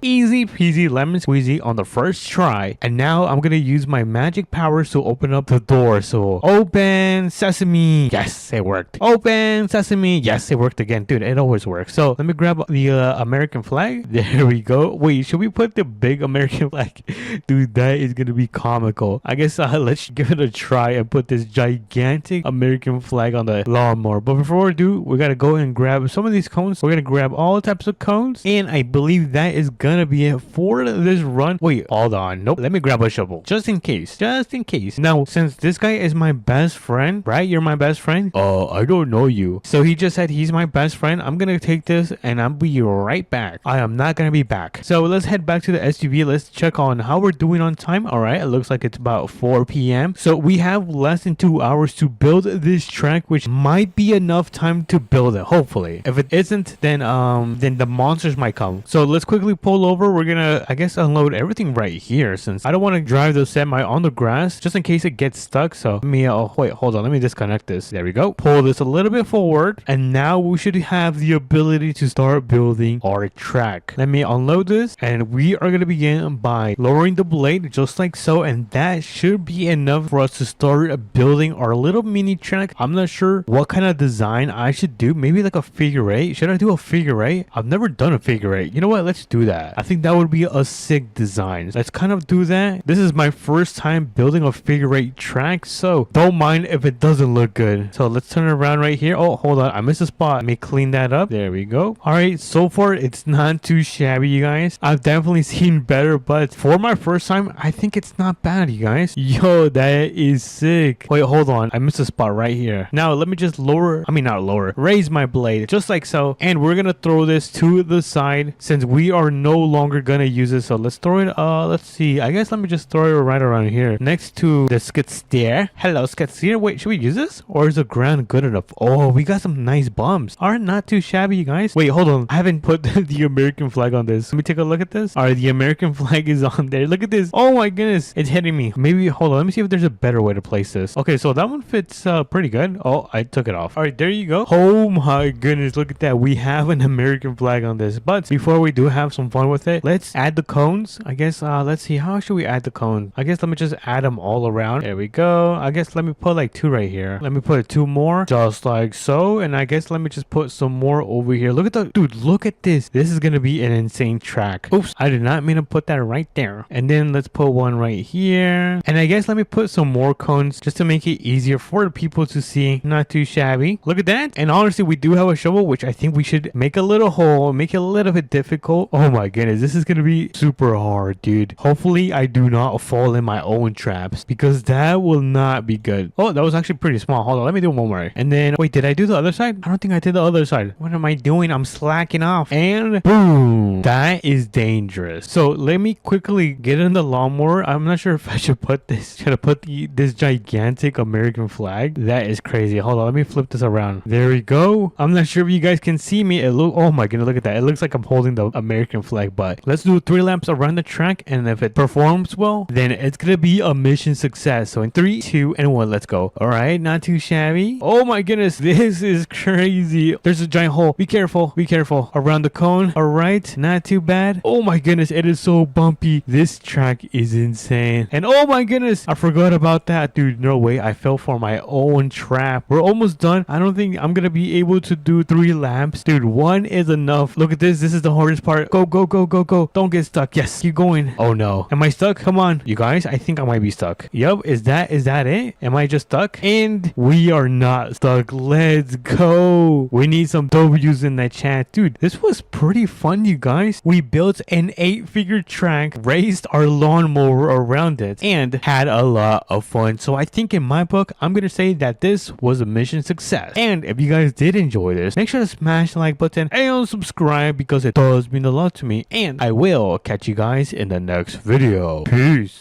S1: Easy peasy lemon squeezy on the first try. And now I'm gonna use use my magic powers to open up the door. So open sesame. Yes, it worked. Open sesame. Yes, it worked again. Dude, it always works. So let me grab the American flag. There we go. Wait, should we put the big American flag? Dude, that is gonna be comical. I guess let's give it a try and put this gigantic American flag on the lawnmower. But before we do, we gotta go and grab some of these cones. We're gonna grab all types of cones, and I believe that is gonna be it for this run. Wait, hold on. Nope. Let me grab a shovel just in case. Just in case. Now, since this guy is my best friend, right? You're my best friend. I don't know you. So he just said he's my best friend. I'm gonna take this and I'll be right back. I am not gonna be back. So let's head back to the SUV. Let's check on how we're doing on time. All right. It looks like it's about 4 p.m. So we have less than 2 hours to build this track, which might be enough time to build it. Hopefully. If it isn't, then the monsters might come. So let's quickly pull over. We're gonna, I guess, unload everything right here since I don't want to drive the semi on the grass just in case it gets stuck. So let me, wait, hold on. Let me disconnect this. There we go. Pull this a little bit forward. And now we should have the ability to start building our track. Let me unload this. And we are going to begin by lowering the blade just like so. And that should be enough for us to start building our little mini track. I'm not sure what kind of design I should do. Maybe like a figure eight. Should I do a figure eight? I've never done a figure eight. You know what? Let's do that. I think that would be a sick design. Let's kind of do that. This is my first time building a figure eight track, so don't mind if it doesn't look good. So let's turn it around right here. Oh, hold on. I missed a spot. Let me clean that up. There we go. All right. So far, it's not too shabby, you guys. I've definitely seen better, but for my first time, I think it's not bad, you guys. Yo, that is sick. Wait, hold on. I missed a spot right here. Now, let me just raise my blade just like so. And we're going to throw this to the side since we are no longer going to use it. So let's throw it. Let's see. I guess let me just throw it right around here next to the skid steer. Hello, skid steer. Wait, should we use this? Or is the ground good enough? Oh, we got some nice bumps. All right, not too shabby, you guys. Wait, hold on. I haven't put the American flag on this. Let me take a look at this. All right, the American flag is on there. Look at this. Oh my goodness. It's hitting me. Maybe, hold on. Let me see if there's a better way to place this. Okay, so that one fits pretty good. Oh, I took it off. All right, there you go. Oh my goodness. Look at that. We have an American flag on this. But before we do have some fun with it, let's add the cones. I guess, let's see. How should we add the cones? I guess let me just add them all around. There we go. I guess let me put like 2 right here. Let me put 2 more just like so. And I guess let me just put some more over here. Look at the, dude, look at this. This is going to be an insane track. Oops. I did not mean to put that right there. And then let's put one right here. And I guess let me put some more cones just to make it easier for the people to see. Not too shabby. Look at that. And honestly, we do have a shovel, which I think we should make a little hole, make it a little bit difficult. Oh my goodness. This is going to be super hard, dude. Hopefully I do not fall in my own traps because that will not be good. Oh, that was actually pretty small. Hold on. Let me do one more. And then, wait, did I do the other side? I don't think I did the other side. What am I doing? I'm slacking off. And boom. That is dangerous. So let me quickly get in the lawnmower. I'm not sure if I should put this. Should I put this gigantic American flag? That is crazy. Hold on. Let me flip this around. There we go. I'm not sure if you guys can see me. Oh my goodness. Look at that. It looks like I'm holding the American flag, but let's do 3 laps around the track. And if it performs well, then it's going to be a mission success. So in 3, 2, and 1, let's go. All right. Not too shabby. Oh my goodness. This is crazy. There's a giant hole. Be careful. Be careful. Around the cone. All right. Not too bad. Oh my goodness. It is so bumpy. This track is insane. And oh my goodness. I forgot about that. Dude, no way. I fell for my own trap. We're almost done. I don't think I'm going to be able to do 3 laps. Dude, 1 is enough. Look at this. This is the hardest part. Go, go, go, go, go. Don't get stuck. Yes. Keep going. Oh no. Am I stuck? Come on. You guys, I think I might be stuck. Yep. Is that it? Am I just stuck? And we are not stuck. Let's go. We need some W's in that chat. Dude, this was pretty fun, you guys. We built an 8-figure track, raised our lawnmower around it, and had a lot of fun. So I think in my book, I'm going to say that this was a mission success. And if you guys did enjoy this, make sure to smash the like button and subscribe because it does mean a lot to me. And I will catch you guys in the next video. Peace.